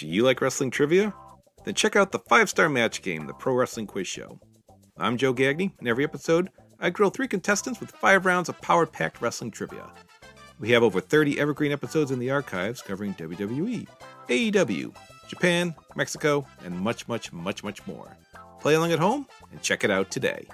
Do you like wrestling trivia? Then check out the 5-Star Match Game, the Pro Wrestling Quiz Show. I'm Joe Gagney, and every episode, I grill 3 contestants with 5 rounds of power-packed wrestling trivia. We have over 30 evergreen episodes in the archives covering WWE, AEW, Japan, Mexico, and much, much, much, much more. Play along at home and check it out today.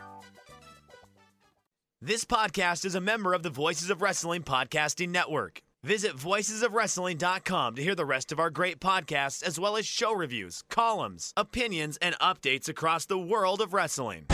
This podcast is a member of the Voices of Wrestling Podcasting Network. Visit voicesofwrestling.com to hear the rest of our great podcasts, as well as show reviews, columns, opinions, and updates across the world of wrestling.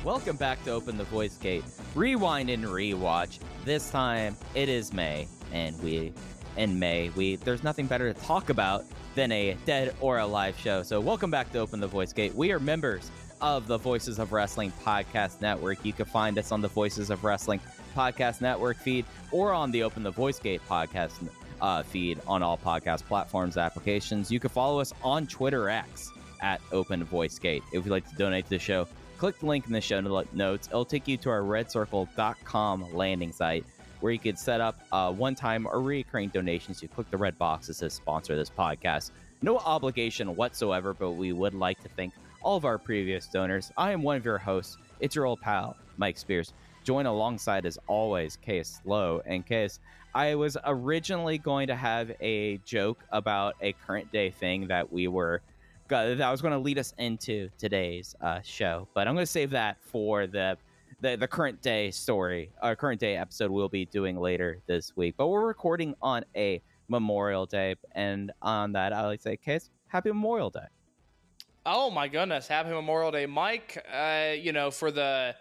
Welcome back to Open the Voice Gate, Rewind and Rewatch. This time it is May, and there's nothing better to talk about than a dead or alive show. So welcome back to Open the Voice Gate. We are members of the Voices of Wrestling Podcast Network. You can find us on the Voices of Wrestling Podcast Network feed or on the Open the Voice Gate podcast feed on all podcast platforms, applications. You can follow us on Twitter X at Open Voice Gate. If you'd like to donate to the show, click the link in the show notes. It'll take you to our redcircle.com landing site, where you could set up one-time or recurring donations. You click the red box that says sponsor this podcast. No obligation whatsoever, but we would like to thank all of our previous donors. I am one of your hosts. It's your old pal, Mike Spears. Join alongside, as always, Case Lowe. And Case, I was originally going to have a joke about a current day thing that was going to lead us into today's show, but I'm going to save that for the current day story, our current day episode we'll be doing later this week. But we're recording on a Memorial Day, and on that, I like to say, Case, happy Memorial Day. Oh my goodness, happy Memorial Day, Mike. For the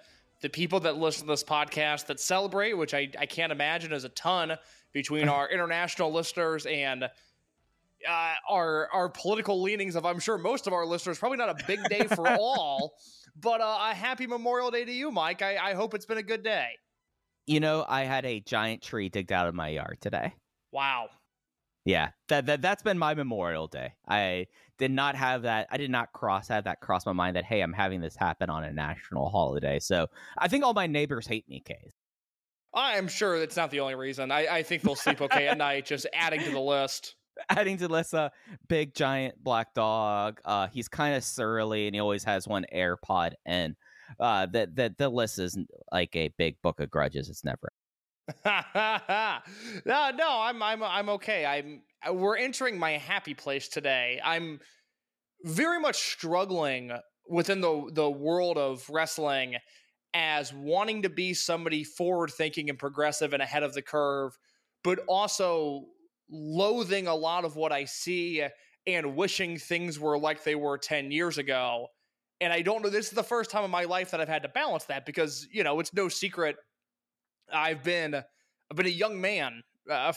people that listen to this podcast that celebrate, which I can't imagine is a ton between our international listeners and our political leanings of, I'm sure, most of our listeners. Probably not a big day for all, but a happy Memorial Day to you, Mike. I hope it's been a good day. You know, I had a giant tree digged out of my yard today. Wow. Yeah, that's been my Memorial Day. I did not have that. I did not have that cross my mind that, hey, I'm having this happen on a national holiday. So I think all my neighbors hate me, Case. I'm sure that's not the only reason. I think they'll sleep okay at night, just adding to the list. Adding to this, big giant black dog. He's kind of surly, and he always has one AirPod. And the list isn't like a big book of grudges. It's never. No, I'm okay. We're entering my happy place today. I'm very much struggling within the world of wrestling as wanting to be somebody forward thinking and progressive and ahead of the curve, but also loathing a lot of what I see and wishing things were like they were 10 years ago. And I don't know, this is the first time in my life that I've had to balance that because, it's no secret. I've been a young man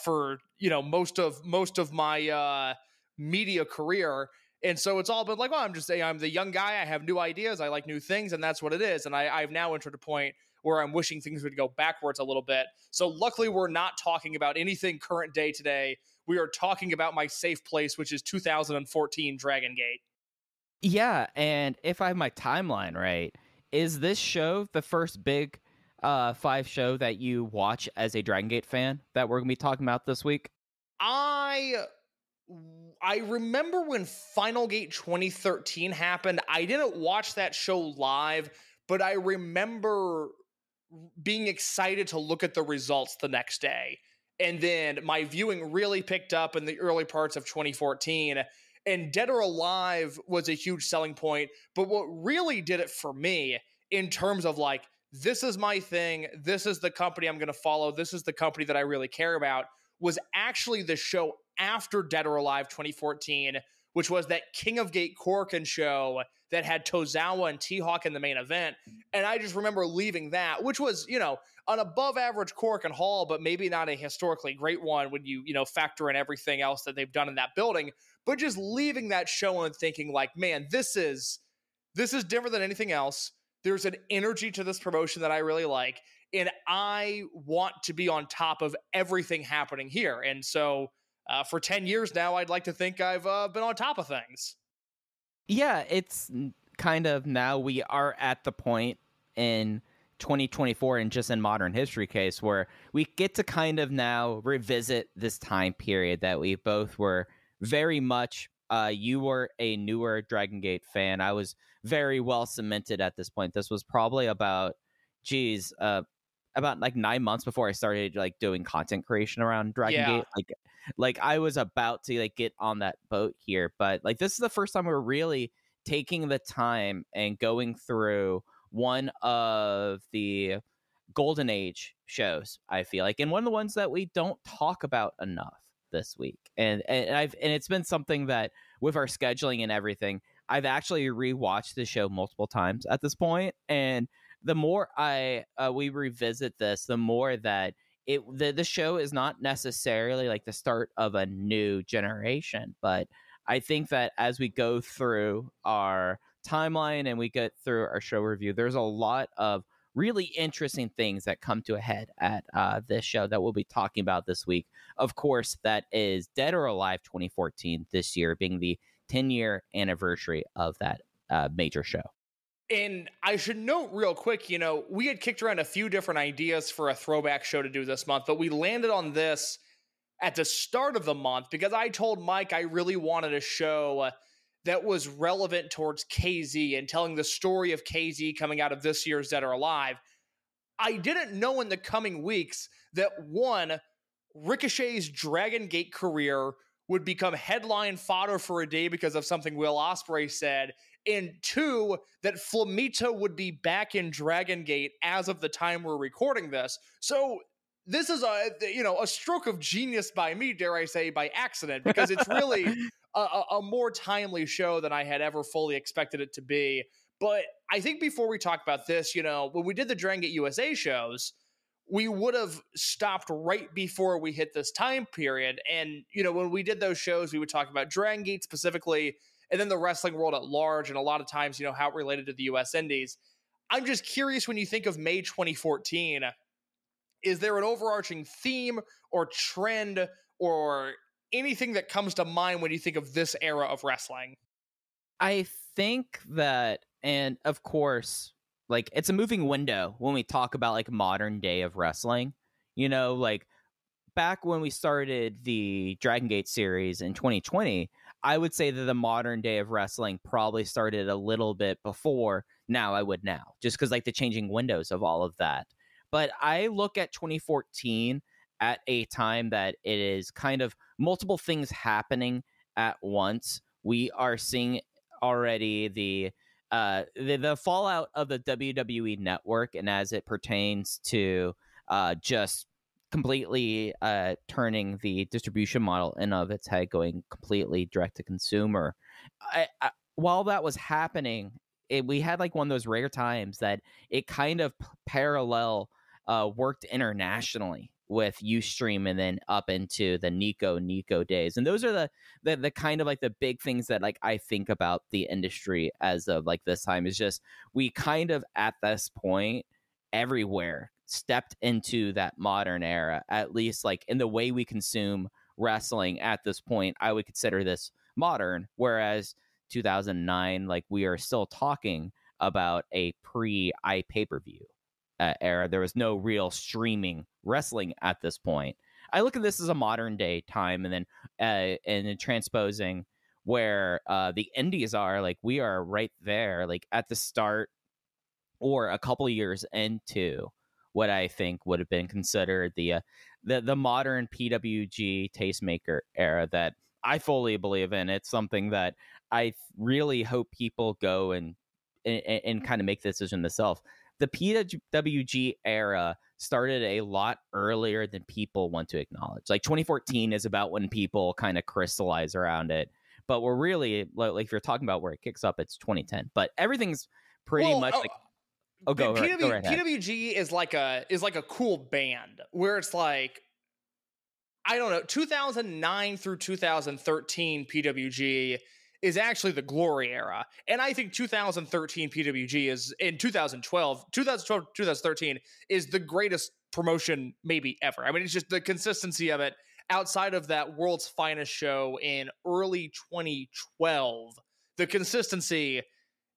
for, most of my media career. And so it's all been like, well, I'm the young guy. I have new ideas. I like new things. And that's what it is. And I've now entered a point where I'm wishing things would go backwards a little bit. So luckily, we're not talking about anything current day today. We are talking about my safe place, which is 2014 Dragon Gate. Yeah, and if I have my timeline right, is this show the first big 5 show that you watch as a Dragon Gate fan that we're going to be talking about this week? I remember when Final Gate 2013 happened. I didn't watch that show live, but I remember being excited to look at the results the next day. And then my viewing really picked up in the early parts of 2014. And Dead or Alive was a huge selling point. But what really did it for me in terms of like, this is my thing, this is the company I'm going to follow, this is the company that I really care about, was actually the show after Dead or Alive 2014, which was that King of Gate Korakuen show that had Tozawa and T-Hawk in the main event. And I just remember leaving that, which was, an above average Korakuen Hall, but maybe not a historically great one when you factor in everything else that they've done in that building. But just leaving that show and thinking like, man, this is different than anything else. There's an energy to this promotion that I really like. And I want to be on top of everything happening here. And so for 10 years now, I'd like to think I've been on top of things. Yeah, it's kind of now we are at the point in 2024 and just in modern history case where we get to kind of now revisit this time period that we both were very much you were a newer Dragon Gate fan. I was very well cemented at this point. This was probably about about like 9 months before I started like doing content creation around Dragon Yeah. Gate. Like I was about to like get on that boat here, but like this is the first time we're really taking the time and going through one of the golden age shows, I feel like, and one of the ones that we don't talk about enough this week. And it's been something that with our scheduling and everything, I've actually rewatched the show multiple times at this point, and the more we revisit this, the more that the show is not necessarily like the start of a new generation, but I think that as we go through our timeline and we get through our show review, there's a lot of really interesting things that come to a head at this show that we'll be talking about this week. Of course, that is Dead or Alive 2014, this year being the 10-year anniversary of that major show. And I should note real quick, you know, we had kicked around a few different ideas for a throwback show to do this month, but we landed on this at the start of the month because I told Mike I really wanted a show that was relevant towards KZ and telling the story of KZ coming out of this year's Dead or Alive. I didn't know in the coming weeks that, one, Ricochet's Dragon Gate career would become headline fodder for a day because of something Will Ospreay said, and two, that Flamita would be back in Dragon Gate as of the time we're recording this. So this is a stroke of genius by me, dare I say, by accident, because it's really a more timely show than I had ever fully expected it to be. But I think before we talk about this, you know, when we did the Dragon Gate USA shows, we would have stopped right before we hit this time period. And, you know, when we did those shows, we would talk about Dragon Gate specifically, and then the wrestling world at large, and a lot of times, you know, how it related to the US Indies. I'm just curious, when you think of May 2014, is there an overarching theme or trend or anything that comes to mind when you think of this era of wrestling? I think that, and of course, like it's a moving window when we talk about like modern day of wrestling, you know, like back when we started the Dragon Gate series in 2020, I would say that the modern day of wrestling probably started a little bit before now. I would now, just because like the changing windows of all of that. But I look at 2014 at a time that it is kind of multiple things happening at once. We are seeing already the fallout of the WWE network, and as it pertains to just completely turning the distribution model in of its head, going completely direct to consumer. While that was happening, we had like one of those rare times that it kind of parallel worked internationally with Ustream and then up into the Nico days. And those are the kind of like the big things that like I think about the industry as of like this time, is just we kind of at this point everywhere stepped into that modern era, at least like in the way we consume wrestling at this point. I would consider this modern, whereas 2009, like we are still talking about a pre-pay-per-view era. There was no real streaming wrestling at this point. I look at this as a modern day time, and then transposing where the indies are, like we are right there, like at the start or a couple of years into what I think would have been considered the modern PWG tastemaker era that I fully believe in. It's something that I really hope people go and kind of make the decision themselves. The PWG era started a lot earlier than people want to acknowledge. Like 2014 is about when people kind of crystallize around it. But we're really, like if you're talking about where it kicks up, it's 2010. But everything's pretty much like... Oh, go right ahead. PWG is like a cool band where it's like, I don't know, 2009 through 2013 PWG is actually the glory era. And I think 2013 PWG is, in 2013 is the greatest promotion maybe ever. I mean, it's just the consistency of it outside of that World's Finest show in early 2012. the consistency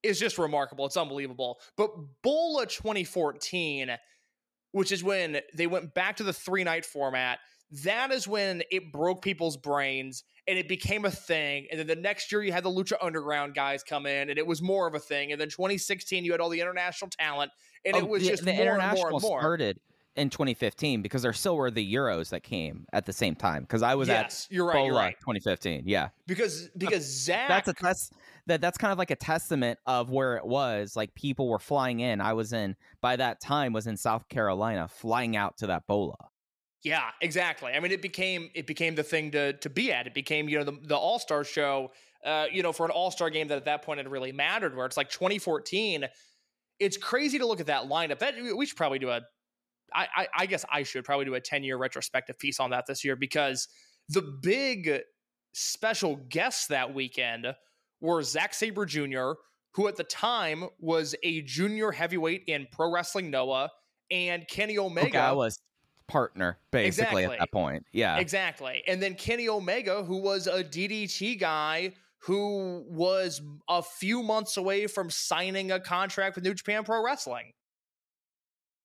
is just remarkable. It's unbelievable. But Bola 2014, which is when they went back to the 3-night format, that is when it broke people's brains and it became a thing. And then the next year you had the Lucha Underground guys come in and it was more of a thing. And then 2016 you had all the international talent and it was just the more international and more and more. Started in 2015 because there still were the Euros that came at the same time. Because I was at you're right, Bola you're right. 2015. Yeah, because Zach, that's a test. That's kind of like a testament of where it was. Like people were flying in. I was by that time was in South Carolina, flying out to that Bola. Yeah, exactly. I mean, it became the thing to be at. It became, the All-Star show, for an All-Star game that at that point had really mattered, where it's like 2014. It's crazy to look at that lineup. That we should probably do I guess I should probably do a 10-year retrospective piece on that this year, because the big special guests that weekend were Zack Sabre Jr., who at the time was a junior heavyweight in Pro Wrestling Noah, and Kenny Omega. I was partner basically at that point. Yeah, exactly. And then Kenny Omega, who was a DDT guy who was a few months away from signing a contract with New Japan Pro Wrestling.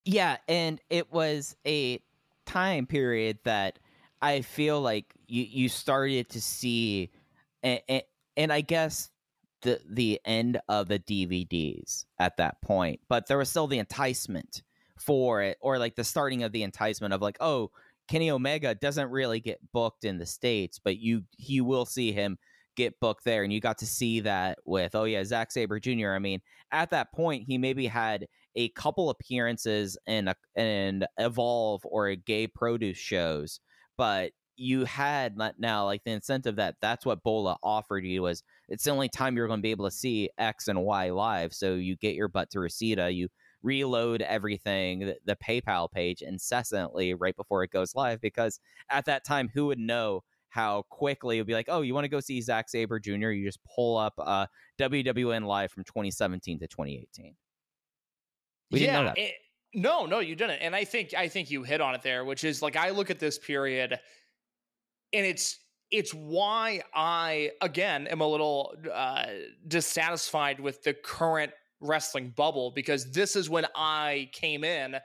Yeah, and it was a time period that I feel like you started to see, and I guess the end of the DVDs at that point, but there was still the enticement for it, or like the starting of the enticement of like, oh, Kenny Omega doesn't really get booked in the States, but you will see him get booked there, and you got to see that with Zack Sabre Jr. I mean, at that point, he maybe had a couple appearances in Evolve or a Gay Produce shows, but you had now like the incentive that's what Bola offered you, was it's the only time you're going to be able to see X and Y live, so you get your butt to Reseda, you reload everything, the PayPal page incessantly right before it goes live, because at that time, who would know how quickly it would be like, oh, you want to go see Zack Sabre Jr., you just pull up WWN Live from 2017 to 2018. We didn't know that. No, you didn't. And I think you hit on it there, which is like, I look at this period and it's why I, again, am a little dissatisfied with the current wrestling bubble, because this is when I came in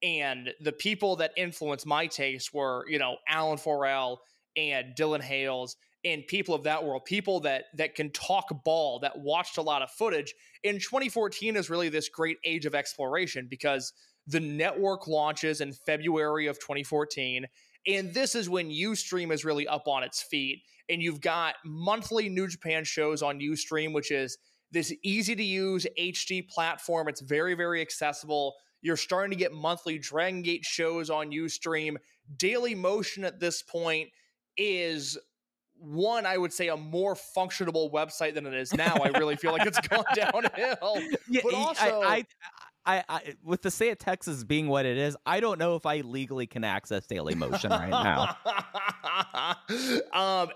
and the people that influenced my taste were, Alan Forel and Dylan Hales and people of that world, people that can talk ball, that watched a lot of footage. In 2014 is really this great age of exploration, because the network launches in February of 2014. And this is when Ustream is really up on its feet. And you've got monthly New Japan shows on Ustream, which is this easy to use HD platform. It's very, very accessible. You're starting to get monthly Dragon Gate shows on Ustream. Daily Motion at this point is one, I would say, a more functionable website than it is now. I really feel like it's gone downhill. Yeah, but also, I with the state of Texas being what it is, I don't know if I legally can access Daily Motion right now.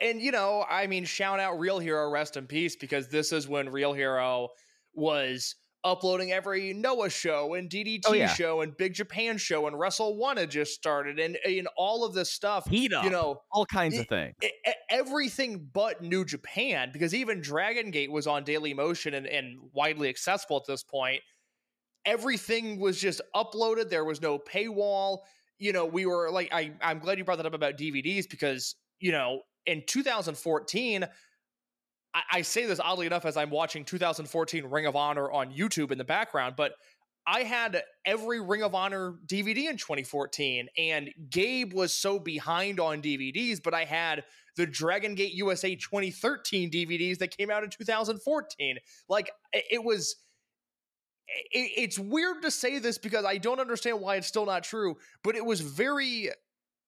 And shout out Real Hero, rest in peace, because this is when Real Hero was uploading every Noah show and DDT show and Big Japan show, and Wrestle One had just started, and all of this stuff, Heat up, all kinds of things, everything but New Japan, because even Dragon Gate was on Daily Motion and widely accessible at this point. Everything was just uploaded. There was no paywall. We were like, I'm glad you brought that up about DVDs, because, in 2014, I say this oddly enough as I'm watching 2014 Ring of Honor on YouTube in the background, but I had every Ring of Honor DVD in 2014, and Gabe was so behind on DVDs, but I had the Dragon Gate USA 2013 DVDs that came out in 2014. Like, it's weird to say this because I don't understand why it's still not true, but it was very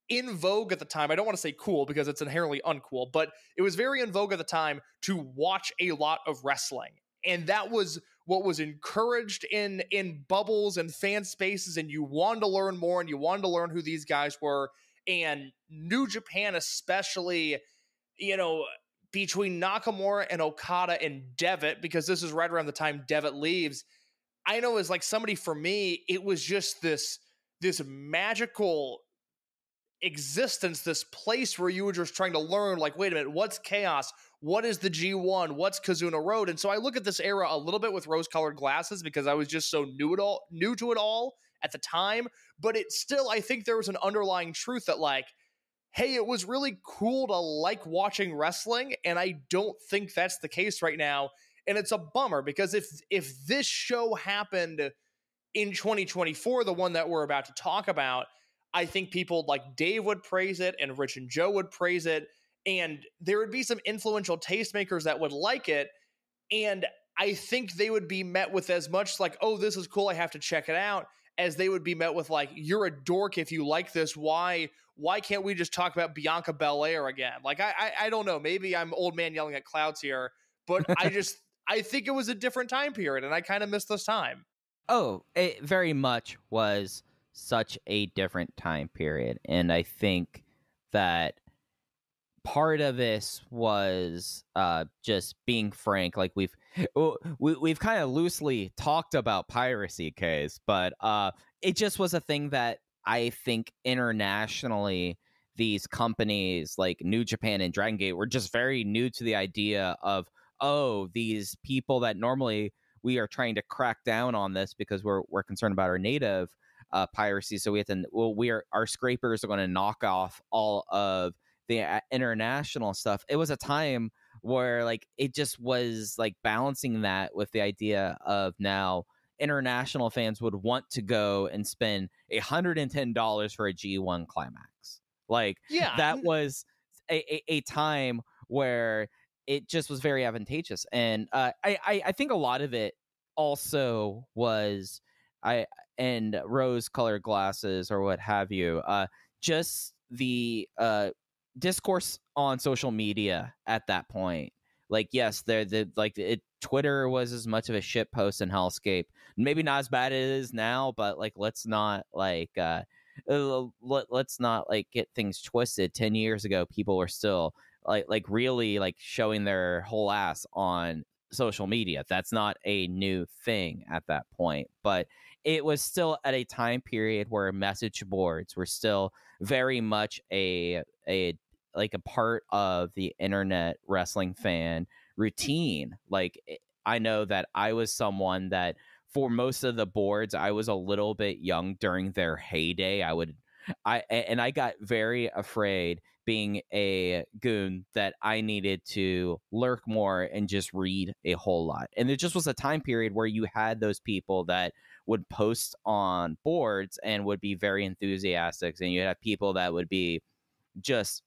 in vogue at the time. I don't want to say cool because it's inherently uncool, but it was very in vogue at the time to watch a lot of wrestling. And that was what was encouraged in bubbles and fan spaces, and you wanted to learn more, and you wanted to learn who these guys were. And New Japan especially, between Nakamura and Okada and Devitt, because this is right around the time Devitt leaves, I know as like somebody, for me, it was just this magical existence, this place where you were just trying to learn, like, wait a minute, what's chaos? what is the G1? What's Kazuna Road? And so I look at this era a little bit with rose-colored glasses because I was just so new to it all at the time. But it still, I think there was an underlying truth that, like, hey, it was really cool to like watching wrestling, and I don't think that's the case right now. And it's a bummer because if this show happened in 2024, the one that we're about to talk about, I think people like Dave would praise it and Rich and Joe would praise it. And there would be some influential tastemakers that would like it. And I think they would be met with as much like, oh, this is cool, I have to check it out, as they would be met with like, you're a dork if you like this. Why can't we just talk about Bianca Belair again? Like, I don't know. Maybe I'm old man yelling at clouds here, but I think it was a different time period, and I kind of miss this time. Oh, it very much was such a different time period. And I think that part of this was just being frank. Like we've kind of loosely talked about piracy case, but it just was a thing that I think internationally these companies like New Japan and Dragon Gate were just very new to the idea of, oh, these people that normally we are trying to crack down on this because we're concerned about our native piracy. So we have to, our scrapers are going to knock off all of the international stuff. It was a time where like it just was like balancing that with the idea of now international fans would want to go and spend $110 for a G1 climax. Like, yeah, that was a time where it just was very advantageous. And I think a lot of it also was and rose-colored glasses or what have you, just the discourse on social media at that point. Like, yes, Twitter was as much of a shit post in Hellscape. Maybe not as bad as it is now, but like let's not get things twisted. 10 years ago, people were still like really like showing their whole ass on social media. That's not a new thing at that point, but it was still at a time period where message boards were still very much a part of the internet wrestling fan routine. Like, I know that I was someone that for most of the boards, I was a little bit young during their heyday. I got very afraid being a goon that I needed to lurk more and just read a whole lot. And it just was a time period where you had those people that would post on boards and would be very enthusiastic, and you have people that would be just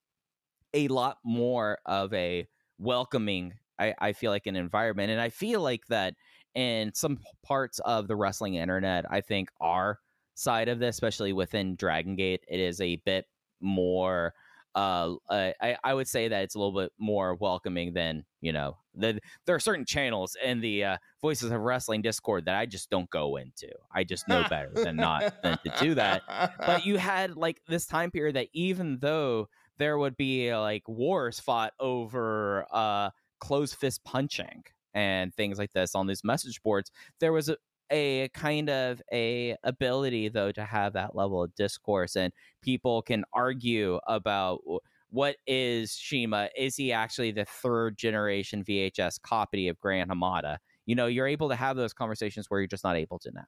a lot more of a welcoming, I feel like, an environment. And I feel like that in some parts of the wrestling internet, I think our side of this, especially within Dragon Gate, it is a bit more I would say that it's a little bit more welcoming than, there are certain channels in the Voices of Wrestling Discord that I just don't go into. I just know better than to do that. But you had like this time period that even though there would be like wars fought over closed fist punching and things like this on these message boards, there was a kind of a ability though to have that level of discourse, and people can argue about what is CIMA. Is he actually the third generation VHS copy of Gran Hamada? You're able to have those conversations where you're just not able to now.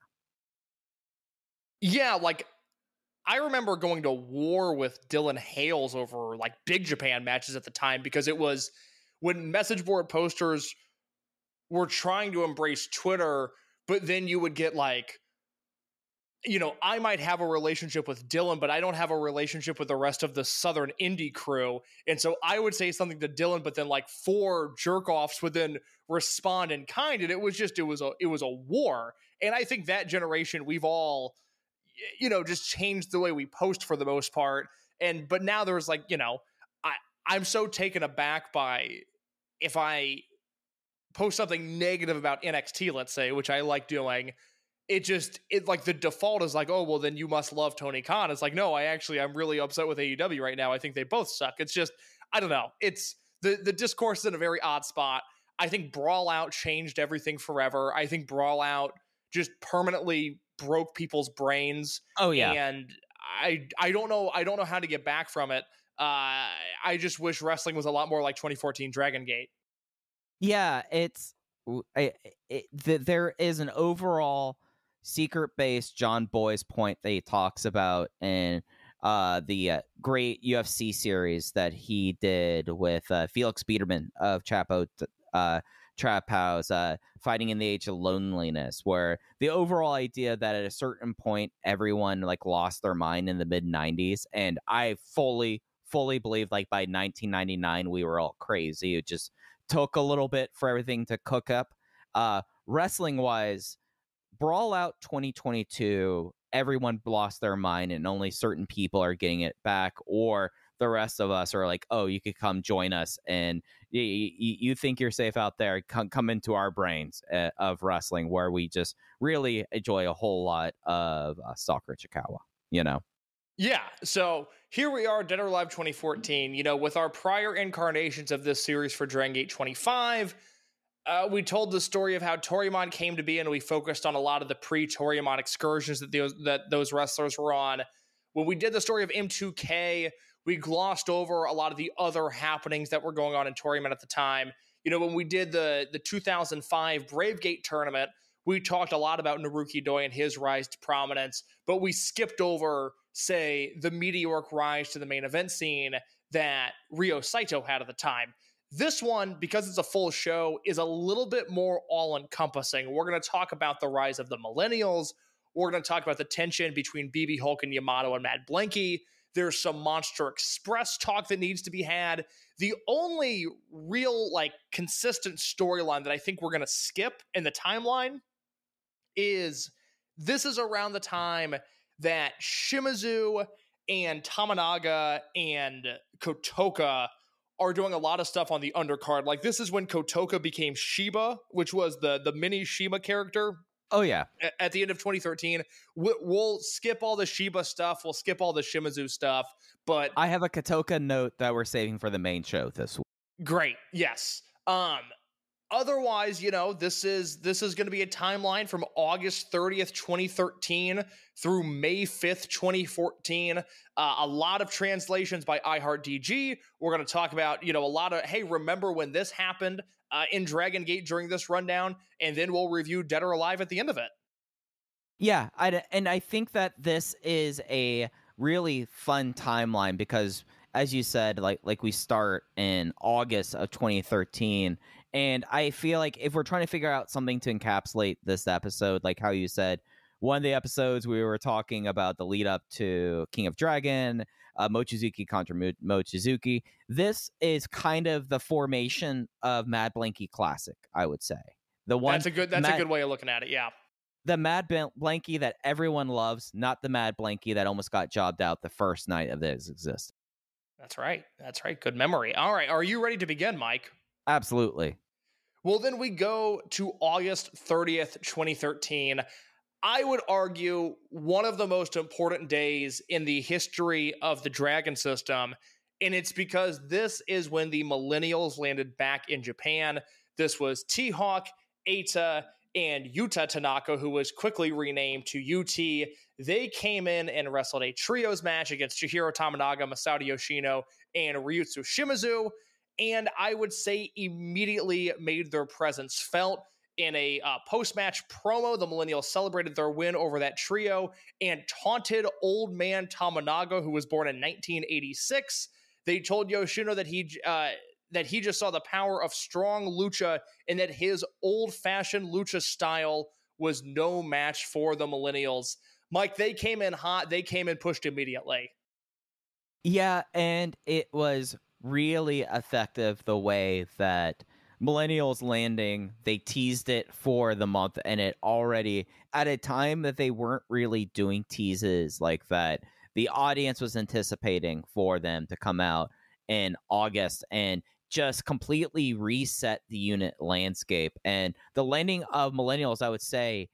Yeah, like I remember going to war with Dylan Hales over like Big Japan matches at the time, because it was when message board posters were trying to embrace Twitter. But then you would get like, I might have a relationship with Dylan, but I don't have a relationship with the rest of the Southern Indie crew. And so I would say something to Dylan, but then like 4 jerk-offs would then respond in kind. And it was a war. And I think that generation, we've all, just changed the way we post for the most part. But now there's like, I'm so taken aback by if I post something negative about NXT, let's say, which I like doing, it like the default is like, oh, well, then you must love Tony Khan. It's like, no, I'm really upset with AEW right now. I think they both suck. It's just, I don't know. It's the discourse is in a very odd spot. I think Brawl Out changed everything forever. I think Brawl Out just permanently broke people's brains. Oh yeah. And I don't know how to get back from it. I just wish wrestling was a lot more like 2014 Dragon Gate. Yeah, there is an overall secret-based John Boy's point that he talks about in the great UFC series that he did with Felix Biederman of Trap House, Fighting in the Age of Loneliness, where the overall idea that at a certain point everyone like lost their mind in the mid-90s, and I fully believe like by 1999 we were all crazy. It just took a little bit for everything to cook up. Wrestling wise, Brawl Out 2022, everyone lost their mind and only certain people are getting it back, or the rest of us are like, oh, you could come join us and you think you're safe out there, come into our brains of wrestling, where we just really enjoy a whole lot of Stalker Chikawa, you know? Yeah, so here we are, Dead or Alive 2014, with our prior incarnations of this series for Dragon Gate 25. We told the story of how Toryumon came to be, and we focused on a lot of the pre-Toryumon excursions that those wrestlers were on. When we did the story of M2K, we glossed over a lot of the other happenings that were going on in Toryumon at the time. When we did the 2005 Bravegate tournament, we talked a lot about Naruki Doi and his rise to prominence, but we skipped over, say, the meteoric rise to the main event scene that Ryo Saito had at the time. This one, because it's a full show, is a little bit more all-encompassing. We're going to talk about the rise of the Millennials. We're going to talk about the tension between BB Hulk and YAMATO and Mad Blankey. There's some Monster Express talk that needs to be had. The only real, consistent storyline that I think we're going to skip in the timeline is this is around the time that Shimizu and Tamanaga and Kotoka are doing a lot of stuff on the undercard. Like, this is when Kotoka became Shiba, which was the mini Shima character. Oh, yeah. At the end of 2013. We'll skip all the Shiba stuff. We'll skip all the Shimizu stuff. But I have a Kotoka note that we're saving for the main show this week. Great. Yes. Otherwise, this is going to be a timeline from August 30th, 2013 through May 5th, 2014. A lot of translations by iHeartDG. We're going to talk about, a lot of, hey, remember when this happened in Dragon Gate during this rundown, and then we'll review Dead or Alive at the end of it. Yeah, I think that this is a really fun timeline because, as you said, like we start in August of 2013. And I feel like if we're trying to figure out something to encapsulate this episode, like how you said, one of the episodes we were talking about the lead up to King of Dragon, Mochizuki contra Mochizuki. This is kind of the formation of Mad Blankey Classic, I would say. That's a good way of looking at it, yeah. The Mad Blankey that everyone loves, not the Mad Blankey that almost got jobbed out the first night of its existence. That's right. Good memory. All right, are you ready to begin, Mike? Absolutely. Well, then we go to August 30th, 2013. I would argue one of the most important days in the history of the Dragon system, and it's because this is when the Millennials landed back in Japan. This was T-Hawk, Eita, and Yuta Tanaka, who was quickly renamed to UT. They came in and wrestled a trios match against Chihiro Tamanaga, Masato Yoshino, and Ryutsu Shimizu. And I would say immediately made their presence felt. In a post-match promo, the Millennials celebrated their win over that trio and taunted old man Tamanaga, who was born in 1986. They told Yoshino that he just saw the power of strong lucha and that his old-fashioned lucha style was no match for the Millennials. Mike, they came in hot. They came in pushed immediately. Yeah, and it was really effective the way that Millennials landing, they teased it for the month, and it already, at a time that they weren't really doing teases like that, the audience was anticipating for them to come out in August and just completely reset the unit landscape. And the landing of Millennials, I would say,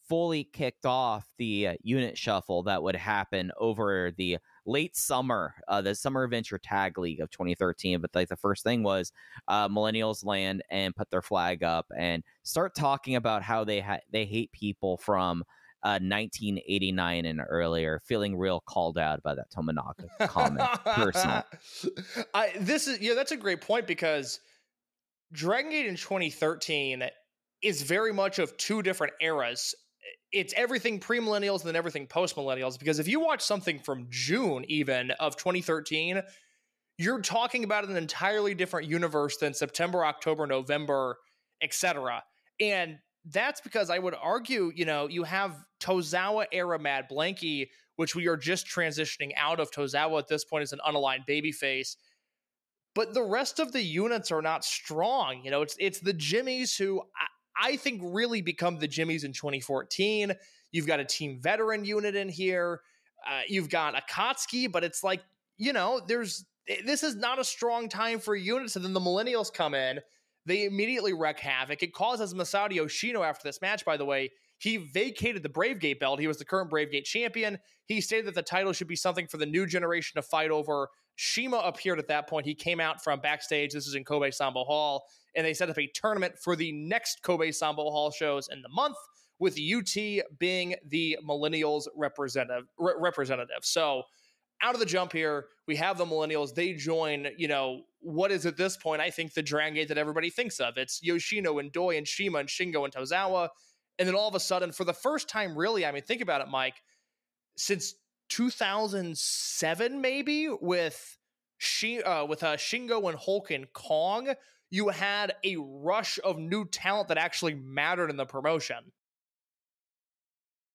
fully kicked off the unit shuffle that would happen over the late summer, the Summer Adventure Tag League of 2013. But the first thing was Millennials land and put their flag up and start talking about how they hate people from 1989 and earlier, feeling real called out by that Tomonaka comment. Personal. That's a great point, because Dragon Gate in 2013 is very much of two different eras. It's everything pre-millennials and then everything post-millennials, because if you watch something from June even of 2013, you're talking about an entirely different universe than September, October, November, etc. And that's because I would argue, you have Tozawa era Mad Blanky, which we are just transitioning out of. Tozawa at this point is an unaligned babyface. But the rest of the units are not strong. It's the Jimmies who I think really become the Jimmies in 2014. You've got a team veteran unit in here. You've got Akatsuki, but it's like, this is not a strong time for units. And then the Millennials come in. They immediately wreak havoc. It causes Masato Yoshino after this match, by the way. He vacated the Brave Gate belt. He was the current Brave Gate champion. He stated that the title should be something for the new generation to fight over. CIMA appeared at that point. He came out from backstage. This is in Kobe Sambo Hall. And they set up a tournament for the next Kobe Sambo Hall shows in the month, with UT being the Millennials representative. So out of the jump here, we have the Millennials. They join, what is at this point, I think, the Dragon Gate that everybody thinks of. It's Yoshino and Doi and CIMA and Shingo and Tozawa. And then all of a sudden, for the first time, really, think about it, Mike, since 2007, maybe, with Shingo and Hulk and Kong, you had a rush of new talent that actually mattered in the promotion.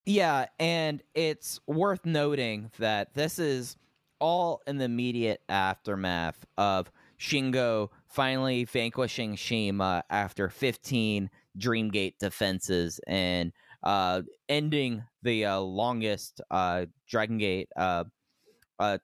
Yeah, and it's worth noting that this is all in the immediate aftermath of Shingo finally vanquishing CIMA after 15 Dreamgate defenses and ending the longest Dragon Gate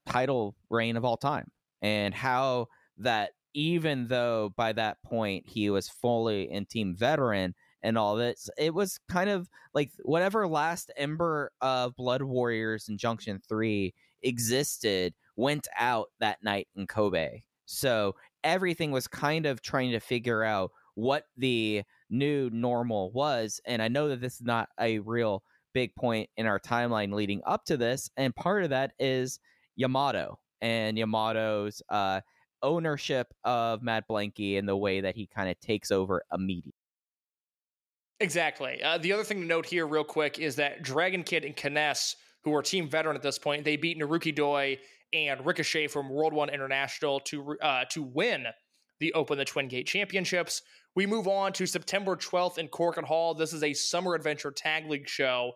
title reign of all time. And how that, even though by that point he was fully in team veteran and all this, it was kind of like whatever last ember of Blood Warriors in Junction 3 existed went out that night in Kobe. So everything was kind of trying to figure out what the new normal was. And I know that this is not a real big point in our timeline leading up to this. And part of that is YAMATO and Yamato's ownership of Mad Blanky and the way that he kind of takes over immediately. Exactly. The other thing to note here real quick is that Dragon Kid and Kness, who are team veteran at this point, they beat Naruki Doi and Ricochet from World 1 International to win the Open the Twin Gate Championships. We move on to September 12th in Cork and Hall. This is a Summer Adventure Tag League show.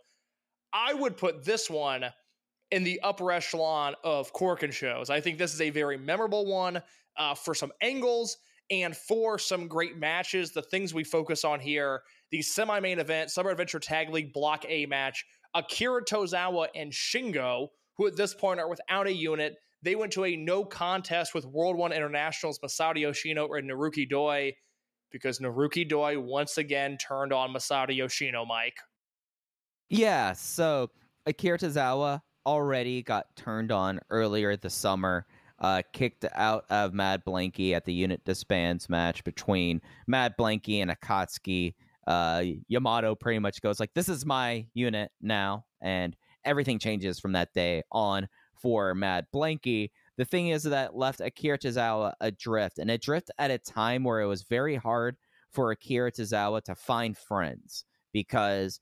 I would put this one in the upper echelon of Corkin shows. I think this is a very memorable one for some angles and for some great matches. The things we focus on here, the semi-main event, Summer Adventure Tag League Block A match, Akira Tozawa and Shingo, who at this point are without a unit. They went to a no contest with World 1 International's Masato Yoshino and Naruki Doi, because Naruki Doi once again turned on Masato Yoshino, Mike. Yeah, so Akira Tozawa already got turned on earlier this summer, kicked out of Mad Blanky at the unit disbands match between Mad Blanky and Akatsuki. Yamato pretty much goes like, this is my unit now, and everything changes from that day on for Mad Blanky. The thing is that left Akira Tozawa adrift, and adrift at a time where it was very hard for Akira Tozawa to find friends, because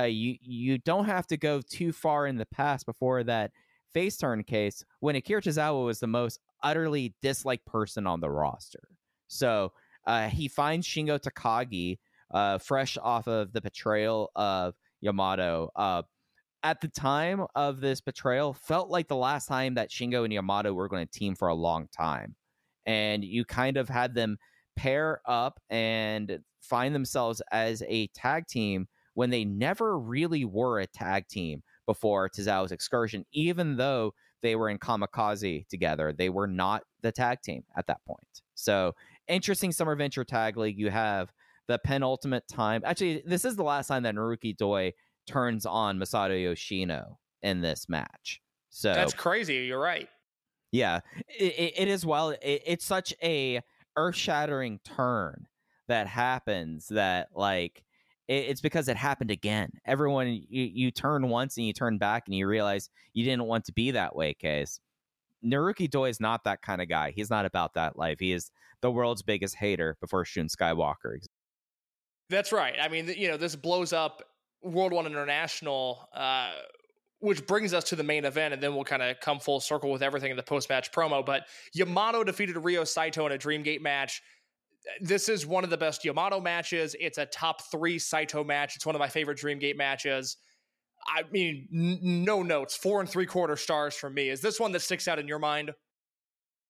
you don't have to go too far in the past before that face turn case when Akira Tozawa was the most utterly disliked person on the roster. So he finds Shingo Takagi fresh off of the betrayal of Yamato. At the time of this betrayal, felt like the last time that Shingo and Yamato were going to team for a long time. And you kind of had them pair up and find themselves as a tag team when they never really were a tag team before Tozawa's excursion. Even though they were in Kamikaze together, they were not the tag team at that point. So, interesting Summer Venture Tag League. You have the penultimate time. Actually, this is the last time that Naruki Doi turns on Masato Yoshino in this match. So that's crazy. You're right. Yeah, it is. Well, it's such a earth-shattering turn that happens that, like, it's because it happened again. Everyone, you turn once and you turn back and you realize you didn't want to be that way, Case. Naruki Doi is not that kind of guy. He's not about that life. He is the world's biggest hater before Shun Skywalker. That's right. I mean, this blows up World 1 International, which brings us to the main event, and then we'll kind of come full circle with everything in the post-match promo. But Yamato defeated Ryo Saito in a Dreamgate match. This is one of the best Yamato matches. It's a top 3 Saito match. It's one of my favorite Dreamgate matches. I mean, no notes. 4 3/4 stars from me. Is this one that sticks out in your mind?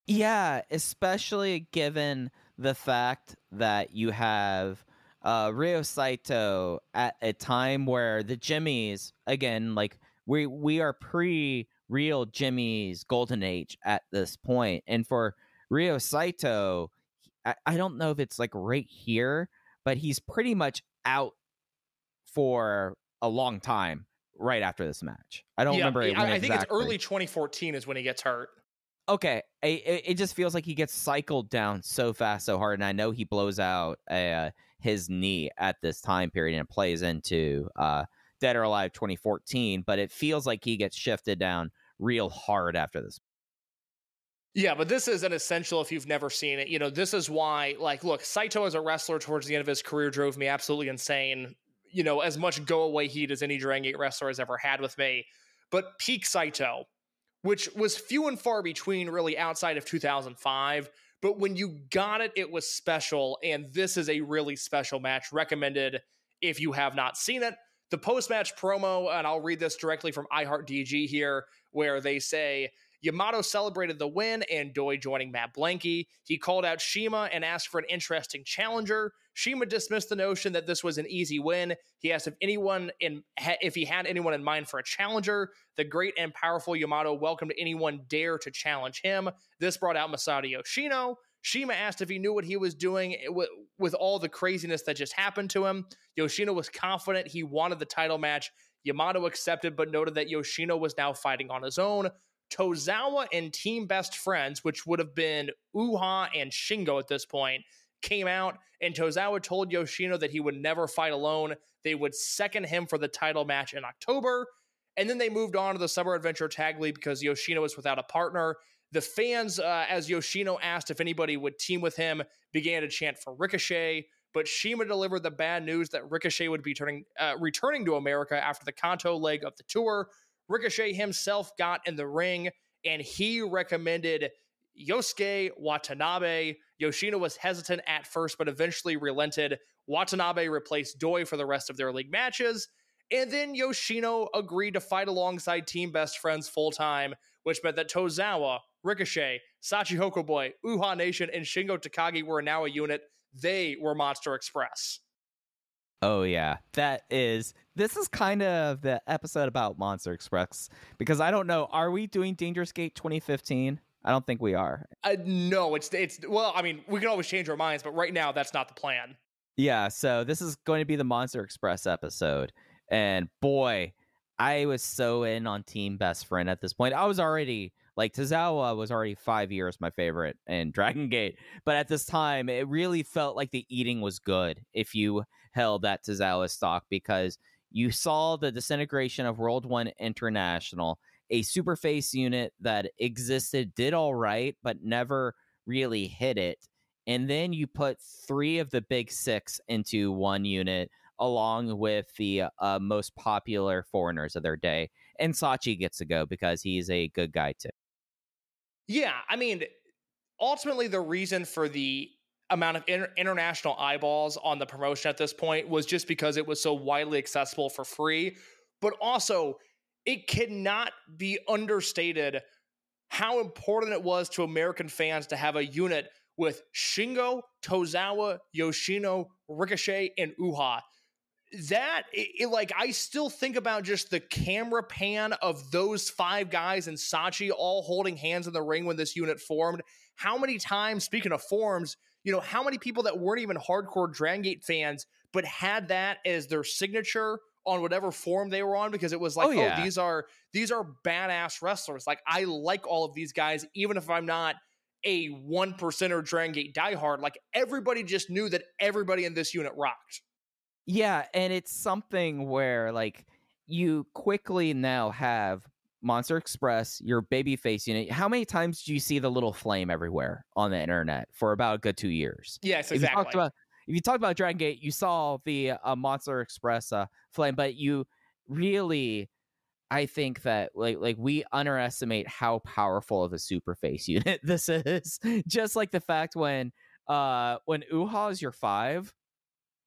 Yeah, especially given the fact that you have Ryo Saito at a time where the Jimmys, again, like we are pre-real Jimmy's golden age at this point. And for Ryo Saito, I don't know if it's like right here, but he's pretty much out for a long time right after this match. I don't remember. I think it's early 2014 is when he gets hurt. Okay, it just feels like he gets cycled down so fast, so hard, and I know he blows out his knee at this time period and plays into Dead or Alive 2014, but it feels like he gets shifted down real hard after this. Yeah, but this is an essential if you've never seen it. This is why, look, Saito as a wrestler towards the end of his career drove me absolutely insane. As much go-away heat as any Dragon Gate wrestler has ever had with me. But peak Saito, which was few and far between really outside of 2005. But when you got it, it was special. And this is a really special match. Recommended if you have not seen it. The post-match promo, and I'll read this directly from iHeartDG here, where they say, Yamato celebrated the win and Doi joining Matt Blanky. He called out CIMA and asked for an interesting challenger. CIMA dismissed the notion that this was an easy win. He asked if he had anyone in mind for a challenger. The great and powerful Yamato welcomed anyone dare to challenge him. This brought out Masato Yoshino. CIMA asked if he knew what he was doing with all the craziness that just happened to him. Yoshino was confident he wanted the title match. Yamato accepted, but noted that Yoshino was now fighting on his own. Tozawa and team best friends, which would have been Uha and Shingo at this point, came out, and Tozawa told Yoshino that he would never fight alone. They would second him for the title match in October, and then they moved on to the Summer Adventure Tag League because Yoshino was without a partner. The fans, as Yoshino asked if anybody would team with him, began to chant for Ricochet, but CIMA delivered the bad news that Ricochet would be returning to America after the Kanto leg of the tour. Ricochet himself got in the ring, and he recommended Yosuke Watanabe. Yoshino was hesitant at first, but eventually relented. Watanabe replaced Doi for the rest of their league matches, and then Yoshino agreed to fight alongside team best friends full-time, which meant that Tozawa, Ricochet, Sachi Hokoboy, Uha Nation, and Shingo Takagi were now a unit. They were Monster Express. Oh, yeah. This is kind of the episode about Monster Express, because I don't know, are we doing Dangerous Gate 2015? I don't think we are. No, it's well, I mean, we can always change our minds, but right now that's not the plan. Yeah, so this is going to be the Monster Express episode. And boy, I was so in on Team Best Friend at this point. I was already, Tozawa was already 5 years my favorite in Dragon Gate. But at this time, it really felt like the eating was good if you held that Tozawa stock, because you saw the disintegration of World 1 International, a super face unit that existed, did all right, but never really hit it. And then you put 3 of the big 6 into one unit, along with the most popular foreigners of their day. And Sachi gets to go because he's a good guy too. Yeah, I mean, ultimately the reason for the amount of international eyeballs on the promotion at this point was just because it was so widely accessible for free. But also, it cannot be understated how important it was to American fans to have a unit with Shingo, Tozawa, Yoshino, Ricochet, and Uha. I still think about just the camera pan of those 5 guys and Sachi all holding hands in the ring when this unit formed. How many times, speaking of forms, how many people that weren't even hardcore Dragon Gate fans, but had that as their signature on whatever form they were on, because it was these are badass wrestlers. I like all of these guys, even if I'm not a 1%er Dragon Gate diehard. Everybody just knew that everybody in this unit rocked. Yeah, and it's something where like you quickly now have Monster Express, your babyface unit. How many times do you see the little flame everywhere on the internet for about a good 2 years? Yes, If exactly. you talked about Dragon Gate, you saw the Monster Express flame, but you really, I think that like we underestimate how powerful of a super face unit this is. Just like the fact when Uha is your 5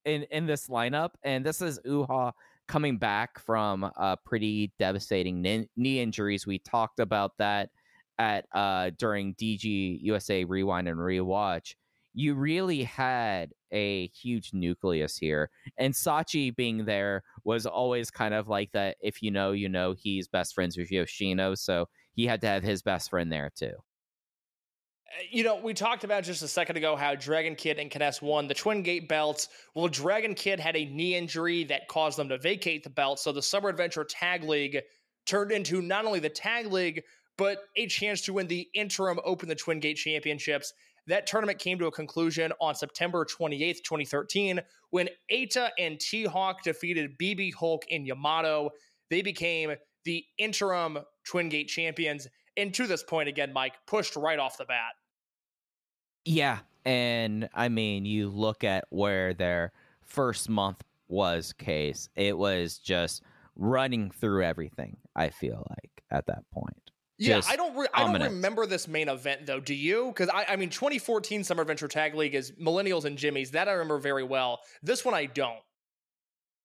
in this lineup, and this is Uha coming back from pretty devastating knee injuries. We talked about that at during DG USA Rewind and Rewatch. You really had a huge nucleus here, and Sachi being there was always kind of like that. If you know, you know, he's best friends with Yoshino, so he had to have his best friend there too. You know, we talked about just a second ago how Dragon Kid and Kness won the Twin Gate belts. Well, Dragon Kid had a knee injury that caused them to vacate the belt, so the Summer Adventure Tag League turned into not only the Tag League, but a chance to win the interim Open the Twin Gate Championships. That tournament came to a conclusion on September 28th, 2013, when Eita and T-Hawk defeated BXB Hulk and YAMATO. They became the interim Twin Gate champions, and to this point, again, Mike, pushed right off the bat. Yeah, and I mean, you look at where their first month was, Case. It was just running through everything, I feel like, at that point. Yeah, Just I don't dominant. remember this main event, though. Do you? Because, I mean, 2014 Summer Adventure Tag League is Millennials and Jimmy's. That I remember very well. This one I don't.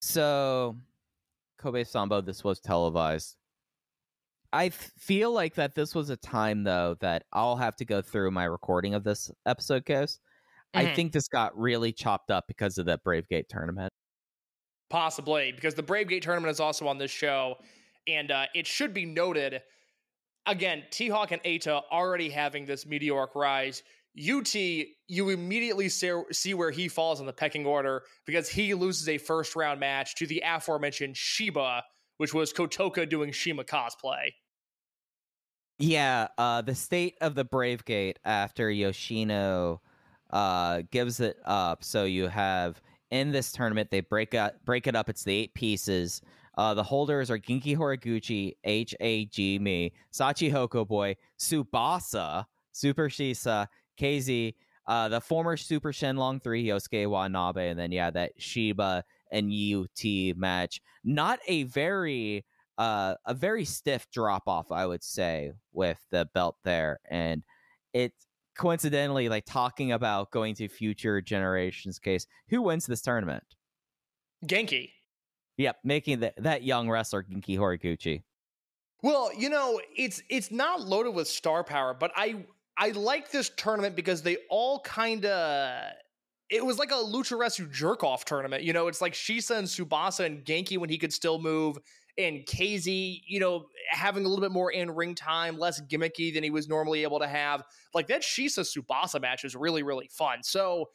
So, Kobe Sambo, this was televised. I feel like that this was a time, though, that I'll have to go through my recording of this episode, Coast. I think this got really chopped up because of that Brave Gate tournament. Possibly, because the Brave Gate tournament is also on this show. And it should be noted, again, T-Hawk and Eita already having this meteoric rise. UT, you immediately see where he falls in the pecking order because he loses a first-round match to the aforementioned Shiba, which was Kotoka doing Shima cosplay. Yeah, the state of the Brave Gate after Yoshino gives it up. So you have, in this tournament, they break it up. It's the 8 pieces. The holders are Genki Horiguchi, Hagme, Sachi Hokoboy, Tsubasa, Super Shisa, KZ, the former Super Shenlong 3, Yosuke Watanabe, and then, yeah, that Shiba and UT match. Not a very stiff drop-off, I would say, with the belt there. And it's coincidentally, like, talking about going to future generations, Case, who wins this tournament? Genki. Yep, making that young wrestler Genki Horiguchi. Well, you know, it's not loaded with star power, but I like this tournament because they all kind of... It was like a Lucharesu jerk-off tournament. You know, it's like Shisa and Tsubasa and Genki when he could still move, and KZ, you know, having a little bit more in-ring time, less gimmicky than he was normally able to have. Like, that Shisa-Tsubasa match is really, really fun. So...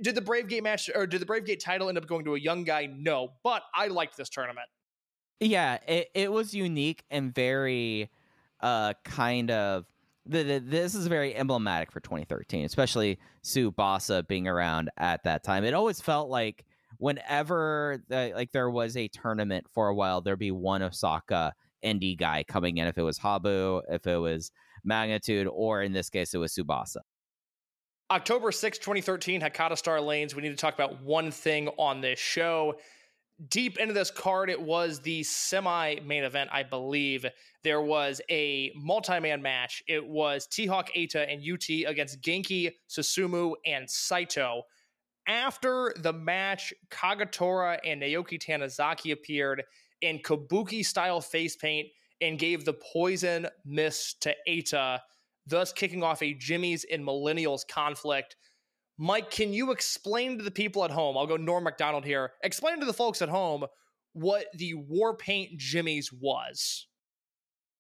did the Brave Gate match, or did the Brave Gate title end up going to a young guy? No, but I liked this tournament. Yeah, it was unique and very kind of... This is very emblematic for 2013, especially Tsubasa being around at that time. It always felt like whenever there was a tournament for a while, there'd be one Osaka indie guy coming in, if it was Habu, if it was Magnitude, or in this case, it was Tsubasa. October 6, 2013, Hakata Star Lanes. We need to talk about one thing on this show. Deep into this card, it was the semi-main event, I believe. There was a multi-man match. It was T-Hawk, Eita, and UT against Genki, Susumu, and Saito. After the match, Kagetora and Naoki Tanizaki appeared in Kabuki-style face paint and gave the poison mist to Eita, thus kicking off a Jimmy's and Millennials conflict. Mike, can you explain to the people at home, I'll go Norm MacDonald here, explain to the folks at home what the War Paint Jimmy's was?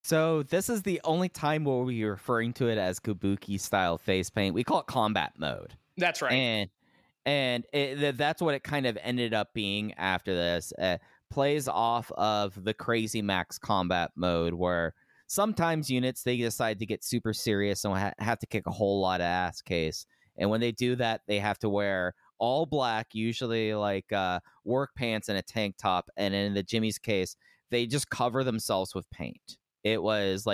So this is the only time where we're referring to it as Kabuki-style face paint. We call it combat mode. That's right. And that's what it kind of ended up being after this. Plays off of the Crazy Max combat mode, where sometimes units, they decide to get super serious and have to kick a whole lot of ass, Case. And when they do that, they have to wear all black, usually like work pants and a tank top, and in the Jimmy's case, they just cover themselves with paint. It was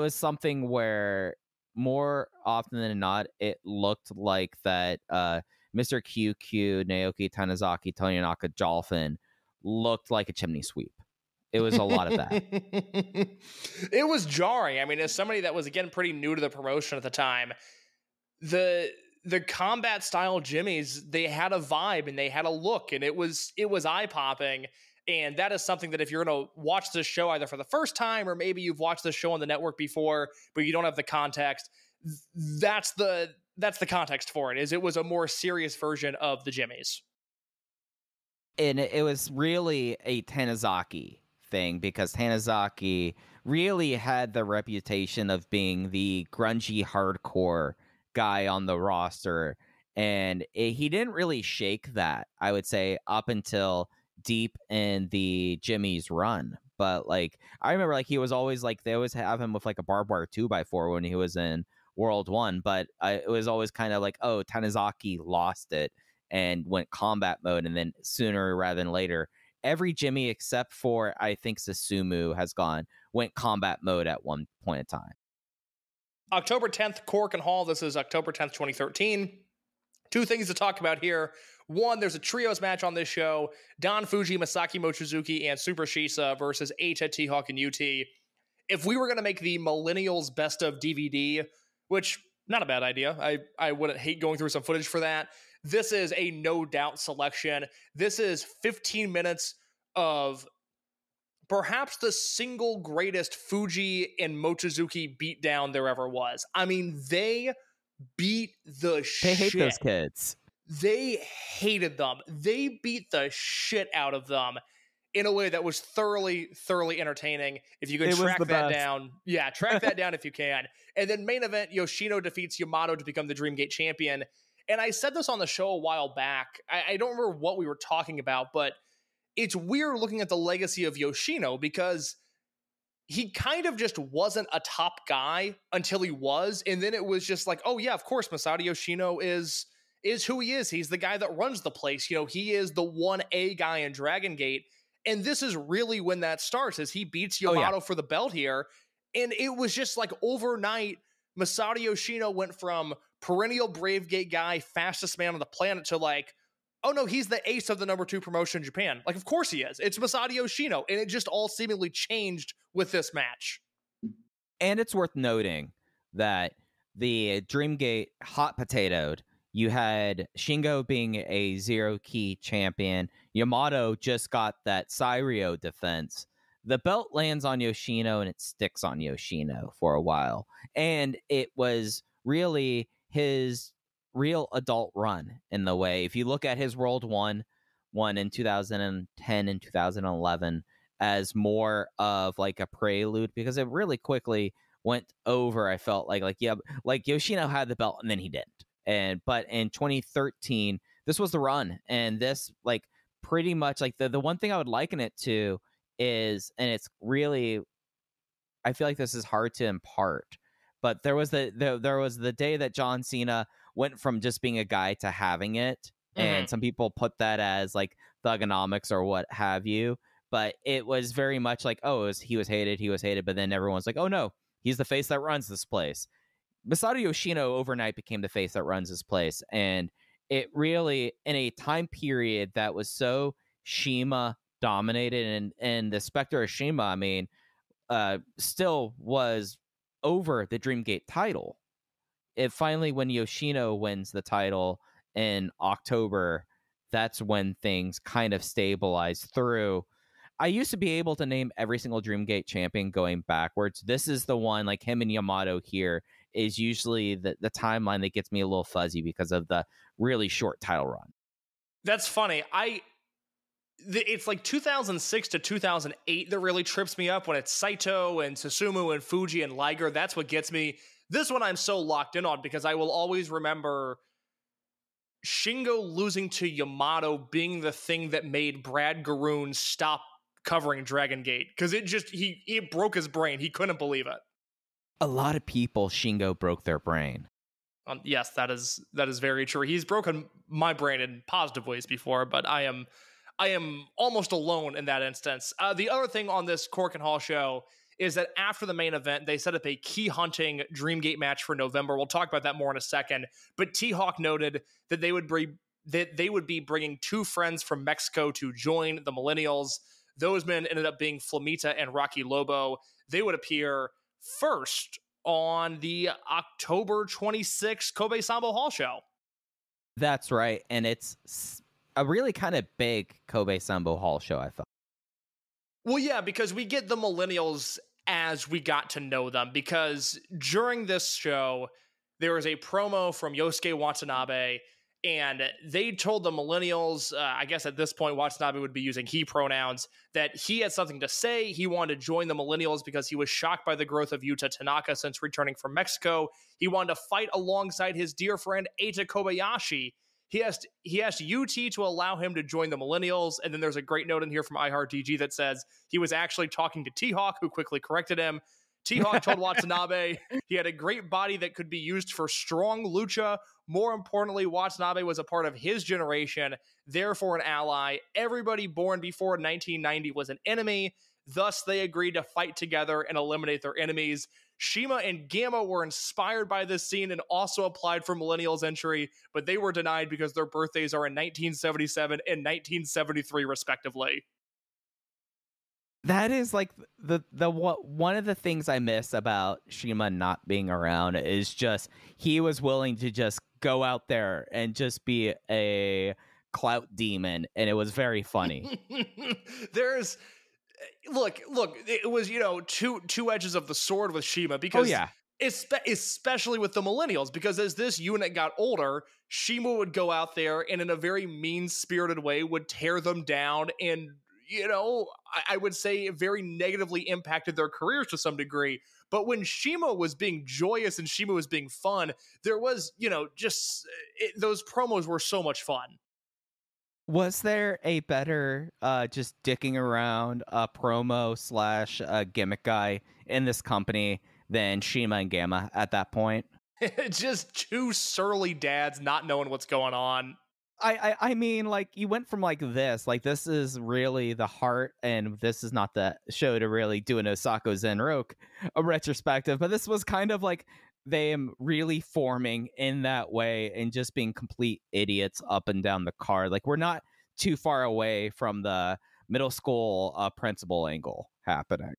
something where more often than not, it looked like that Mr. QQ, Naoki, Tanizaki, Toyonaka, Dolphin looked like a chimney sweep. It was a lot of that. It was jarring. I mean, as somebody that was, again, pretty new to the promotion at the time, the combat style Jimmys, they had a vibe and they had a look, and it was eye-popping. And that is something that if you're going to watch this show either for the first time or maybe you've watched this show on the network before, but you don't have the context, that's the context for it, is it was a more serious version of the Jimmys. And it was really a Tanizaki thing, because Tanizaki really had the reputation of being the grungy hardcore guy on the roster, and he didn't really shake that, I would say, up until deep in the Jimmy's run. But like, I remember like he was always like, they always have him with like a barbed wire 2x4 when he was in World 1, but it was always kind of like, oh, Tanizaki lost it and went combat mode, and then sooner rather than later, every Jimmy except for I think Susumu went combat mode at one point in time. October 10th, Cork and Hall. This is October 10th, 2013. Two things to talk about here. One, there's a trios match on this show. Don Fujii, Masaaki Mochizuki, and Super Shisa versus Aichi, T-Hawk, and UT. If we were going to make the Millennials Best of DVD, which, not a bad idea. I wouldn't hate going through some footage for that. This is a no-doubt selection. This is 15 minutes of perhaps the single greatest Fujii and Mochizuki beatdown there ever was. I mean, they beat the shit. They hate those kids. They hated them. They beat the shit out of them in a way that was thoroughly, thoroughly entertaining. If you can track that down. Yeah, track that down if you can. And then main event, Yoshino defeats Yamato to become the Dreamgate champion. And I said this on the show a while back. I don't remember what we were talking about, but it's weird looking at the legacy of Yoshino, because he kind of just wasn't a top guy until he was. And then it was just like, oh yeah, of course, Masato Yoshino is who he is. He's the guy that runs the place. He is the 1A guy in Dragon Gate. And this is really when that starts, as he beats Yamato for the belt here. And it was just like overnight, Masato Yoshino went from perennial Brave Gate guy, fastest man on the planet, to like, oh no, he's the ace of the number 2 promotion in Japan. Like, of course he is. It's Masato Yoshino. And it just all seemingly changed with this match. And it's worth noting that the Dreamgate hot potatoed. You had Shingo being a 0-key champion. Yamato just got that Sairio defense. The belt lands on Yoshino and it sticks on Yoshino for a while. And it was really his real adult run in the way. If you look at his World 1 in 2010 and 2011 as more of like a prelude, because it really quickly went over. I felt like Yoshino had the belt and then he didn't. But in 2013, this was the run, and this like pretty much like the one thing I would liken it to is, and it's really, I feel like this is hard to impart, but there was the day that John Cena went from just being a guy to having it, and some people put that as like thugonomics or what have you, but it was very much like, he was hated, but then everyone's like, oh no, he's the face that runs this place. Masato Yoshino overnight became the face that runs this place, and it really, in a time period that was so CIMA dominated, and the specter of CIMA, I mean, still was over the Dreamgate title. It finally, when Yoshino wins the title in October, that's when things kind of stabilized through. I used to be able to name every single Dreamgate champion going backwards. This is the one, like him and Yamato here, is usually the timeline that gets me a little fuzzy because of the really short title run. That's funny. It's like 2006 to 2008 that really trips me up, when it's Saito and Susumu and Fujii and Liger. That's what gets me. This one I'm so locked in on, because I will always remember Shingo losing to Yamato being the thing that made Brad Garoon stop covering Dragon Gate, because it broke his brain. He couldn't believe it. A lot of people, Shingo broke their brain. Yes, that is very true. He's broken my brain in positive ways before, but I am almost alone in that instance. The other thing on this Cork and Hall show is that after the main event, they set up a key hunting Dreamgate match for November. We'll talk about that more in a second. But T-Hawk noted that they would be bringing 2 friends from Mexico to join the Millennials. Those men ended up being Flamita and Rocky Lobo. They would appear first on the October 26th Kobe Sambo Hall show. That's right. And it's a really kind of big Kobe Sambo Hall show, I thought. Well, yeah, because we get the Millennials as we got to know them. Because during this show, there was a promo from Yosuke Watanabe, and they told the Millennials, I guess at this point, Watanabe would be using he pronouns, that he had something to say. He wanted to join the Millennials because he was shocked by the growth of Yuta Tanaka since returning from Mexico. He wanted to fight alongside his dear friend Eita Kobayashi. He asked UT to allow him to join the Millennials, and then there's a great note in here from iHeartDG that says he was actually talking to T-Hawk, who quickly corrected him. T-Hawk told Watanabe he had a great body that could be used for strong lucha. More importantly, Watanabe was a part of his generation, therefore an ally. Everybody born before 1990 was an enemy. Thus, they agreed to fight together and eliminate their enemies. CIMA and Gamma were inspired by this scene and also applied for Millennials entry, but they were denied because their birthdays are in 1977 and 1973, respectively. That is like the one of the things I miss about CIMA not being around is just he was willing to just go out there and just be a clout demon, and it was very funny. Look, it was, two edges of the sword with CIMA, because especially with the Millennials, because as this unit got older, CIMA would go out there and in a very mean-spirited way would tear them down and, I would say very negatively impacted their careers to some degree. But when CIMA was being joyous and CIMA was being fun, there was, those promos were so much fun. Was there a better just dicking around promo / gimmick guy in this company than CIMA and Gamma at that point? Just 2 surly dads not knowing what's going on. I mean, like, you went from like this is really the heart, and this is not the show to really do an Osako Zenroku a retrospective, but this was kind of like them really forming in that way and just being complete idiots up and down the card. Like, we're not too far away from the middle school principal angle happening.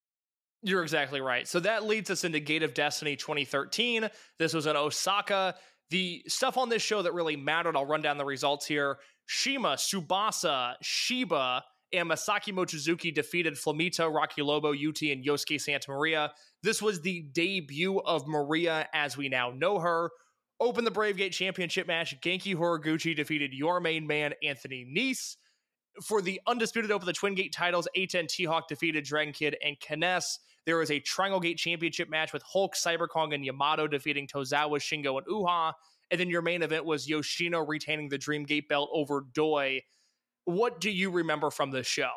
You're exactly right. So that leads us into Gate of Destiny 2013. This was in Osaka. The stuff on this show that really mattered, I'll run down the results here. CIMA, Tsubasa, Shiba, and Masaaki Mochizuki defeated Flamita, Rocky Lobo, UT, and Yosuke Santa Maria. This was the debut of Maria as we now know her. Open the Brave Gate Championship match, Genki Horiguchi defeated your main man, Anthony Nese. For the Undisputed Open the Twin Gate titles, Eita and T-Hawk defeated Dragon Kid and Kness. There was a Triangle Gate Championship match with Hulk, Cyber Kong, and YAMATO defeating Tozawa, Shingo, and Uha. And then your main event was Yoshino retaining the Dream Gate belt over Doi. What do you remember from this show?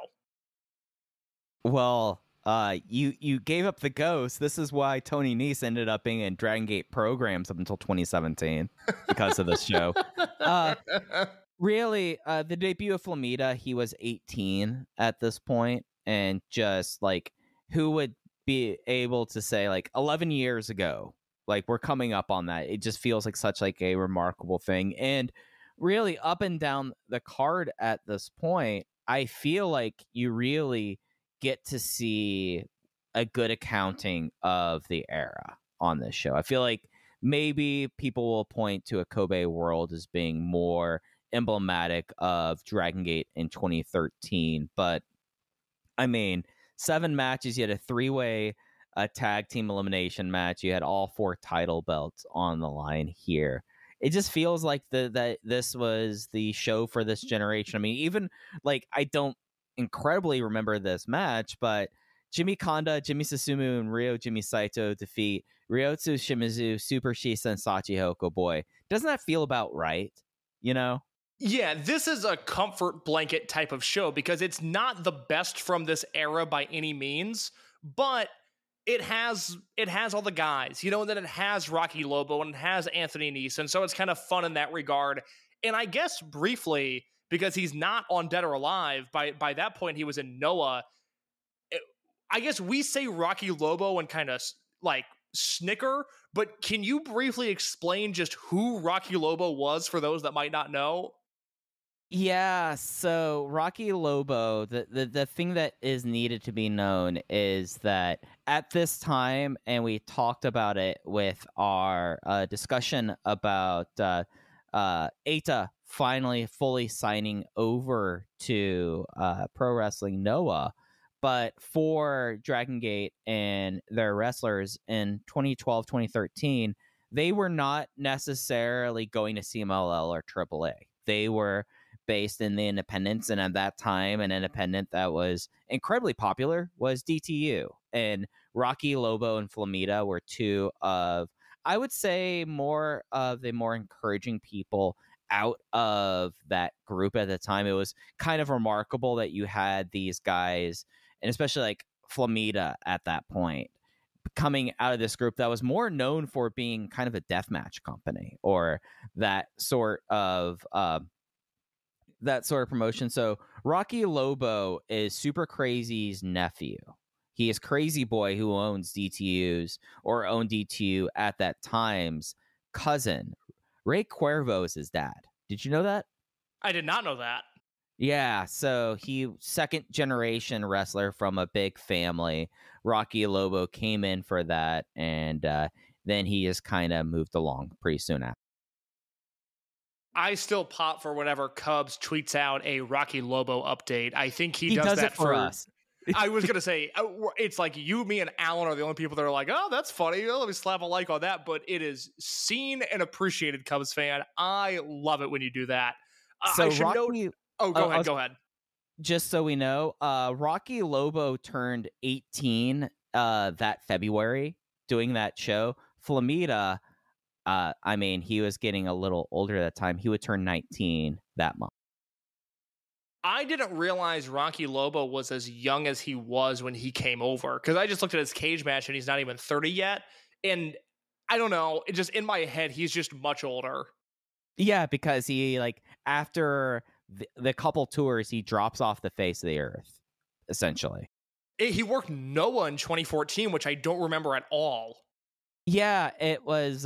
Well, you gave up the ghost. This is why Tony Nese ended up being in Dragon Gate programs up until 2017 because of this show. Really, the debut of Flamita, he was 18 at this point, and just like, who would be able to say, like, 11 years ago, like, we're coming up on that. It just feels like such like a remarkable thing. And really, up and down the card at this point, I feel like you really get to see a good accounting of the era on this show. I feel like maybe people will point to a Kobe World as being more emblematic of Dragon Gate in 2013, but I mean, 7 matches. You had a 3-way tag team elimination match. You had all 4 title belts on the line here. It just feels like that this was the show for this generation. I mean, even like, I don't incredibly remember this match, but Jimmy Kanda, Jimmy Susumu, and Ryo Jimmy Saito defeat Ryotsu Shimizu, Super Shisa, and Sachihoko Boy. Doesn't that feel about right? Yeah, this is a comfort blanket type of show because it's not the best from this era by any means, but it has all the guys, and then it has Rocky Lobo and it has Anthony Neeson, so it's kind of fun in that regard. And I guess briefly, because he's not on Dead or Alive, by that point he was in Noah. I guess we say Rocky Lobo and kind of like snicker, but can you briefly explain just who Rocky Lobo was for those that might not know? Yeah, so Rocky Lobo, the thing that is needed to be known is that at this time, and we talked about it with our discussion about Eita finally fully signing over to Pro Wrestling Noah, but for Dragon Gate and their wrestlers in 2012, 2013, they were not necessarily going to CMLL or AAA. They were based in the independents, and at that time an independent that was incredibly popular was DTU, and Rocky Lobo and Flamita were two of, I would say, more of the more encouraging people out of that group at the time. It was kind of remarkable that you had these guys, and especially like Flamita at that point, coming out of this group that was more known for being kind of a deathmatch company or that sort of promotion. So Rocky Lobo is Super Crazy's nephew. He is Crazy Boy, who owns DTU's or owned DTU at that time's cousin. Ray Cuervo is his dad. Did you know that? I did not know that. Yeah, so he second generation wrestler from a big family. Rocky Lobo came in for that, and then he just kind of moved along pretty soon after. I still pop for whenever Cubs tweets out a Rocky Lobo update. I think he does that it for us. I was going to say, it's like you, me, and Alan are the only people that are like, oh, that's funny. Let me slap a like on that. But it is seen and appreciated, Cubs fan. I love it when you do that. So I should Rocky, note... Oh, go ahead. Just so we know, Rocky Lobo turned 18 that February doing that show. Flamita, he was getting a little older at that time. He would turn 19 that month. I didn't realize Rocky Lobo was as young as he was when he came over, because I just looked at his cage match and he's not even 30 yet. And I don't know, it just in my head, he's just much older. Yeah, because he, like, after the couple tours, he drops off the face of the earth, essentially. He worked Noah in 2014, which I don't remember at all. Yeah, it was,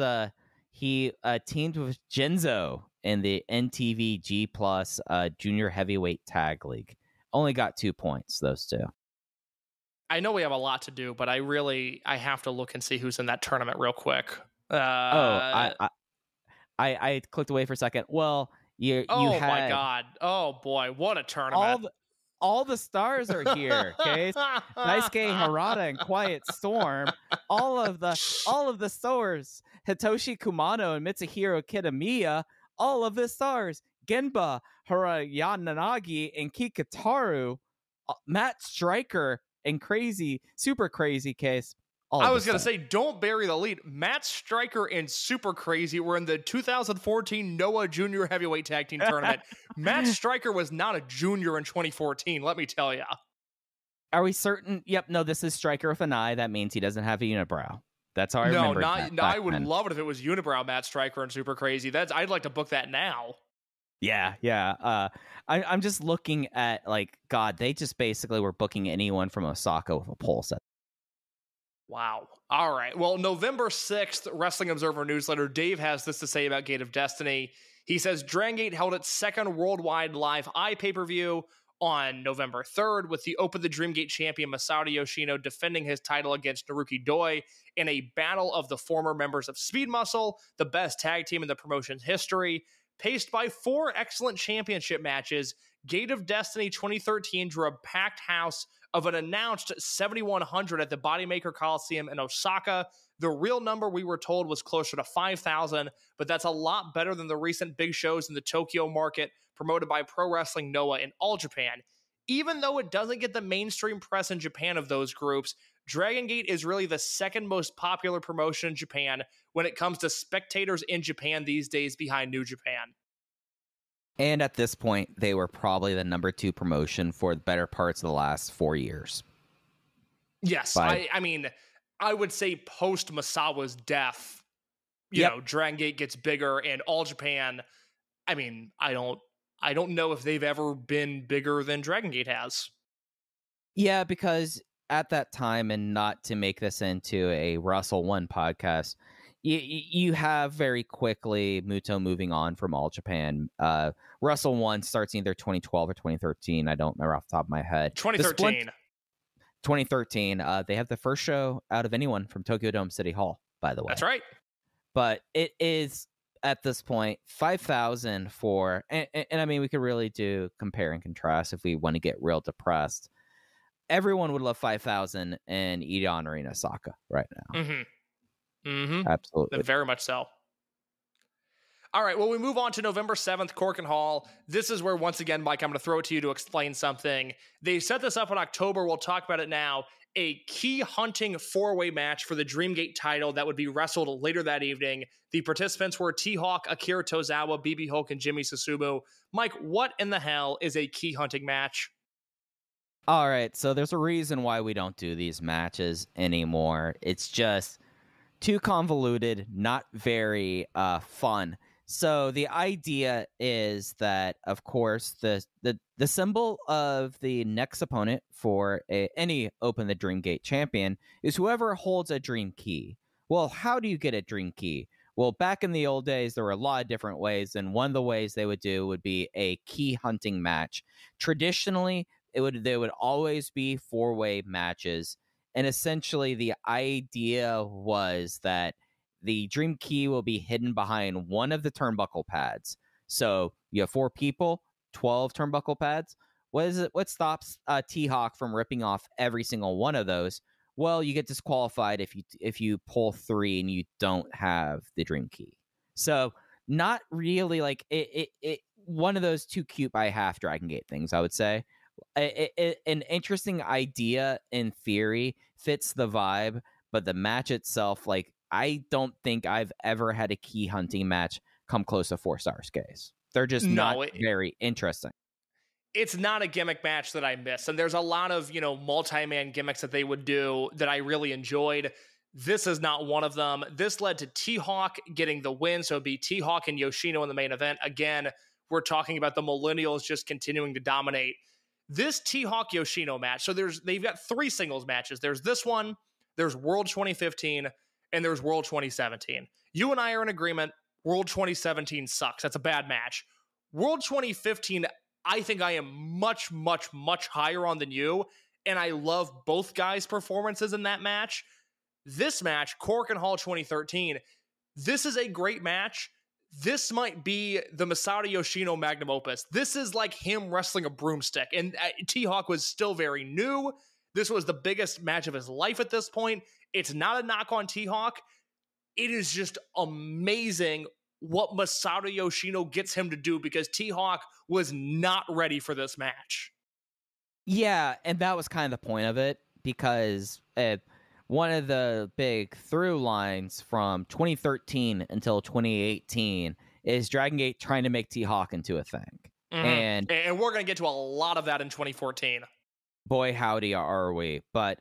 he teamed with Genzo in the NTV G Plus Junior Heavyweight Tag League. Only got 2 points, those two. I know we have a lot to do, but I have to look and see who's in that tournament real quick. I clicked away for a second. Well, you had... my God. Oh, boy. What a tournament. All the stars are here, okay? Daisuke Harada and Quiet Storm. All of the stars. Hitoshi Kumano and Mitsuhiro Kitamiya. All of the stars. Genba Harayanagi and Kikataru. Matt Stryker and Super Crazy Case. I was going to say, don't bury the lead. Matt Stryker and Super Crazy were in the 2014 Noah Junior Heavyweight Tag Team Tournament. Matt Stryker was not a junior in 2014, let me tell you. Are we certain? Yep, no, this is Stryker with an I. That means he doesn't have a unibrow. That's how I remember it. I would love it if it was unibrow Matt Stryker and Super Crazy. I'd like to book that now. Yeah. I'm just looking at, like, God, they just basically were booking anyone from Osaka with a pole set. Wow. All right. Well, November 6th, Wrestling Observer newsletter, Dave has this to say about Gate of Destiny. He says, Dragon Gate held its second worldwide live pay-per-view on November 3rd, with the Open the Dream Gate champion Masato Yoshino defending his title against Naruki Doi in a battle of the former members of Speed Muscle, the best tag team in the promotion's history. Paced by 4 excellent championship matches, Gate of Destiny 2013 drew a packed house of an announced 7,100 at the Bodymaker Coliseum in Osaka. The real number, we were told, was closer to 5,000, but that's a lot better than the recent big shows in the Tokyo market promoted by Pro Wrestling Noah in All Japan. Even though it doesn't get the mainstream press in Japan of those groups, Dragon Gate is really the second most popular promotion in Japan when it comes to spectators in Japan these days, behind New Japan. And at this point, they were probably the number 2 promotion for the better parts of the last 4 years. Yes, I mean, I would say post Masawa's death, you know, Dragon Gate gets bigger, and All Japan, I mean, I don't know if they've ever been bigger than Dragon Gate has. Yeah, because at that time, and not to make this into a Russell One podcast, you have very quickly Muto moving on from All Japan. Russell One starts either 2012 or 2013. I don't remember off the top of my head. 2013. 2013. They have the first show out of anyone from Tokyo Dome City Hall, by the way. That's right. But it is, at this point, 5,000 for... And I mean, we could really do compare and contrast if we want to get real depressed. Everyone would love 5,000 in Edon Arena Osaka right now. Absolutely. Very much so. All right, well, we move on to November 7th, Corkin Hall. This is where, once again, Mike, I'm going to throw it to you to explain something. They set this up in October. We'll talk about it now. A key hunting four-way match for the Dreamgate title that would be wrestled later that evening. The participants were T-Hawk, Akira Tozawa, BB Hulk, and Jimmy Susumu. Mike, what in the hell is a key hunting match? All right, so there's a reason why we don't do these matches anymore. It's just too convoluted, not very fun. So the idea is that, of course, the symbol of the next opponent for any Open the Dream Gate champion is whoever holds a Dream Key. Well, how do you get a Dream Key? Well, back in the old days, there were a lot of different ways, and one of the ways they would do would be a key hunting match. Traditionally, they would always be four-way matches, and essentially the idea was that the Dream Key will be hidden behind one of the turnbuckle pads. So you have 4 people, 12 turnbuckle pads. What stops T-Hawk from ripping off every single one of those? Well, you get disqualified if you pull 3 and you don't have the Dream Key. So not really like it one of those too cute by half Dragon Gate things, I would say. An interesting idea in theory, fits the vibe, but the match itself, like, I don't think I've ever had a key hunting match come close to 4 stars case. They're just not very interesting. It's not a gimmick match that I miss. And there's a lot of, multi-man gimmicks that they would do that I really enjoyed. This is not one of them. This led to T-Hawk getting the win. So it'd be T-Hawk and Yoshino in the main event. Again, we're talking about the Millenials just continuing to dominate. This T-Hawk Yoshino match. So they've got 3 singles matches. There's this one, there's World 2015, and there's World 2017. You and I are in agreement. World 2017 sucks. That's a bad match. World 2015, I think I am much, much, much higher on than you, and I love both guys' performances in that match. This match, Corkin Hall 2013, this is a great match. This might be the Masato Yoshino magnum opus. This is like him wrestling a broomstick, and T-Hawk was still very new. This was the biggest match of his life at this point. It's not a knock on T-Hawk. It is just amazing what Masato Yoshino gets him to do, because T-Hawk was not ready for this match. Yeah, and that was kind of the point of it, because one of the big through lines from 2013 until 2018 is Dragon Gate trying to make T-Hawk into a thing. Mm-hmm. And we're going to get to a lot of that in 2014. Boy, howdy are we. But,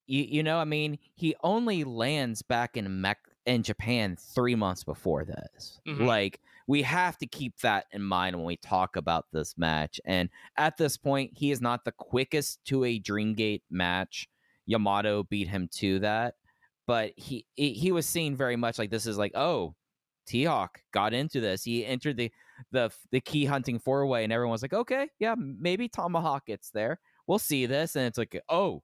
I mean, he only lands back in Japan 3 months before this. Mm-hmm. Like, we have to keep that in mind when we talk about this match. And at this point, he is not the quickest to a Dreamgate match. Yamato beat him to that. But he was seen very much like this is like, oh, T-Hawk got into this. He entered the key hunting 4-way, and everyone's like, okay, yeah, maybe Tomahawk gets there. We'll see this. And it's like, oh,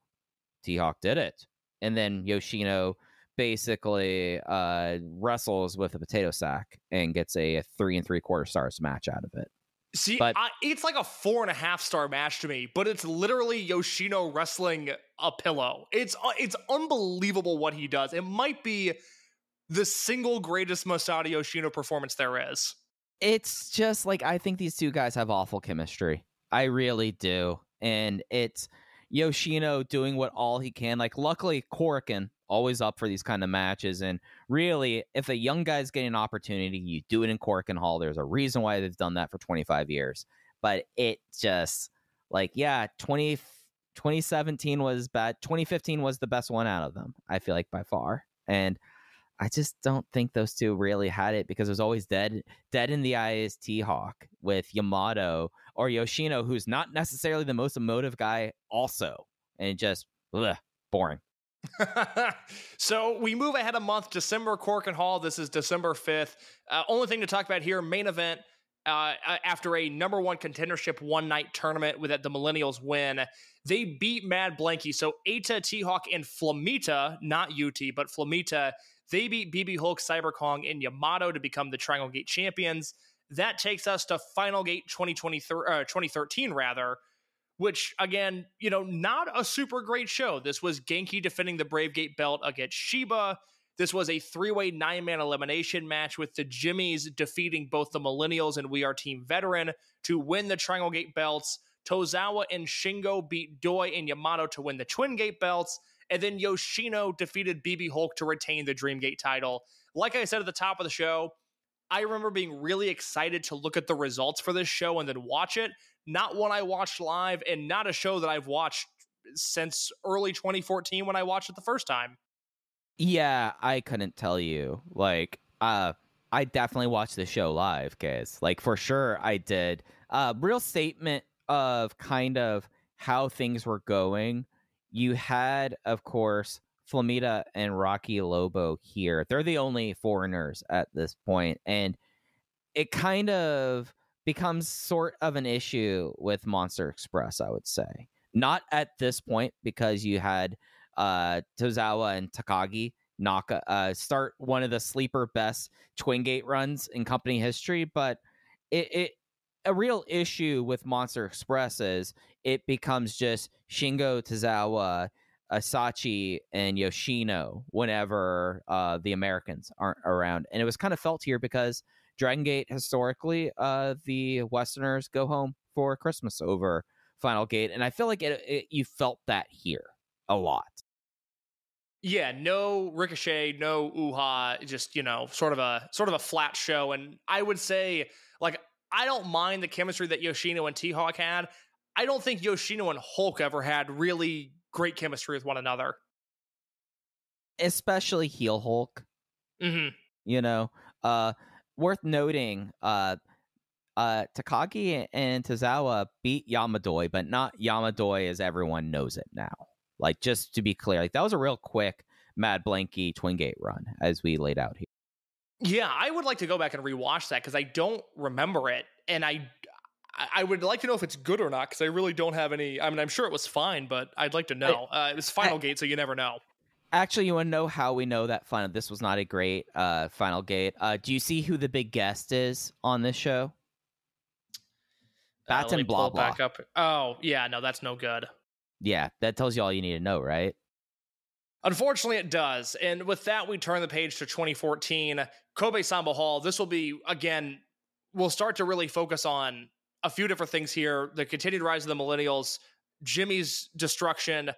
T-Hawk did it. And then Yoshino basically wrestles with a potato sack and gets a 3 3/4 stars match out of it. See, it's like a 4.5 star match to me, but it's literally Yoshino wrestling a pillow. It's unbelievable what he does. It might be the single greatest Masato Yoshino performance there is. It's just like, I think these two guys have awful chemistry. I really do. And it's Yoshino doing what all he can. Like, luckily, Corkin always up for these kind of matches. And really, if a young guy's getting an opportunity, you do it in Corkin Hall. There's a reason why they've done that for 25 years. But it just, like, yeah, 2017 was bad. 2015 was the best one out of them, I feel like, by far. And I just don't think those two really had it, because it was always dead in the eyes T-Hawk with Yamato or Yoshino, who's not necessarily the most emotive guy also. And it just, boring. So we move ahead a month, December, Cork and Hall. This is December 5th. Only thing to talk about here, main event, after a number one contendership one-night tournament with the Millennials win, they beat Mad Blanky. So Eita, T-Hawk, and Flamita, not UT, but Flamita, they beat BB Hulk, Cyber Kong, and Yamato to become the Triangle Gate champions. That takes us to Final Gate 2013, which, again, not a super great show. This was Genki defending the Brave Gate belt against Shiba. This was a three-way 9-man elimination match with the Jimmys defeating both the Millennials and We Are Team Veteran to win the Triangle Gate belts. Tozawa and Shingo beat Doi and Yamato to win the Twin Gate belts. And then Yoshino defeated BB Hulk to retain the Dream Gate title. Like I said at the top of the show, I remember being really excited to look at the results for this show and then watch it. Not one I watched live, and not a show that I've watched since early 2014 when I watched it the first time. Yeah, I couldn't tell you. I definitely watched the show live, guys. For sure I did. Real statement of kind of how things were going. You had, of course, Flamita and Rocky Lobo here. They're the only foreigners at this point, and it kind of becomes sort of an issue with Monster Express, I would say. Not at this point, because you had Tozawa and Takagi start one of the sleeper best Twin Gate runs in company history, but a real issue with Monster Express is it becomes just Shingo, Tozawa, Asachi, and Yoshino whenever the Americans aren't around. And it was kind of felt here because Dragon Gate, historically, the Westerners go home for Christmas over Final Gate. And I feel like you felt that here a lot. Yeah, no Ricochet, no Uha, just, sort of a flat show. And I would say, I don't mind the chemistry that Yoshino and T-Hawk had. I don't think Yoshino and Hulk ever had really great chemistry with one another. Especially heel Hulk. Mm-hmm. Worth noting, Takagi and Tozawa beat Yamadoi, but not Yamadoi as everyone knows it now. Just to be clear, that was a real quick Mad Blanky Twin Gate run, as we laid out here. Yeah, I would like to go back and rewatch that because I don't remember it, and I would like to know if it's good or not because I really don't have any. I mean, I'm sure it was fine, but I'd like to know. It was Final Gate, so you never know. Actually, you want to know how we know that this was not a great Final Gate? Do you see who the big guest is on this show? Bats and blah blah. Back up. Oh yeah, no, that's no good. Yeah, that tells you all you need to know, right? Unfortunately, it does. And with that, we turn the page to 2014, Kobe Sambo Hall. This will be, again, we'll start to really focus on a few different things here. The continued rise of the Millennials, Jimmy's destruction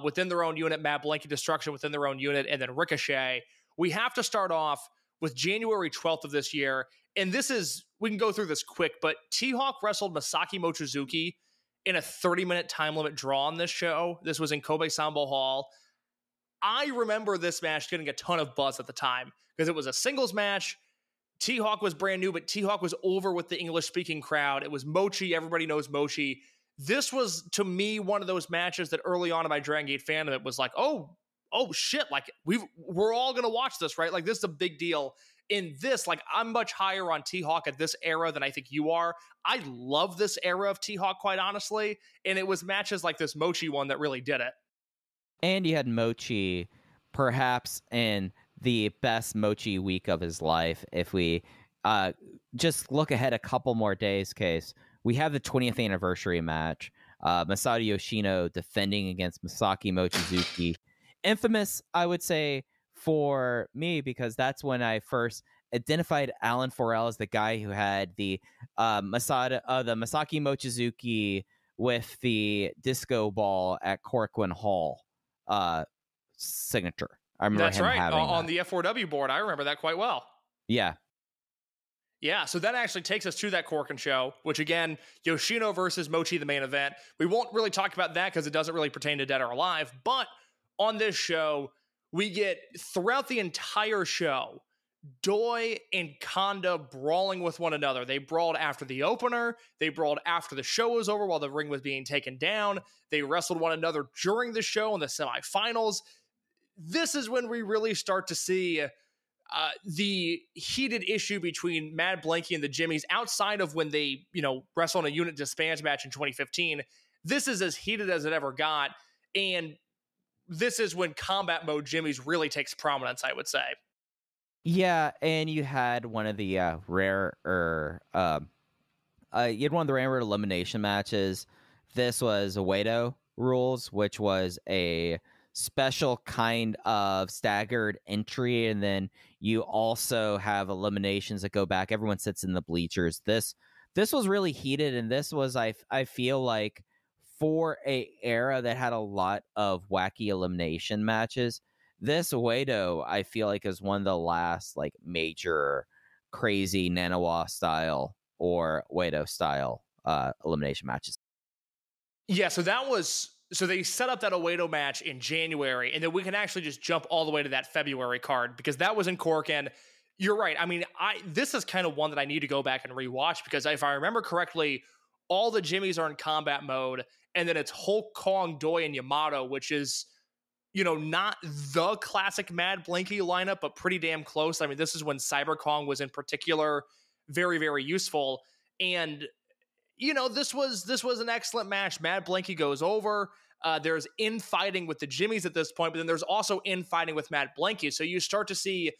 within their own unit, Mad Blanky destruction within their own unit, and then Ricochet. We have to start off with January 12th of this year. And this is, we can go through this quick, but T-Hawk wrestled Masaaki Mochizuki in a 30-minute time limit draw on this show. This was in Kobe Sambo Hall. I remember this match getting a ton of buzz at the time because it was a singles match. T-Hawk was brand new, but T-Hawk was over with the English-speaking crowd. It was Mochi. Everybody knows Mochi. This was, to me, one of those matches that early on in my Dragon Gate fandom, it was like, oh shit, we're all going to watch this, right? This is a big deal. In this, I'm much higher on T-Hawk at this era than I think you are. I love this era of T-Hawk, quite honestly, and it was matches like this Mochi one that really did it. And you had Mochi, perhaps in the best Mochi week of his life. If we just look ahead a couple more days, Case, we have the 20th anniversary match. Masato Yoshino defending against Masaaki Mochizuki. Infamous, I would say, for me, because that's when I first identified Alan Forel as the guy who had the Masaaki Mochizuki with the disco ball at Corcoran Hall signature. I remember that's him right having on that. the F4W board. I remember that quite well. Yeah. Yeah, so that actually takes us to that Korakuen show, which again, Yoshino versus Mochi, the main event. We won't really talk about that because it doesn't really pertain to Dead or Alive, but on this show, we get, throughout the entire show, Doi and Kanda brawling with one another. They brawled after the opener. They brawled after the show was over while the ring was being taken down. They wrestled one another during the show in the semifinals. This is when we really start to see the heated issue between Mad Blankey and the Jimmys outside of when they, wrestled in a unit disband match in 2015. This is as heated as it ever got. And this is when combat mode Jimmy's really takes prominence, I would say. Yeah, and you had one of the rarer elimination matches. This was Uedo rules, which was a special kind of staggered entry, and then you also have eliminations that go back. Everyone sits in the bleachers. This was really heated, and this was I feel like, for a era that had a lot of wacky elimination matches, this Uedo I feel like is one of the last like major crazy Nanawa style or Uedo style elimination matches. Yeah, so they set up that Uedo match in January, and then we can actually just jump all the way to that February card because that was in Korakuen. You're right. I mean, this is kind of one that I need to go back and rewatch because if I remember correctly, all the Jimmys are in combat mode, and then it's Hulk, Kong, Doi, and Yamato, which is, not the classic Mad Blanky lineup, but pretty damn close. I mean, this is when Cyber Kong was in particular very, very useful. And, this was an excellent match. Mad Blanky goes over. There's infighting with the Jimmys at this point, but then there's also infighting with Mad Blanky. So you start to see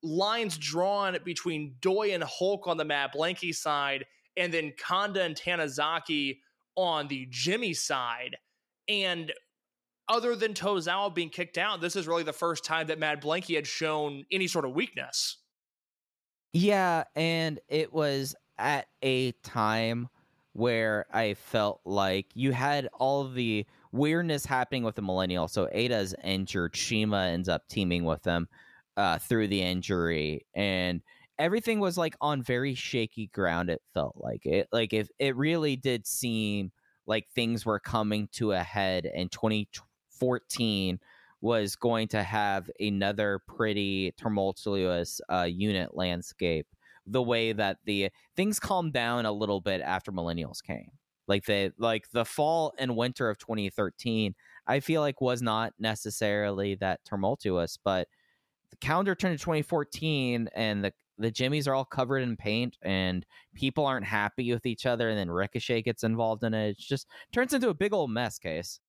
lines drawn between Doi and Hulk on the Mad Blanky side, and then Kanda and Tanizaki on the Jimmy side. And other than Tozawa being kicked out, this is really the first time that Mad Blanky had shown any sort of weakness. Yeah, and it was at a time where I felt like you had all of the weirdness happening with the Millennial. So Ada's injured, CIMA ends up teaming with them through the injury, and everything was like on very shaky ground. It felt like if it really did seem like things were coming to a head, and 2014 was going to have another pretty tumultuous unit landscape, the way that the things calmed down a little bit after Millennials came. Like the fall and winter of 2013, I feel like was not necessarily that tumultuous, but the calendar turned to 2014 and the Jimmys are all covered in paint and people aren't happy with each other, and then Ricochet gets involved in it. It just turns into a big old mess case.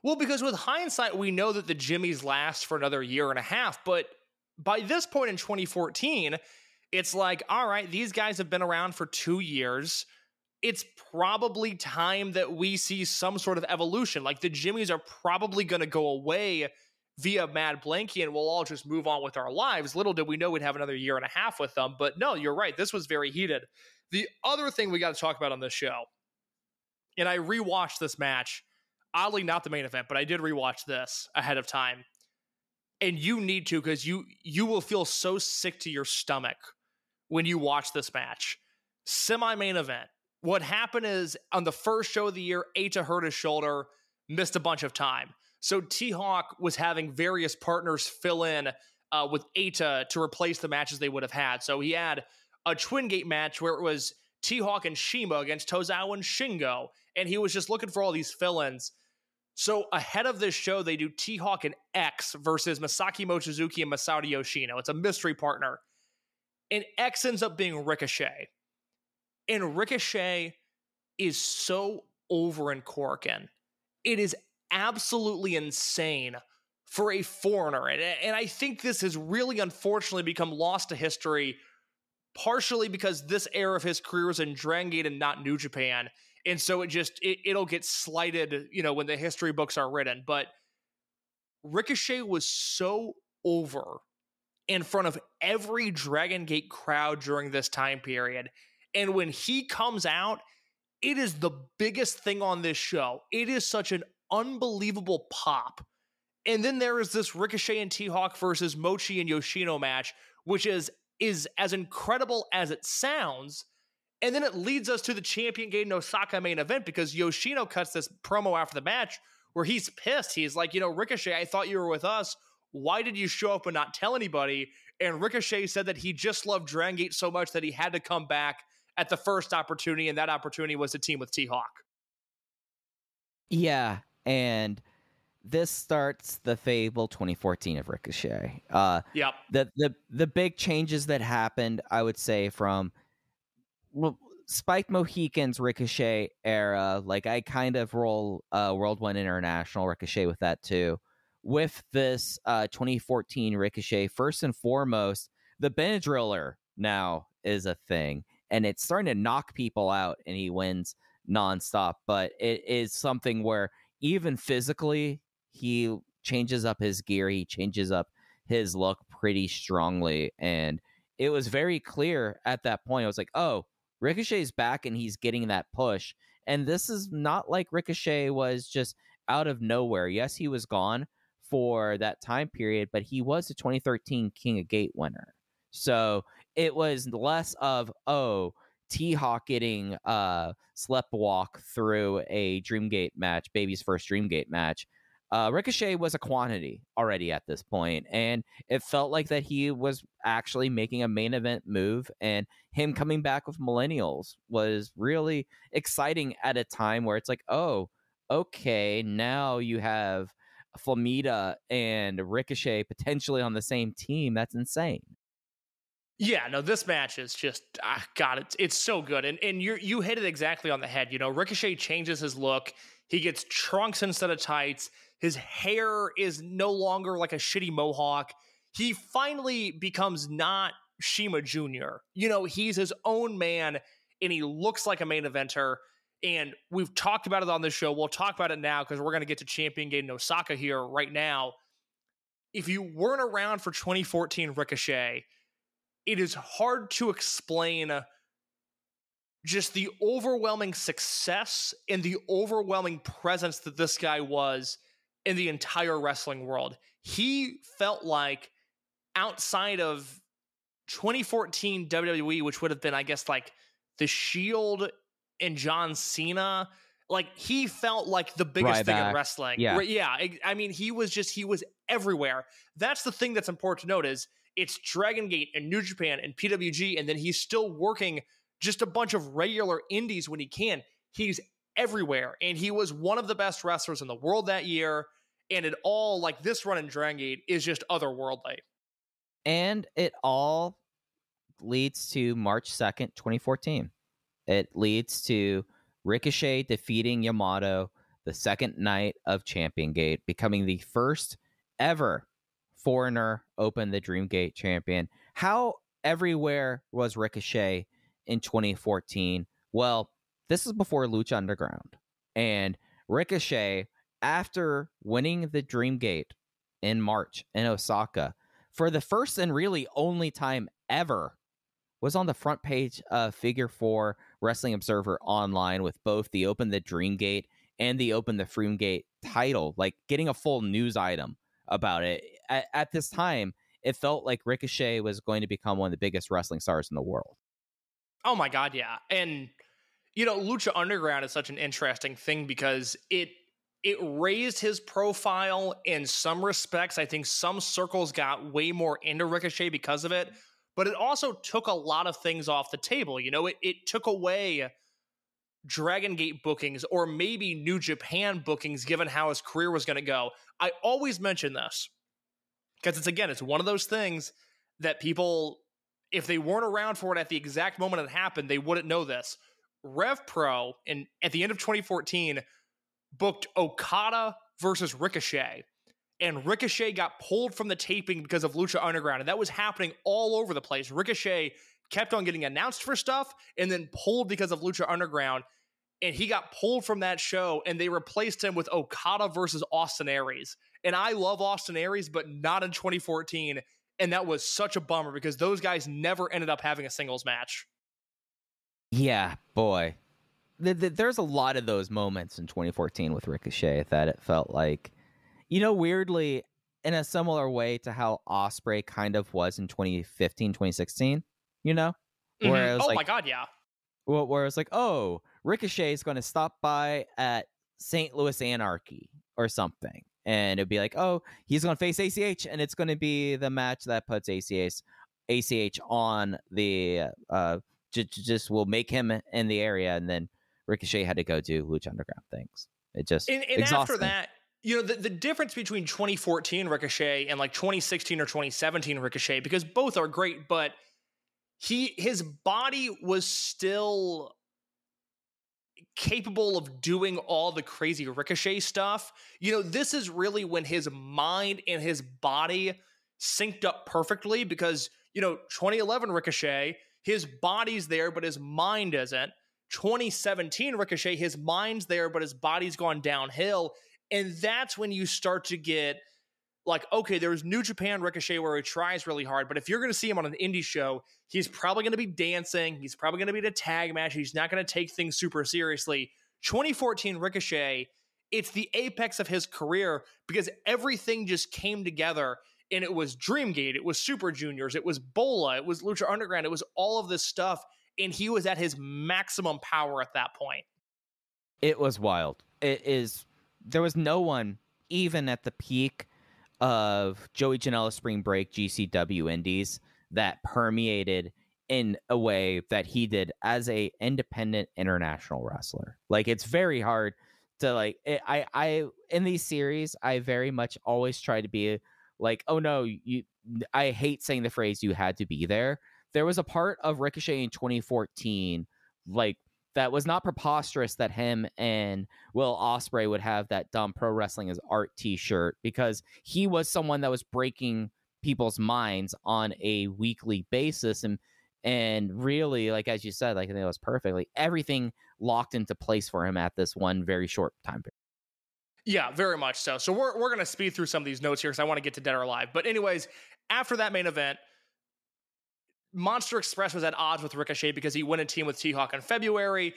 Well, because with hindsight, we know that the Jimmys last for another year and a half, but by this point in 2014, it's like, all right, these guys have been around for 2 years. It's probably time that we see some sort of evolution. Like, the Jimmys are probably going to go away via Mad Blanky, and we'll all just move on with our lives. Little did we know we'd have another year and a half with them. But no, you're right. This was very heated. The other thing we got to talk about on this show, and I rewatched this match, oddly not the main event, but I did rewatch this ahead of time. And you need to, because you will feel so sick to your stomach when you watch this match. Semi-main event. What happened is, on the first show of the year, Eita hurt his shoulder, missed a bunch of time. So T-Hawk was having various partners fill in with Eita to replace the matches they would have had. So he had a Twin Gate match where it was T-Hawk and CIMA against Tozawa and Shingo, and he was just looking for all these fill-ins. So ahead of this show, they do T-Hawk and X versus Masaaki Mochizuki and Masato Yoshino. It's a mystery partner. And X ends up being Ricochet. And Ricochet is so over in Korakuen. It is absolutely insane for a foreigner. And I think this has really unfortunately become lost to history, partially because this era of his career was in Dragon Gate and not New Japan. And so it'll get slighted, when the history books are written. But Ricochet was so over in front of every Dragon Gate crowd during this time period. And when he comes out, it is the biggest thing on this show. It is such an unbelievable pop. And then there is this Ricochet and T-Hawk versus Mochi and Yoshino match, which is is as incredible as it sounds. And then it leads us to the Champion Gate in Osaka main event, because Yoshino cuts this promo after the match where he's pissed. He's like, Ricochet, I thought you were with us. Why did you show up and not tell anybody? And Ricochet said that he just loved Dragon Gate so much that he had to come back at the first opportunity, and that opportunity was to team with T-Hawk. Yeah, and this starts the Fable 2014 of Ricochet. Yep. The big changes that happened, I would say, from Spike Mohican's Ricochet era, like I kind of roll World 1 International Ricochet with that too. With this 2014 Ricochet, first and foremost, the Benadryller now is a thing, and it's starting to knock people out, and he wins nonstop. But it is something where even physically, he changes up his gear, he changes up his look pretty strongly, and it was very clear at that point. I was like, oh, Ricochet's back, and he's getting that push. And this is not like Ricochet was just out of nowhere. Yes, he was gone for that time period, but he was the 2013 King of Gate winner. So it was less of, T-Hawk getting slept walk through a Dreamgate match, baby's first Dreamgate match. Ricochet was a quantity already at this point, and it felt like that he was actually making a main event move, and him coming back with Millennials was really exciting at a time where it's like, oh, okay, now you have Flamita and Ricochet potentially on the same team. That's insane. Yeah, no, this match is just, God, it's so good. And you hit it exactly on the head. Ricochet changes his look. He gets trunks instead of tights. His hair is no longer like a shitty mohawk. He finally becomes not Shima Jr. He's his own man, and he looks like a main eventer. And we've talked about it on this show. We'll talk about it now because we're going to get to Champion Gate in Osaka here right now. If you weren't around for 2014 Ricochet, it is hard to explain just the overwhelming success and the overwhelming presence that this guy was in the entire wrestling world. He felt like, outside of 2014 WWE, which would have been, I guess, like The Shield and John Cena, like he felt like the biggest thing in wrestling. Yeah. I mean, he was everywhere. That's the thing that's important to note, is it's Dragon Gate and New Japan and PWG, and then he's still working just a bunch of regular indies when he can. He's everywhere, and he was one of the best wrestlers in the world that year, and it all, like, this run in Dragon Gate is just otherworldly. And it all leads to March 2nd, 2014. It leads to Ricochet defeating Yamato the second night of Champion Gate, becoming the first ever foreigner Open the Dream Gate champion. How everywhere was Ricochet in 2014? Well, this is before Lucha Underground. And Ricochet, after winning the Dream Gate in March in Osaka, for the first and really only time ever, was on the front page of Figure 4 Wrestling Observer Online with both the Open the Dream Gate and the Open the Dream Gate title, like getting a full news item about it. At this time, it felt like Ricochet was going to become one of the biggest wrestling stars in the world. Oh my God, yeah. And, Lucha Underground is such an interesting thing because it raised his profile in some respects. I think some circles got way more into Ricochet because of it, but it also took a lot of things off the table. It took away Dragon Gate bookings or maybe New Japan bookings, given how his career was going to go. I always mention this because it's one of those things that people, if they weren't around for it at the exact moment it happened, they wouldn't know this. Rev Pro, at the end of 2014, booked Okada versus Ricochet, and Ricochet got pulled from the taping because of Lucha Underground, and that was happening all over the place. Ricochet kept on getting announced for stuff and then pulled because of Lucha Underground, and he got pulled from that show, and they replaced him with Okada versus Austin Aries. And I love Austin Aries, but not in 2014, and that was such a bummer because those guys never ended up having a singles match. Yeah, boy. There's a lot of those moments in 2014 with Ricochet that it felt like, weirdly, in a similar way to how Ospreay kind of was in 2015, 2016, you know? Mm-hmm. Where it was my God, yeah. Where it's like, oh, Ricochet is going to stop by at St. Louis Anarchy or something. And it'd be like, oh, he's going to face ACH, and it's going to be the match that puts ACH on the, just will make him in the area, and then Ricochet had to go do Lucha Underground things. It just and after that, the difference between 2014 Ricochet and like 2016 or 2017 Ricochet, because both are great, but his body was still capable of doing all the crazy Ricochet stuff. This is really when his mind and his body synced up perfectly, because 2011 Ricochet, his body's there but his mind isn't. 2017 Ricochet, his mind's there but his body's gone downhill, and that's when you start to get like, okay, there's New Japan Ricochet where he tries really hard, but if you're going to see him on an indie show, he's probably going to be dancing, he's probably going to be in a tag match, he's not going to take things super seriously. 2014 Ricochet, it's the apex of his career, because everything just came together, and it was Dreamgate, it was Super Juniors, it was Bola, it was Lucha Underground, it was all of this stuff, and he was at his maximum power at that point. It was wild. There was no one, even at the peak of Joey Janela Spring Break GCW Indies, that permeated in a way that he did as a independent international wrestler. Like, it's very hard to I in these series, I very much always try to be like, oh no, I hate saying the phrase "you had to be there." There was a part of Ricochet in 2014, like, that was not preposterous that him and Will Ospreay would have that dumb Pro Wrestling is Art t-shirt, because he was someone that was breaking people's minds on a weekly basis. And really, like, as you said, like, I think it was perfect. Like, everything locked into place for him at this one very short time period. Yeah, very much so. So we're going to speed through some of these notes here because I want to get to Dead or Alive. But anyways, after that main event, Monster Express was at odds with Ricochet because he went a team with T-Hawk in February.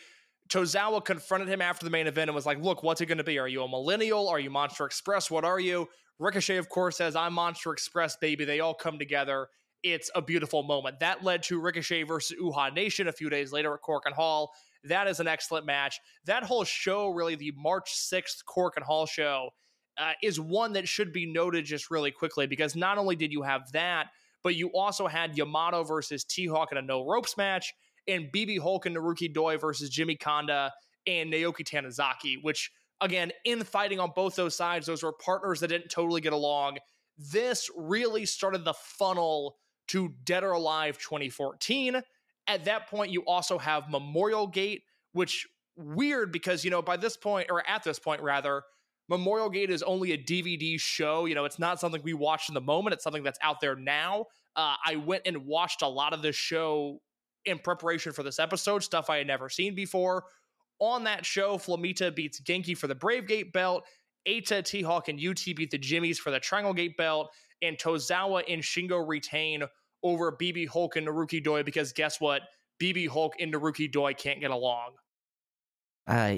Tozawa confronted him after the main event and was like, look, what's it going to be? Are you a millennial? Are you Monster Express? What are you? Ricochet, of course, says, I'm Monster Express, baby. They all come together. It's a beautiful moment. That led to Ricochet versus Uhaa Nation a few days later at Cork and Hall. That is an excellent match. That whole show, really, the March 6th Cork and Hall show, is one that should be noted just really quickly, because not only did you have that, but you also had YAMATO versus T-Hawk in a no ropes match, and BB Hulk and Naruki Doi versus Jimmy Kanda and Naoki Tanizaki, which, again, in fighting on both those sides, those were partners that didn't totally get along. This really started the funnel to Dead or Alive 2014. At that point, you also have Memorial Gate, which, weird because, by this point, or at this point rather, Memorial Gate is only a DVD show. It's not something we watch in the moment. It's something that's out there now. I went and watched a lot of this show in preparation for this episode, stuff I had never seen before. On that show, Flamita beats Genki for the Brave Gate belt. Eita, T-Hawk, and UT beat the Jimmies for the Triangle Gate belt. And Tozawa and Shingo retain over BB Hulk and Naruki Doi, because guess what? BB Hulk and Naruki Doi can't get along.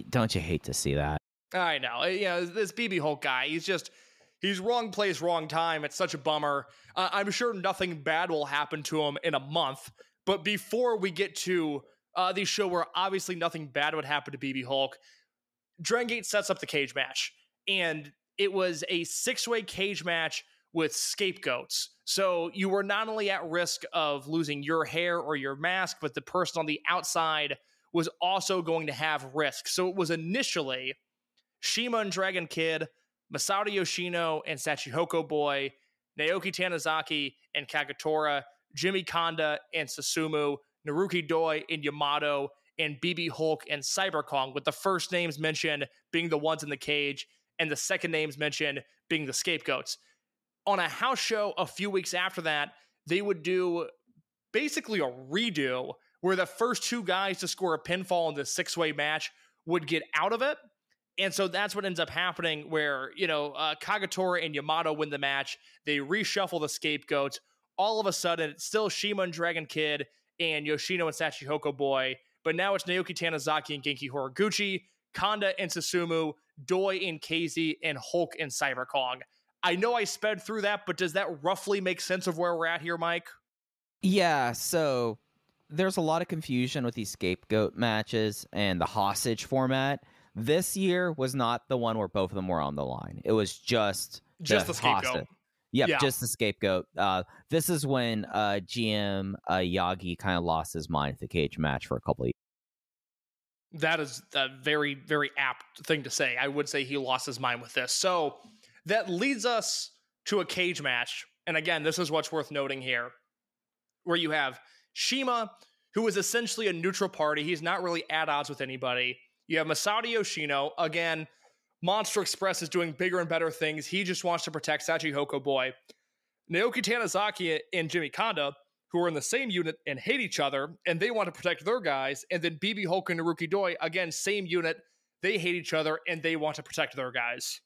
Don't you hate to see that? I know. This BB Hulk guy, he's wrong place, wrong time. It's such a bummer. I'm sure nothing bad will happen to him in a month. But before we get to the show where obviously nothing bad would happen to BB Hulk, Dragon Gate sets up the cage match. And it was a 6-way cage match with scapegoats. So you were not only at risk of losing your hair or your mask, but the person on the outside was also going to have risk. So it was initially CIMA and Dragon Kid, Masato Yoshino and Sachihoko Boy, Naoki Tanizaki and Kagetora, Jimmy Kanda and Susumu, Naruki Doi and YAMATO, and BB Hulk and Cyberkong, with the first names mentioned being the ones in the cage and the second names mentioned being the scapegoats. On a house show a few weeks after that, they would do basically a redo where the first two guys to score a pinfall in the 6-way match would get out of it. And so that's what ends up happening, where, Kagetora and YAMATO win the match. They reshuffle the scapegoats. All of a sudden, it's still CIMA and Dragon Kid and Yoshino and Sachihoko Boy. But now it's Naoki Tanizaki and Genki Horiguchi, Kanda and Susumu, Doi and Casey, and Hulk and Cyberkong. I know I sped through that, but does that roughly make sense of where we're at here, Mike? Yeah, so there's a lot of confusion with these scapegoat matches and the hostage format. This year was not the one where both of them were on the line. It was just the scapegoat. hostage. Yep, Yeah. just the scapegoat. This is when GM Yagi kind of lost his mind at the cage match for a couple of years. That is a very, very apt thing to say. I would say he lost his mind with this. So that leads us to a cage match. And again, this is what's worth noting here, where you have CIMA, who is essentially a neutral party. He's not really at odds with anybody. You have Masato Yoshino. Again, Monster Express is doing bigger and better things. He just wants to protect Shachihoko Boy. Naoki Tanizaki and Jimmy Kanda, who are in the same unit and hate each other, and they want to protect their guys. And then BXB Hulk and Naruki Doi, again, same unit. They hate each other, and they want to protect their guys.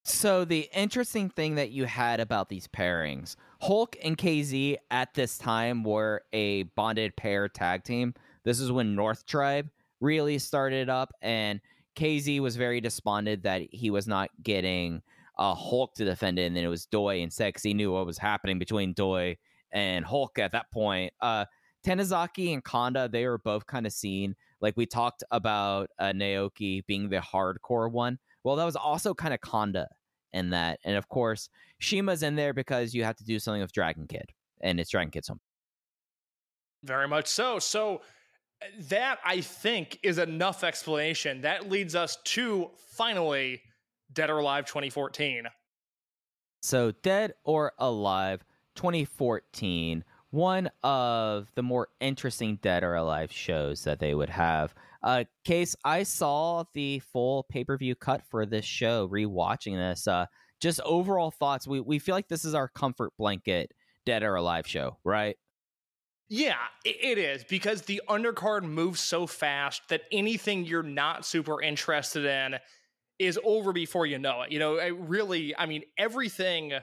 So the interesting thing that you had about these pairings, Hulk and KZ at this time were a bonded pair tag team. This is when North Tribe really started up, and KZ was very despondent that he was not getting Hulk to defend it, and then it was Doi instead, because he knew what was happening between Doi and Hulk at that point. Tanizaki and Kanda, they were both kind of seen, like we talked about Naoki being the hardcore one. Well, that was also kind of Kanda in that. And of course, Shima's in there because you have to do something with Dragon Kid, and it's Dragon Kid's home. Very much so. So that, I think, is enough explanation. That leads us to, finally, Dead or Alive 2014. So Dead or Alive 2014, one of the more interesting Dead or Alive shows that they would have. Case, I saw the full pay-per-view cut for this show, rewatching this. Just overall thoughts. We feel like this is our comfort blanket Dead or Alive show, right? Yeah, it is, because the undercard moves so fast that anything you're not super interested in is over before you know it. You know, everything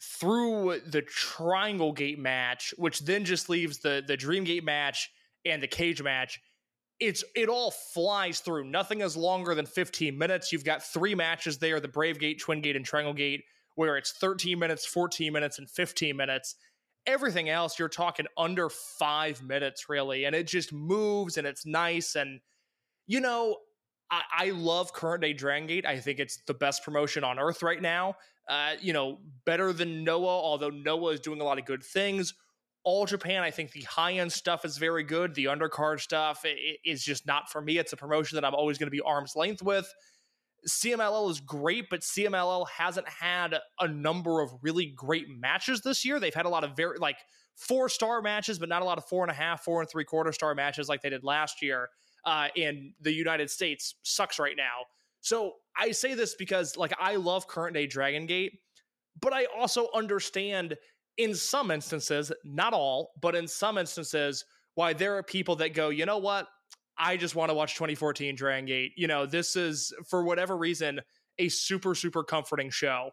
through the Triangle Gate match, which then just leaves the Dream Gate match and the cage match, it all flies through. Nothing is longer than 15 minutes. You've got 3 matches there, the Brave Gate, Twin Gate, and Triangle Gate, where it's 13 minutes, 14 minutes, and 15 minutes. Everything else, you're talking under 5 minutes, really, and it just moves, and it's nice. And, you know, I love current day Dragon Gate. I think it's the best promotion on Earth right now. Better than Noah, although Noah is doing a lot of good things. All Japan, I think the high-end stuff is very good. The undercard stuff is just not for me. It's a promotion that I'm always going to be arm's length with. CMLL is great, but CMLL hasn't had a number of really great matches this year. They've had a lot of 4-star matches, but not a lot of 4.5, 4 3/4 star matches like they did last year. In the United States sucks right now. So I say this because, like, I love current day Dragon Gate, but I also understand in some instances, not all, but in some instances, why there are people that go, you know what? I just want to watch 2014 Dragon Gate. You know, this is, for whatever reason, a super, super comforting show.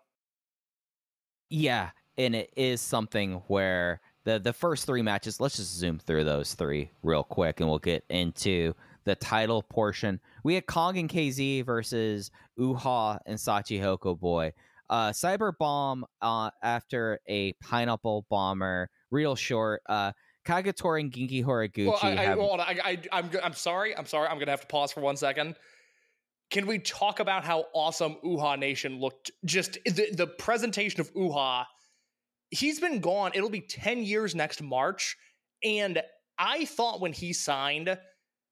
Yeah, and it is something where the first 3 matches, let's just zoom through those 3 real quick, and we'll get into the title portion. We had Kong and KZ versus Uha and Shachihoko Boy. Cyber Bomb after a Pineapple Bomber, real short. Kagatori and Genki Horiguchi. Well, I'm sorry. I'm going to have to pause for 1 second. Can we talk about how awesome Uha Nation looked? Just the presentation of Uha. He's been gone. It'll be 10 years next March. And I thought when he signed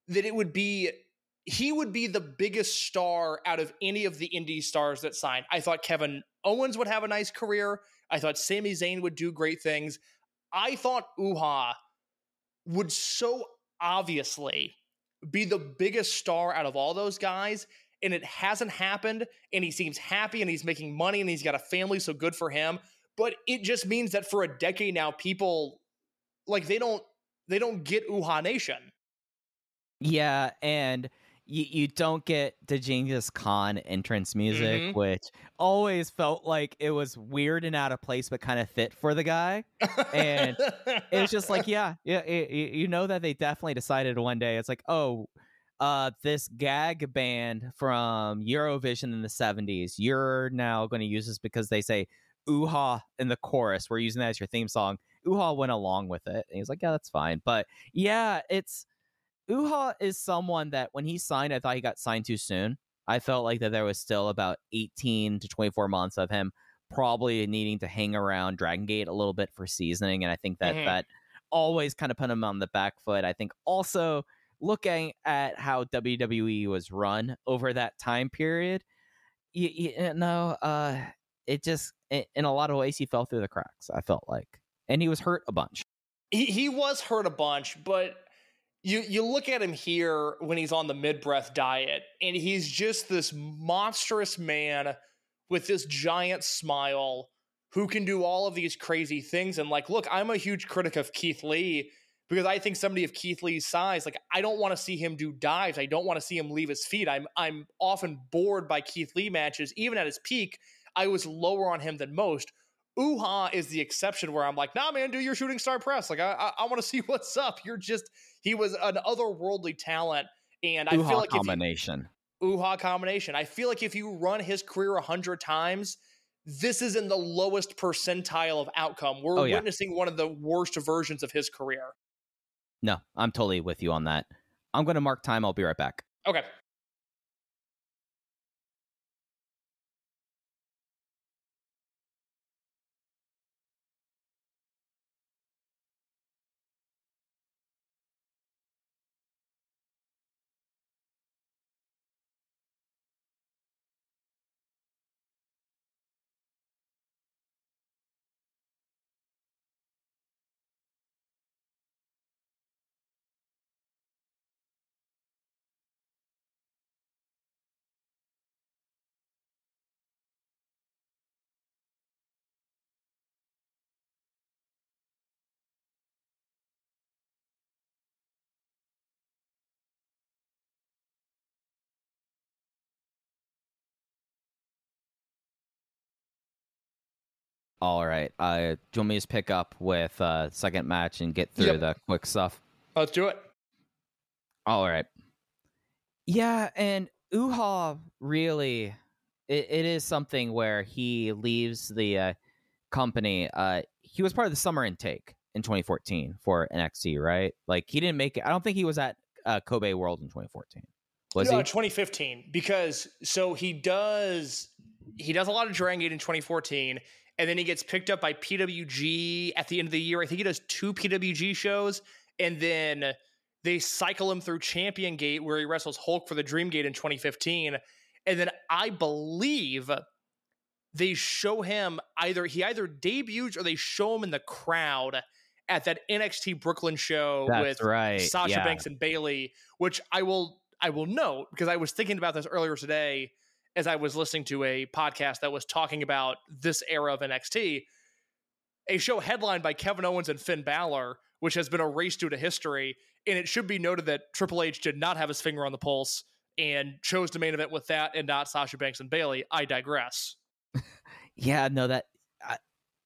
that he would be the biggest star out of any of the indie stars that signed. I thought Kevin Owens would have a nice career. I thought Sami Zayn would do great things. I thought Uha would so obviously be the biggest star out of all those guys, and it hasn't happened, and he seems happy, and he's making money, and he's got a family, so good for him. But it just means that for a decade now, people, like, they don't get Uha Nation. Yeah, and you don't get the Genghis Khan entrance music, which always felt like it was weird and out of place, but kind of fit for the guy. And it was just like, you know that they definitely decided one day, it's like, oh, this gag band from Eurovision in the 70s, you're now going to use this because they say "ooh-ha" in the chorus. We're using that as your theme song. Ooh-ha went along with it. And he was like, yeah, that's fine. But yeah, Ooh-ha is someone that when he signed, I thought he got signed too soon. I felt like that there was still about 18 to 24 months of him probably needing to hang around Dragon Gate a little bit for seasoning. And I think that that always kind of put him on the back foot. I think also looking at how WWE was run over that time period, it just, in a lot of ways, he fell through the cracks, I felt like. And he was hurt a bunch. He was hurt a bunch, but you look at him here when he's on the mid-breath diet, and he's just this monstrous man with this giant smile who can do all of these crazy things. And like, look, I'm a huge critic of Keith Lee because I think somebody of Keith Lee's size, like, I don't want to see him do dives. I don't want to see him leave his feet. I'm often bored by Keith Lee matches. Even at his peak, I was lower on him than most. Ooh-ha is the exception where I'm like, nah, man, do your shooting star press. Like, I want to see what's up. He was an otherworldly talent. And I feel like combination. Ooh-ha combination. I feel like if you run his career 100 times, this is in the lowest percentile of outcome. We're witnessing one of the worst versions of his career. No, I'm totally with you on that. I'm going to mark time. I'll be right back. Okay. All right. Do you want me to pick up with second match and get through the quick stuff? Let's do it. All right. Yeah, and Ooh-ha really, it is something where he leaves the company. He was part of the summer intake in 2014 for NXT, right? Like, he didn't make it. I don't think he was at Kobe World in 2014. Was he? 2015, because so he does a lot of Dragon Gate in 2014. And then he gets picked up by PWG at the end of the year. I think he does 2 PWG shows. And then they cycle him through Champion Gate, where he wrestles Hulk for the Dream Gate in 2015. And then I believe they show him he either debuts or they show him in the crowd at that NXT Brooklyn show with Sasha Banks and Bayley, which I will note because I was thinking about this earlier today as I was listening to a podcast that was talking about this era of NXT, a show headlined by Kevin Owens and Finn Balor, which has been erased due to history. And it should be noted that Triple H did not have his finger on the pulse and chose to main event with that and not Sasha Banks and Bayley. I digress. Yeah, no, that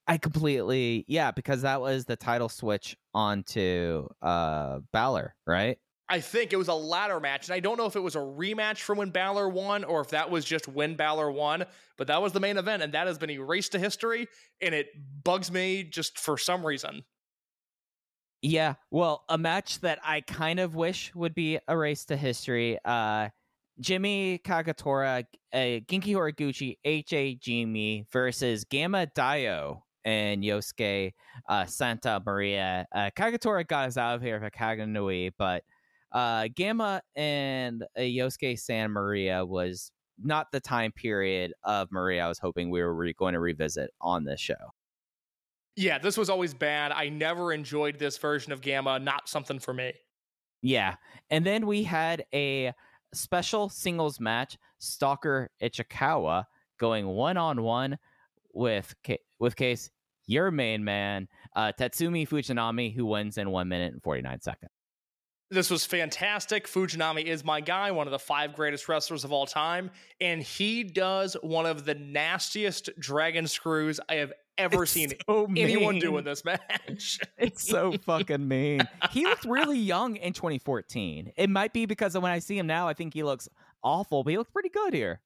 I completely, because that was the title switch onto Balor, right? I think it was a ladder match, and I don't know if it was a rematch from when Balor won or if that was just when Balor won, but that was the main event, and that has been erased to history, and it bugs me just for some reason. Yeah, well, a match that I kind of wish would be erased to history, Jimmy Kagatora, Genki Horiguchi, H.A. Jimmy versus Gamma Dio and Yosuke Santa Maria. Kagatora got us out of here for Kaganui, but Gamma and Yosuke Santa Maria was not the time period of Maria I was hoping we were going to revisit on this show. Yeah, this was always bad. I never enjoyed this version of Gamma. Not something for me. Yeah, and then we had a special singles match, Stalker Ichikawa going one-on-one with Case, your main man, Tatsumi Fujinami, who wins in 1 minute and 49 seconds. This was fantastic. Fujinami is my guy, one of the 5 greatest wrestlers of all time, and he does one of the nastiest dragon screws I have ever seen anyone do in this match. It's so fucking mean. He looked really young in 2014. It might be because when I see him now, I think he looks awful, but he looks pretty good here.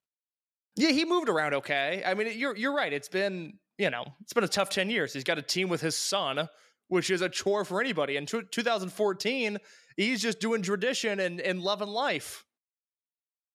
Yeah, he moved around okay. I mean, you're right. It's been a tough 10 years. He's got a team with his son, which is a chore for anybody. In 2014, he's just doing tradition and loving life.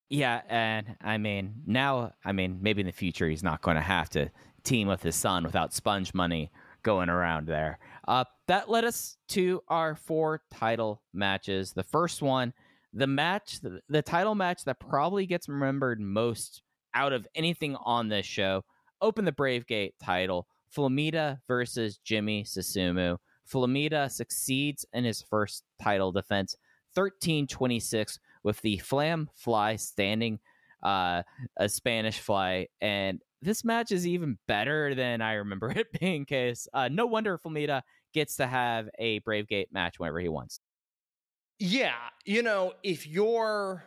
Yeah, and maybe in the future he's not going to have to team with his son without sponge money going around there. That led us to our 4 title matches. The first one, the title match that probably gets remembered most out of anything on this show, opened the Brave Gate title. Flamita versus Jimmy Susumu. Flamita succeeds in his first title defense, 13-26, with the Flam Fly standing a Spanish Fly. And this match is even better than I remember it being, case. No wonder Flamita gets to have a Brave Gate match whenever he wants. Yeah, if you're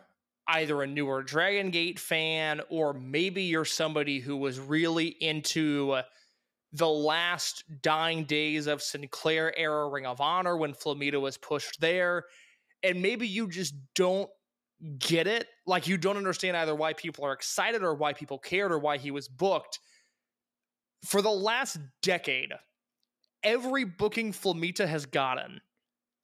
either a newer Dragon Gate fan, or maybe you're somebody who was really into the last dying days of Sinclair era Ring of Honor when Flamita was pushed there, and maybe you just don't get it, like you don't understand either why people are excited or why people cared or why he was booked. For the last decade, every booking Flamita has gotten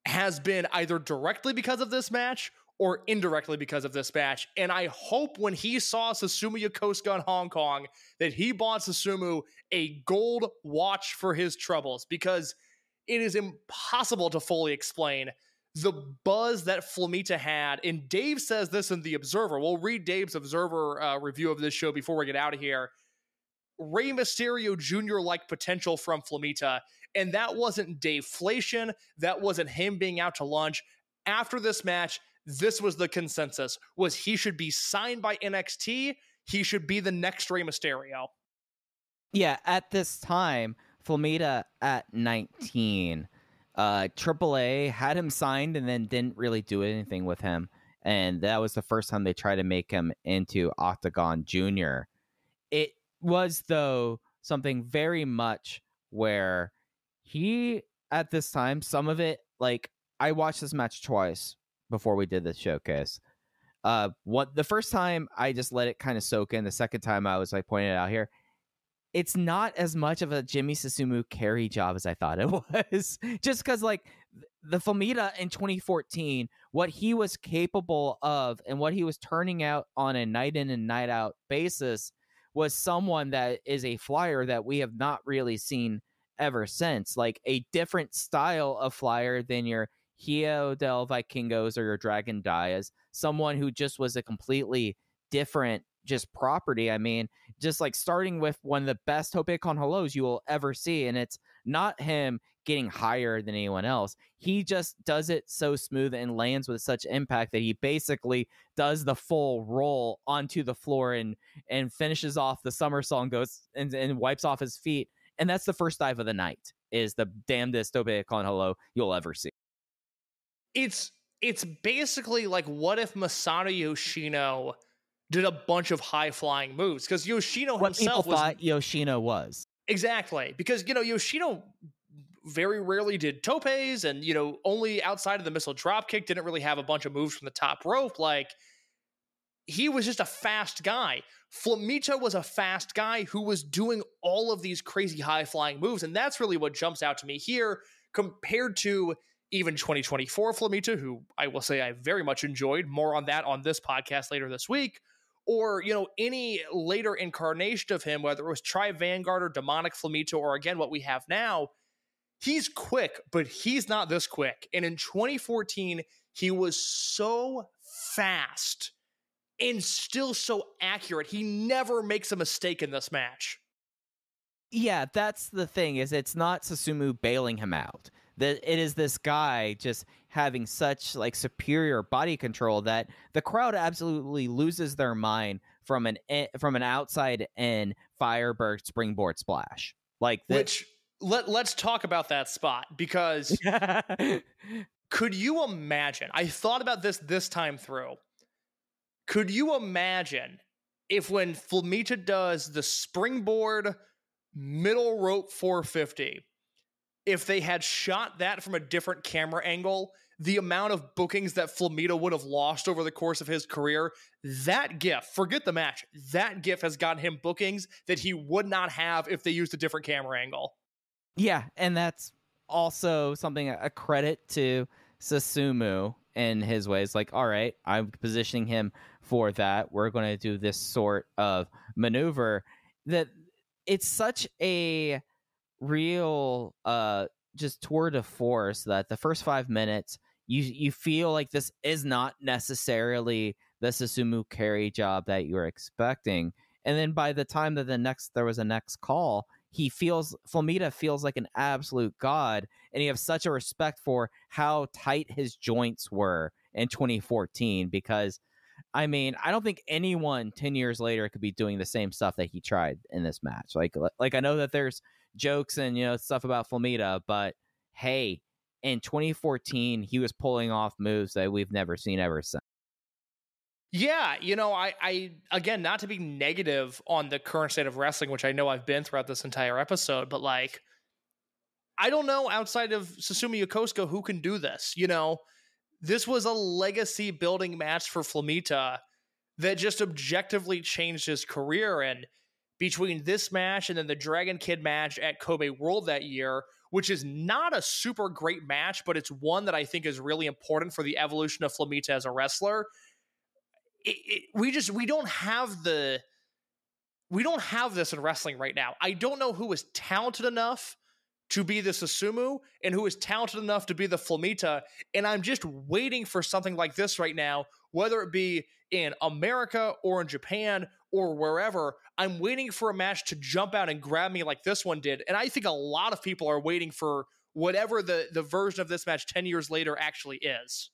has been either directly because of this match or indirectly because of this match. And I hope when he saw Susumu Yokosuka in Hong Kong that he bought Susumu a gold watch for his troubles, because it is impossible to fully explain the buzz that Flamita had. And Dave says this in The Observer. We'll read Dave's Observer review of this show before we get out of here. Rey Mysterio Jr.-like potential from Flamita. And that wasn't Dave-flation. That wasn't him being out to lunch. After this match, this was the consensus, was he should be signed by NXT. He should be the next Rey Mysterio. Yeah, at this time, Flamita at 19, AAA had him signed and then didn't really do anything with him. And that was the first time they tried to make him into Octagon Jr. It was, though, something very much where he, at this time, some of it, like, I watched this match twice before we did this showcase. The first time I just let it kind of soak in. The second time I was like pointing it out here. It's not as much of a Jimmy Susumu carry job as I thought it was. Just because, like, the Flamita in 2014, what he was capable of and what he was turning out on a night in and night out basis was someone that is a flyer that we have not really seen ever since. Like, a different style of flyer than your Hio del Vikingos or your Dragon Dias, someone who just was a completely different just property. I mean, just like starting with one of the best Tope Con Hellos you will ever see, and it's not him getting higher than anyone else. He just does it so smooth and lands with such impact that he basically does the full roll onto the floor and finishes off the somersault and goes and wipes off his feet. And that's the first dive of the night, is the damnedest Tope Con Hello you'll ever see. It's basically like, what if Masato Yoshino did a bunch of high-flying moves? Because Yoshino what himself people thought Yoshino was. Exactly. Because, Yoshino very rarely did topes and, only outside of the missile dropkick didn't really have a bunch of moves from the top rope. Like, he was just a fast guy. Flamita was a fast guy who was doing all of these crazy high-flying moves, and that's really what jumps out to me here compared to even 2024 Flamita, who I will say I very much enjoyed. More on that on this podcast later this week. Or, any later incarnation of him, whether it was Tri-Vanguard or Demonic Flamita, or again, what we have now. He's quick, but he's not this quick. And in 2014, he was so fast and still so accurate. He never makes a mistake in this match. Yeah, that's the thing, is it's not Susumu bailing him out. That it is this guy just having such like superior body control that the crowd absolutely loses their mind from an outside in Firebird springboard splash. Like Which let's talk about that spot, because could you imagine? I thought about this time through. Could you imagine if when Flamita does the springboard middle rope 450, if they had shot that from a different camera angle, the amount of bookings that Flamita would have lost over the course of his career, that GIF, forget the match, that GIF has gotten him bookings that he would not have if they used a different camera angle. Yeah, and that's also something, a credit to Susumu in his ways. Like, all right, I'm positioning him for that. We're going to do this sort of maneuver. That it's such a real just tour de force that the first 5 minutes you feel like this is not necessarily the Susumu carry job that you were expecting, and then by the time that there was a next call, Flamita feels like an absolute god, and you have such a respect for how tight his joints were in 2014, because I mean, I don't think anyone 10 years later could be doing the same stuff that he tried in this match. Like I know that there's jokes and stuff about Flamita, but hey, in 2014 he was pulling off moves that we've never seen ever since. Yeah, I again, not to be negative on the current state of wrestling, which I know I've been throughout this entire episode, but like, I don't know outside of Susumu Yokosuka who can do this. This was a legacy building match for Flamita that just objectively changed his career. And between this match and then the Dragon Kid match at Kobe World that year, which is not a super great match, but it's one that I think is really important for the evolution of Flamita as a wrestler. We don't have this in wrestling right now. I don't know who is talented enough to be the Susumu and who is talented enough to be the Flamita, and I'm just waiting for something like this right now, whether it be in America or in Japan or wherever. I'm waiting for a match to jump out and grab me like this one did, and I think a lot of people are waiting for whatever the version of this match 10 years later actually is.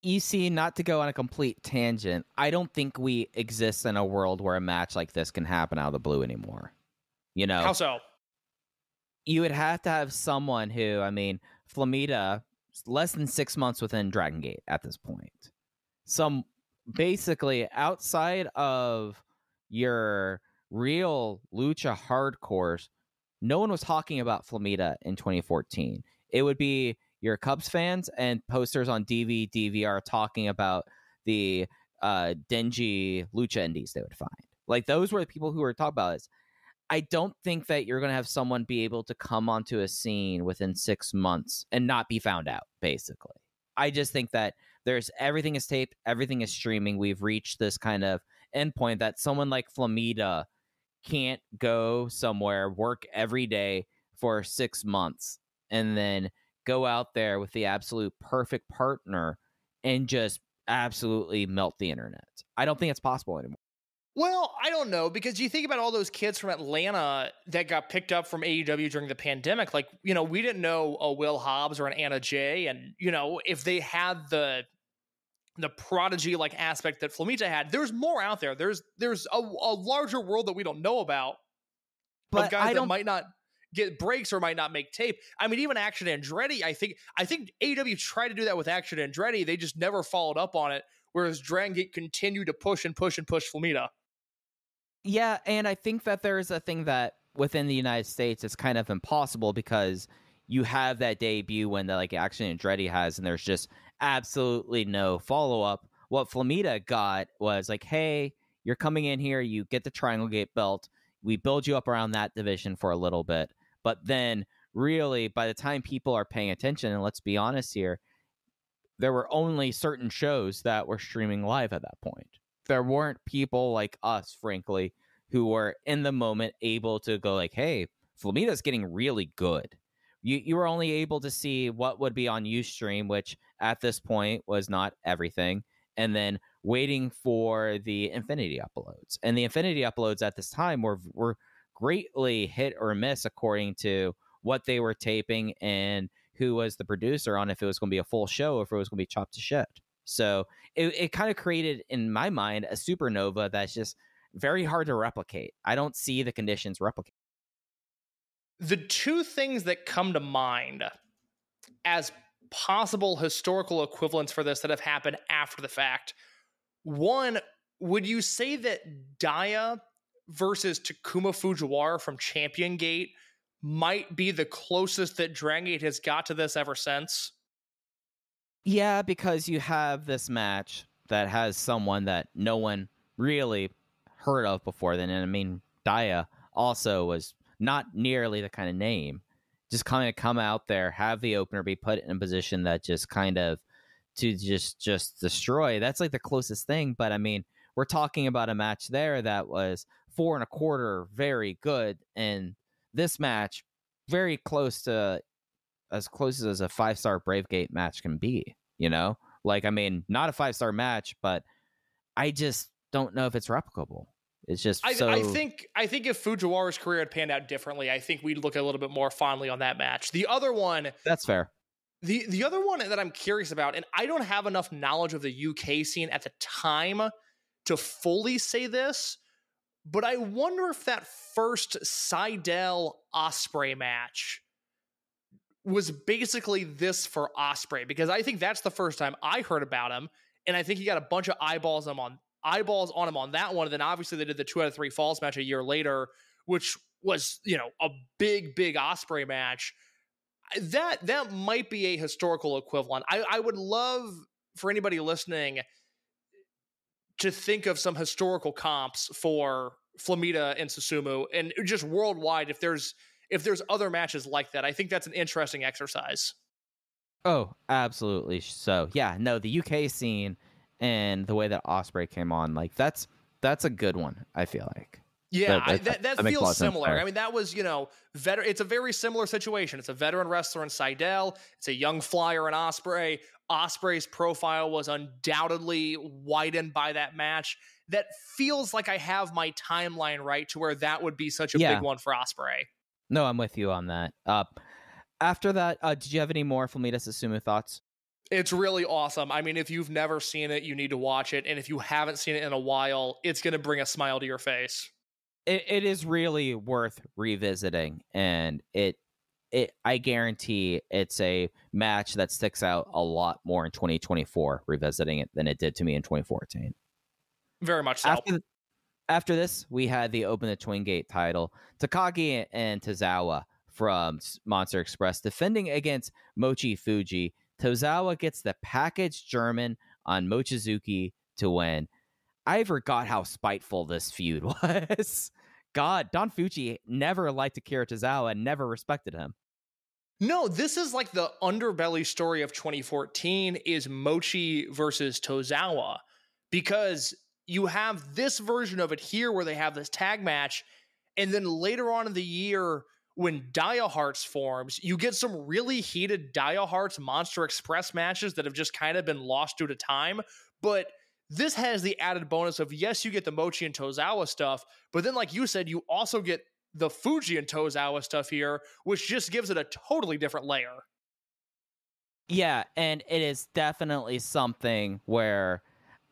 You see, not to go on a complete tangent, I don't think we exist in a world where a match like this can happen out of the blue anymore. How so? You would have to have someone who, I mean, Flamita, less than 6 months within Dragon Gate at this point. Basically, outside of your real lucha hardcores, no one was talking about Flamita in 2014. It would be your Cubs fans and posters on DVR talking about the dingy lucha indies they would find. Like, those were the people who were talking about this. I don't think that you're going to have someone be able to come onto a scene within 6 months and not be found out, basically. I just think that everything is taped, everything is streaming. We've reached this kind of endpoint that someone like Flamita can't go somewhere, work every day for 6 months, and then go out there with the absolute perfect partner and just absolutely melt the internet. I don't think it's possible anymore. Well, I don't know, because you think about all those kids from Atlanta that got picked up from AEW during the pandemic. Like, we didn't know a Will Hobbs or an Anna Jay. And, if they had the prodigy like aspect that Flamita had, there's more out there. There's a larger world that we don't know about. But guys that might not get breaks or might not make tape. I mean, even Action Andretti, I think AEW tried to do that with Action Andretti. They just never followed up on it. Whereas Dragon Gate continued to push Flamita. Yeah, and I think that there is a thing that within the United States it's kind of impossible, because you have that debut when the Action Andretti has, and there's just absolutely no follow-up. What Flamita got was like, hey, you're coming in here, you get the Triangle Gate belt, we build you up around that division for a little bit, but then really by the time people are paying attention, and let's be honest here, there were only certain shows that were streaming live at that point. There weren't people like us, frankly, who were in the moment able to go like, hey, Flamita's getting really good. You were only able to see what would be on Ustream, which at this point was not everything, and then waiting for the Infinity uploads. And the Infinity uploads at this time were greatly hit or miss according to what they were taping and who was the producer on if it was going to be a full show or if it was going to be chopped to shit. So it kind of created, in my mind, a supernova that's just very hard to replicate. I don't see the conditions replicate. The two things that come to mind as possible historical equivalents for this that have happened after the fact. One, would you say that Daya versus Takuma Fujiwara from Champion Gate might be the closest that Dragon Gate has got to this ever since? Yeah, because you have this match that has someone that no one really heard of before then. And I mean, Daya also was not nearly the kind of name. Just kind of come out there, have the opener, be put in a position that just kind of to just destroy. That's like the closest thing. But I mean, we're talking about a match there that was 4 1/4, very good. And this match, very close to as close as a 5-star Brave Gate match can be, you know? Like, I mean, not a 5-star match, but I just don't know if it's replicable. It's just I think if Fujiwara's career had panned out differently, I think we'd look a little bit more fondly on that match. The other one... That's fair. The other one that I'm curious about, and I don't have enough knowledge of the UK scene at the time to fully say this, but I wonder if that first Seidel Ospreay match was basically this for Ospreay, because I think that's the first time I heard about him, and I think he got a bunch of eyeballs on him on that one. And then obviously they did the 2 out of 3 falls match a year later, which was, you know, a big Ospreay match. That might be a historical equivalent. I would love for anybody listening to think of some historical comps for Flamita and Susumu, and just worldwide, if there's other matches like that. I think that's an interesting exercise. Oh, absolutely. So yeah, no, the UK scene and the way that Ospreay came on, like that's a good one, I feel like. Yeah, that feels similar. I mean, that was, you know, it's a very similar situation. It's a veteran wrestler in Seidel. It's a young flyer in Ospreay. Ospreay's profile was undoubtedly widened by that match. That feels like I have my timeline right to where that would be such a big one for Ospreay. No, I'm with you on that. After that, did you have any more Flamita Susumu thoughts? It's really awesome. I mean, if you've never seen it, you need to watch it. And if you haven't seen it in a while, it's going to bring a smile to your face. It is really worth revisiting, and I guarantee it's a match that sticks out a lot more in 2024 revisiting it than it did to me in 2014. Very much so. After this, we had the Open the Twin Gate title. Takagi and Tozawa from Monster Express defending against Mochi Fujii. Tozawa gets the package German on Mochizuki to win. I forgot how spiteful this feud was. God, Don Fuji never liked Akira Tozawa and never respected him. No, this is like the underbelly story of 2014 is Mochi versus Tozawa, because you have this version of it here where they have this tag match, and then later on in the year when Dia Hearts forms, you get some really heated Dia Hearts Monster Express matches that have just kind of been lost due to time, but this has the added bonus of, yes, you get the Mochi and Tozawa stuff, but then, like you said, you also get the Fujii and Tozawa stuff here, which just gives it a totally different layer. Yeah, and it is definitely something where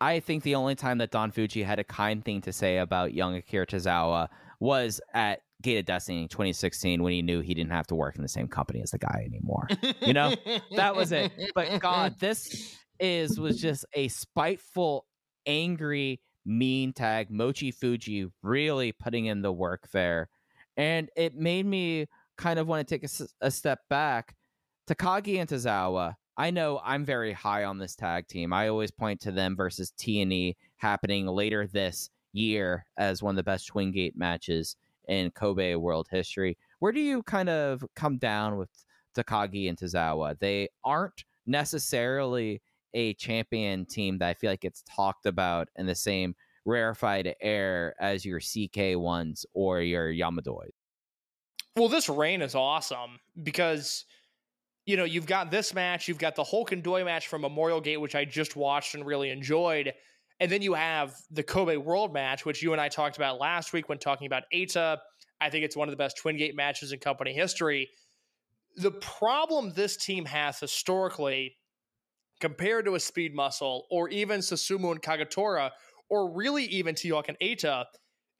I think the only time that Don Fuji had a kind thing to say about young Akira Tozawa was at Gate of Destiny in 2016 when he knew he didn't have to work in the same company as the guy anymore. You know? That was it. But God, this was just a spiteful, angry, mean tag. Mochi Fujii really putting in the work there. And it made me kind of want to take a step back. Takagi and Tozawa, I know I'm very high on this tag team. I always point to them versus T&E happening later this year as one of the best Twin Gate matches in Kobe world history. Where do you kind of come down with Takagi and Tozawa? They aren't necessarily a champion team that I feel like gets talked about in the same rarefied air as your CK1s or your Yamadoi. Well, this reign is awesome because, you know, you've got this match, you've got the Hulk and Doi match from Memorial Gate, which I just watched and really enjoyed. And then you have the Kobe World match, which you and I talked about last week when talking about Eita. I think it's one of the best Twin Gate matches in company history. The problem this team has historically, compared to a Speed Muscle, or even Susumu and Kagetora, or really even T-Hawk and Eita,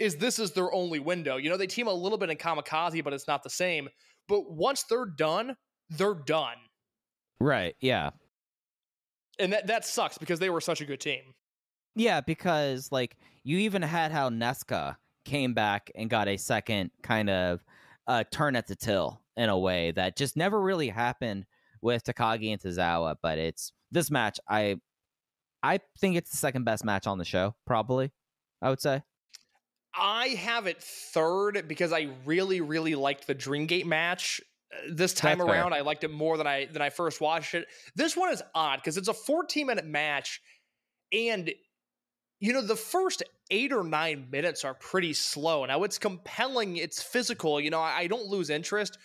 is this is their only window. You know, they team a little bit in Kamikaze, but it's not the same. But once they're done, they're done. Right, yeah. And that sucks because they were such a good team. Yeah, because like you even had how Nesca came back and got a second kind of turn at the till in a way that just never really happened with Takagi and Tozawa. But it's this match. I think it's the second best match on the show, probably. I would say. I have it third because I really, really liked the Dreamgate match this time That's around. fair. I liked it more than I first watched it. This one is odd because it's a 14-minute match, and the first 8 or 9 minutes are pretty slow. Now it's compelling, it's physical. I don't lose interest,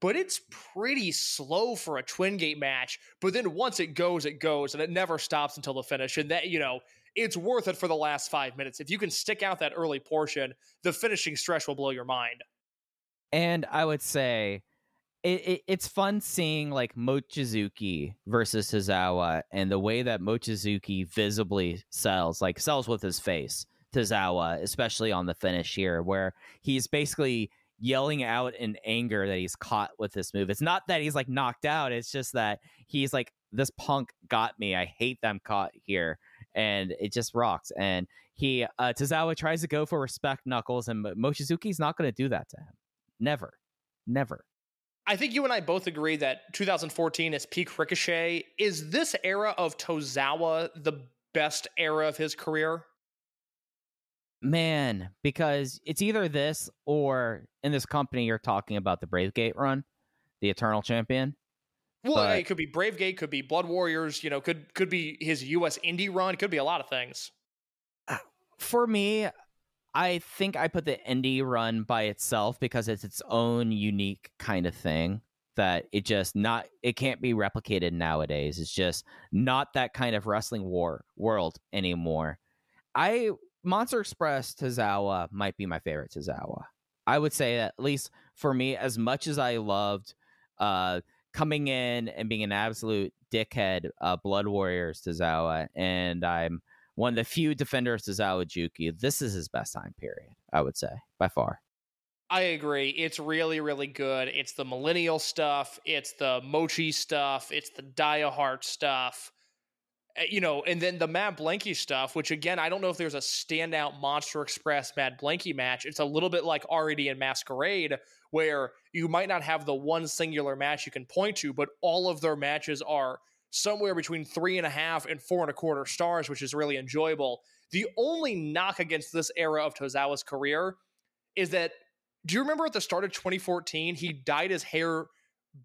but it's pretty slow for a Twin Gate match. But then once it goes, and it never stops until the finish. And that, it's worth it for the last 5 minutes. If you can stick out that early portion, the finishing stretch will blow your mind. And I would say it's fun seeing like Mochizuki versus Tozawa and the way that Mochizuki visibly sells with his face. Tozawa, especially on the finish here, where he's basically yelling out in anger that he's caught with this move. It's not that he's like knocked out. It's just that he's like, this punk got me. I hate that I'm caught here. And it just rocks. And Tozawa tries to go for respect knuckles, and Mochizuki's not going to do that to him. Never. I think you and I both agree that 2014 is peak Ricochet. Is this era of Tozawa the best era of his career? Man, because it's either this or in this company you're talking about the Bravegate run, the Eternal Champion. Well, it could be Bravegate, could be Blood Warriors, could be his US indie run, could be a lot of things. For me, I think I put the indie run by itself because it's its own unique kind of thing that it can't be replicated nowadays. It's just not that kind of wrestling world anymore. Monster Express Tozawa might be my favorite Tozawa. I would say that, at least for me, as much as I loved coming in and being an absolute dickhead Blood Warriors Tozawa, and I'm one of the few defenders Tozawa Juki, this is his best time period, I would say, by far. I agree. It's really, really good. It's the millennial stuff. It's the Mochi stuff. It's the Diahard stuff. And then the Mad Blanky stuff, which again, I don't know if there's a standout Monster Express Mad Blanky match. It's a little bit like RED and Masquerade, where you might not have the one singular match you can point to, but all of their matches are somewhere between 3.5 and 4.25 stars, which is really enjoyable. The only knock against this era of Tozawa's career is that, do you remember at the start of 2014, he dyed his hair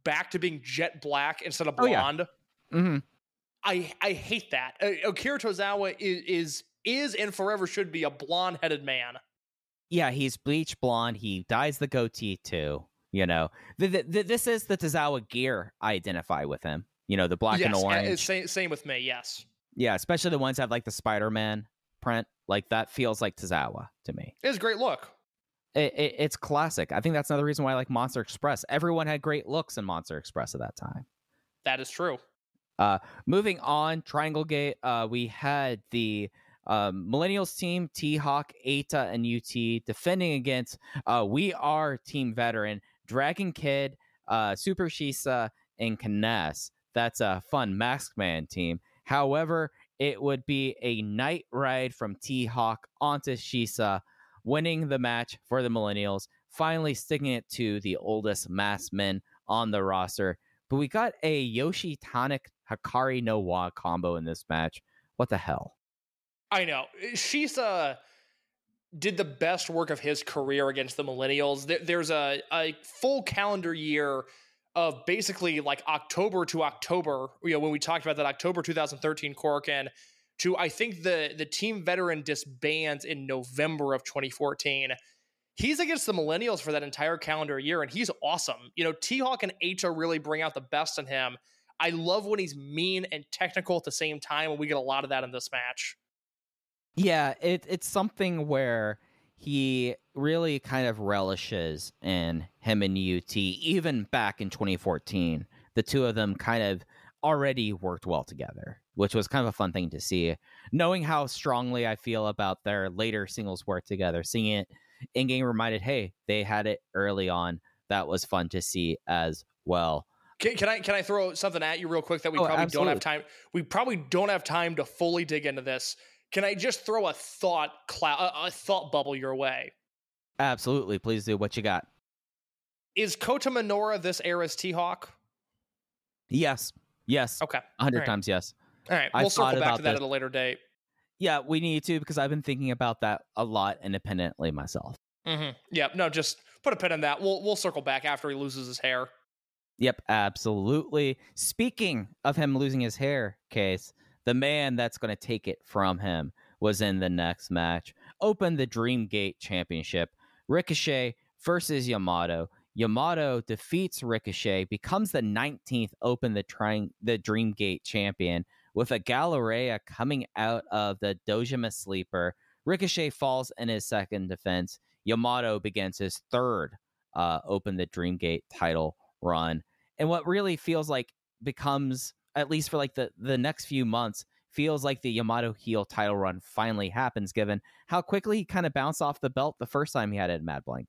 back to being jet black instead of blonde? Oh, yeah. Mm-hmm. I hate that. Akira Tozawa is and forever should be a blonde-headed man. Yeah, he's bleach blonde. He dyes the goatee too. This is the Tozawa gear I identify with him. The black and orange. Same with me. Yes. Yeah, especially the ones that have like the Spider-Man print. Like that feels like Tozawa to me. It's a great look. It's classic. I think that's another reason why I like Monster Express. Everyone had great looks in Monster Express at that time. That is true. Moving on, Triangle Gate, we had the Millennials team, T-Hawk, Eita, and UT defending against We Are Team Veteran, Dragon Kid, Super Shisa, and Kness. That's a fun Masked Man team. However, it would be a night ride from T-Hawk onto Shisa, winning the match for the Millennials, finally sticking it to the oldest masked men on the roster. But we got a Yoshi Tonic Hikari no Wa combo in this match. What the hell? I know. Shisa did the best work of his career against the Millennials. There's a full calendar year of basically like October to October, when we talked about that October 2013 Korakuen, to I think the team veteran disbands in November of 2014. He's against the Millennials for that entire calendar year, and he's awesome. T-Hawk and Aichi really bring out the best in him. I love when he's mean and technical at the same time, and we get a lot of that in this match. Yeah, it's something where he really kind of relishes in him and UT. Even back in 2014, the two of them kind of already worked well together, which was kind of a fun thing to see. Knowing how strongly I feel about their later singles work together, seeing it in-game reminded, hey, they had it early on. That was fun to see as well. Can I throw something at you real quick that we don't have time? We probably don't have time to fully dig into this. Can I just throw a thought bubble your way? Absolutely. Please do. What you got? Is Kota Minoura this era's T-Hawk? Yes. Okay. 100 times yes. All right. We'll circle back to that at a later date. Yeah, we need to, because I've been thinking about that a lot independently myself. Mm-hmm. Yeah. No, just put a pin in that. We'll circle back after he loses his hair. Yep, absolutely. Speaking of him losing his hair, Case, the man that's going to take it from him was in the next match. Opened the Dreamgate Championship. Ricochet versus Yamato. Yamato defeats Ricochet, becomes the 19th Open the Dreamgate champion, with a Galleria coming out of the Dojima Sleeper. Ricochet falls in his second defense. Yamato begins his third Open the Dreamgate title run. And what really feels like becomes, at least for like the next few months, feels like the Yamato heel title run finally happens, given how quickly he kind of bounced off the belt the first time he had it in Mad Blank.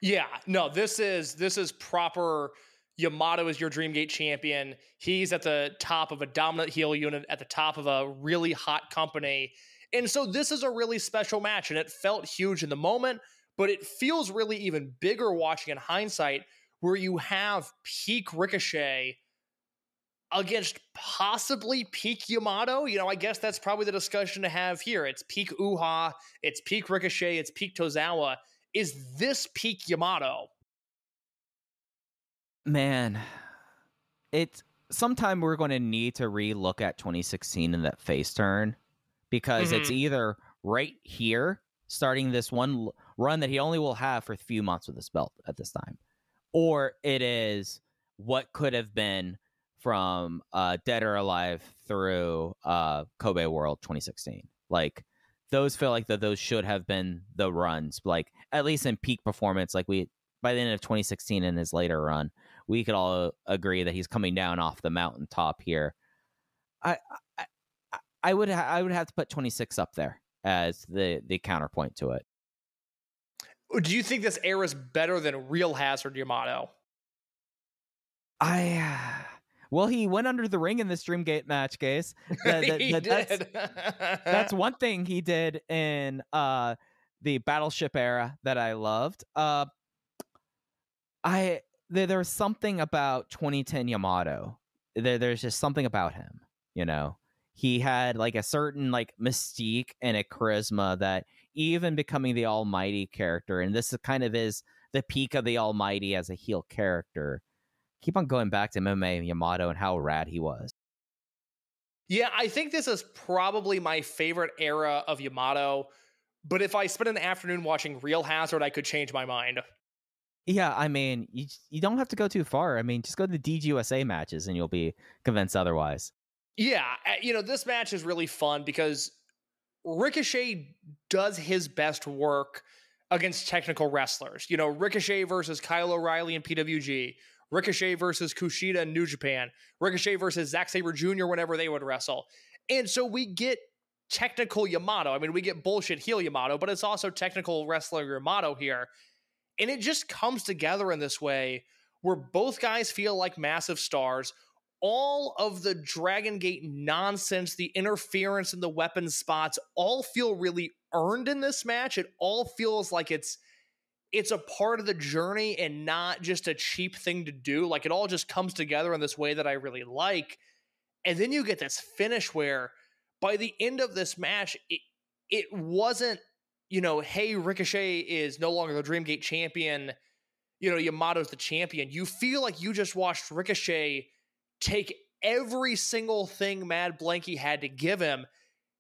Yeah, no, this is proper. Yamato is your Dreamgate champion. He's at the top of a dominant heel unit, at the top of a really hot company. And so this is a really special match, and it felt huge in the moment, but it feels really even bigger watching in hindsight, where you have peak Ricochet against possibly peak Yamato. You know, I guess that's probably the discussion to have here. It's peak Uha, it's peak Ricochet, it's peak Tozawa. Is this peak Yamato? Man, it's sometime we're going to need to re-look at 2016 in that face turn, because it's either right here, starting this one run that he only will have for a few months with this belt at this time, or it is what could have been from Dead or Alive through Kobe World 2016. Like, those feel like those should have been the runs, like at least in peak performance. Like, by the end of 2016 in his later run, we could all agree that he's coming down off the mountaintop here. I would have to put 26 up there as the counterpoint to it. Do you think this era is better than Real Hazard Yamato? Well, he went under the ring in this Dreamgate match, Case. That's one thing he did in the Battleship era that I loved. There's something about 2010 Yamato. There's just something about him, you know. He had like a certain like mystique and a charisma that even becoming the Almighty character, and this kind of is the peak of the Almighty as a heel character. Keep on going back to MMA Yamato and how rad he was. Yeah, I think this is probably my favorite era of Yamato, but if I spent an afternoon watching Real Hazard, I could change my mind. Yeah, I mean, you don't have to go too far. I mean, just go to the DGUSA matches and you'll be convinced otherwise. Yeah, you know, this match is really fun because Ricochet does his best work against technical wrestlers. You know, Ricochet versus Kyle O'Reilly in PWG, Ricochet versus Kushida in New Japan, Ricochet versus Zack Sabre Jr. whenever they would wrestle. And so we get technical Yamato. I mean, we get bullshit heel Yamato, but it's also technical wrestler Yamato here. And it just comes together in this way where both guys feel like massive stars. All of the Dragon Gate nonsense, the interference in the weapon spots, all feel really earned in this match. It all feels like it's a part of the journey and not just a cheap thing to do. Like, it all just comes together in this way that I really like. And then you get this finish where by the end of this match, it wasn't, you know, hey, Ricochet is no longer the Dreamgate champion, you know, Yamato's the champion. You feel like you just watched Ricochet take every single thing Mad Blanky had to give him.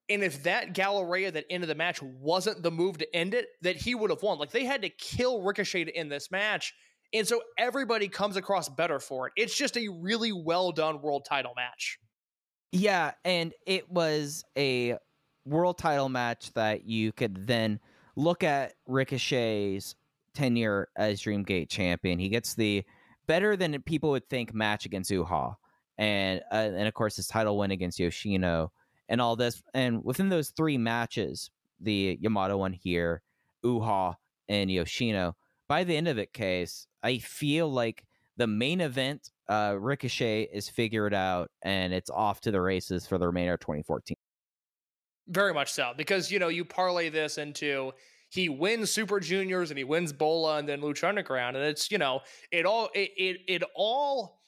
And if that Galleria that ended the match wasn't the move to end it, that he would have won. Like, they had to kill Ricochet to end this match. And so everybody comes across better for it. It's just a really well done world title match. Yeah, and it was a world title match that you could then look at Ricochet's tenure as Dreamgate champion. He gets the better than people would think match against Uha. And of course, his title win against Yoshino and all this. And within those three matches, the Yamato one here, Uha, and Yoshino, by the end of it, Case, I feel like the main event Ricochet is figured out, and it's off to the races for the remainder of 2014. Very much so, because, you parlay this into he wins Super Juniors and he wins Bola and then Lucha Underground, and it's, it all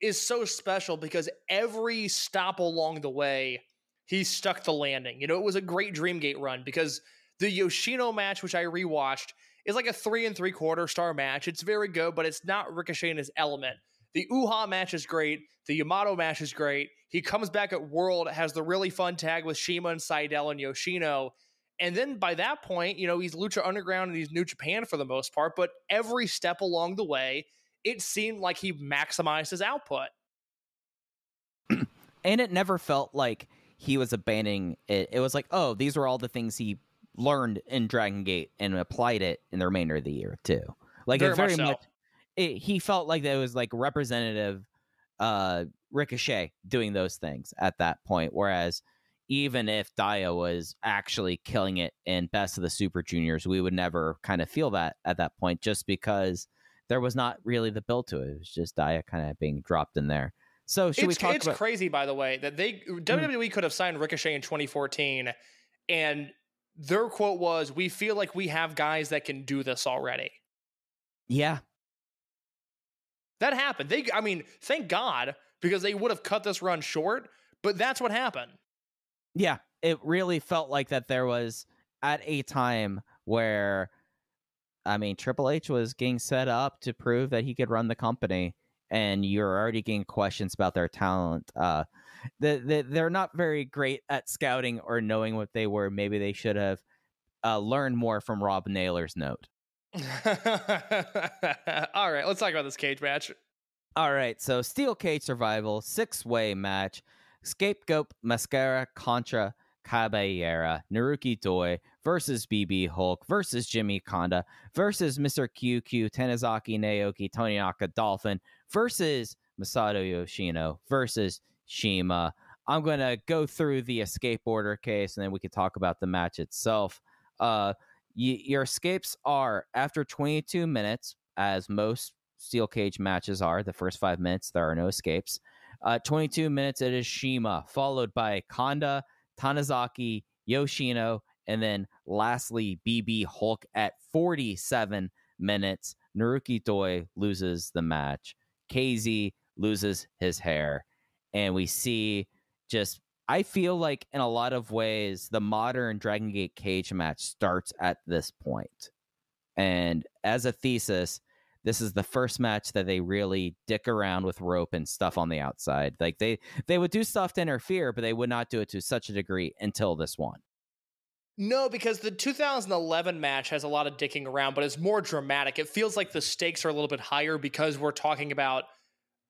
is so special because every stop along the way, he stuck the landing. It was a great Dreamgate run because the Yoshino match, which I rewatched, is like a 3 3/4 star match. It's very good, but it's not Ricochet in his element. The Uha match is great. The Yamato match is great. He comes back at World, has the really fun tag with CIMA and Seidel and Yoshino. And then by that point, he's Lucha Underground and he's New Japan for the most part. But every step along the way, it seemed like he maximized his output. And it never felt like he was abandoning it. It was like, oh, these were all the things he learned in Dragon Gate and applied it in the remainder of the year too. Like very much he felt like that was like representative Ricochet doing those things at that point. Whereas even if Daya was actually killing it in Best of the Super Juniors, we would never kind of feel that at that point, just because there was not really the build to it. It was just Daya kind of being dropped in there. So it's crazy, by the way, that WWE could have signed Ricochet in 2014, and their quote was, "We feel like we have guys that can do this already." Yeah. That happened. Thank God, because they would have cut this run short, but that's what happened. Yeah, it really felt like that there was at a time where, Triple H was getting set up to prove that he could run the company, and you're already getting questions about their talent. They're not very great at scouting or knowing what they were. Maybe they should have learned more from Rob Naylor's note. All right, let's talk about this cage match. All right, so Steel Cage Survival 6-way match. Scapegoat Mascara contra Caballera, Naruki Doi versus BB Hulk versus Jimmy Kanda versus Mr. QQ, Tanizaki, Naoki, Toyonaka, Dolphin versus Masato Yoshino versus CIMA. I'm going to go through the escape order case, and then we can talk about the match itself. Your escapes are after 22 minutes, as most steel cage matches are. The first 5 minutes, there are no escapes. 22 minutes, it is CIMA, followed by Kanda, Tanizaki, Yoshino, and then lastly, BB Hulk at 47 minutes. Naruki Doi loses the match. KZ loses his hair. And we see I feel like in a lot of ways, the modern Dragon Gate cage match starts at this point. And as a thesis, this is the first match that they really dick around with rope and stuff on the outside. Like they would do stuff to interfere, but they would not do it to such a degree until this one. No, because the 2011 match has a lot of dicking around, but it's more dramatic. It feels like the stakes are a little bit higher because we're talking about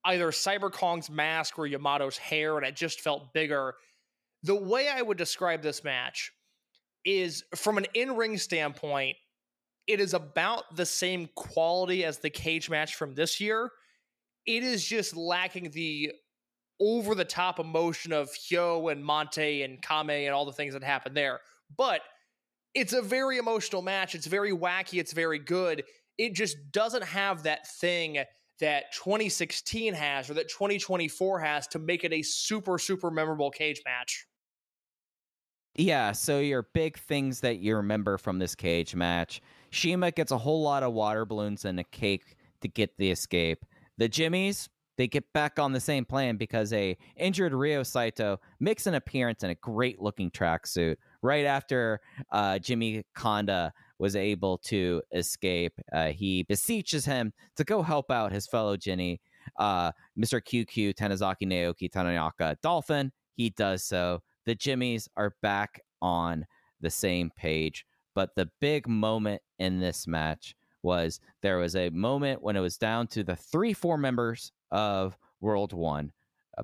either Cyber Kong's mask or Yamato's hair, and it just felt bigger. The way I would describe this match is, from an in-ring standpoint, it is about the same quality as the cage match from this year. It is just lacking the over-the-top emotion of Hyo and Monte and Kame and all the things that happened there. But it's a very emotional match. It's very wacky. It's very good. It just doesn't have that thing that 2016 has or that 2024 has to make it a super, super memorable cage match. Yeah, so your big things that you remember from this cage match. CIMA gets a whole lot of water balloons and a cake to get the escape. The Jimmies, they get back on the same plan because a injured Ryo Saito makes an appearance in a great-looking tracksuit right after Jimmy Kanda was able to escape. He beseeches him to go help out his fellow Jinny, Mr. QQ, Tanizaki, Naoki, Toyonaka, Dolphin. He does so. The Jimmies are back on the same page. But the big moment in this match was there was a moment when it was down to the 3-4 members of World 1,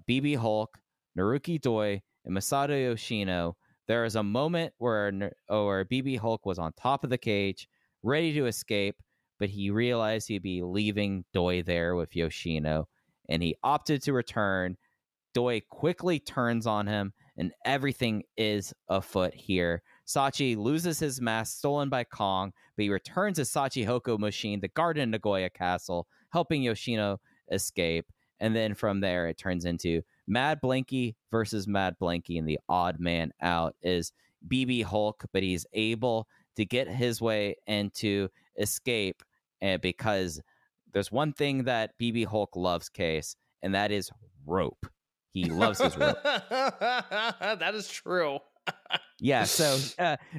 BB Hulk, Naruki Doi, and Masato Yoshino. There was a moment where BB Hulk was on top of the cage, ready to escape, but he realized he'd be leaving Doi there with Yoshino, and he opted to return. Doi quickly turns on him, and everything is afoot here. Sachi loses his mask stolen by Kong, but he returns his Sachi Hoko machine to Garden Nagoya Castle, helping Yoshino escape. And then from there, it turns into Mad Blanky versus Mad Blanky, and the odd man out is BB Hulk, but he's able to get his way and to escape, because there's one thing that BB Hulk loves, Case, and that is rope. He loves his rope. That is true. Yeah, so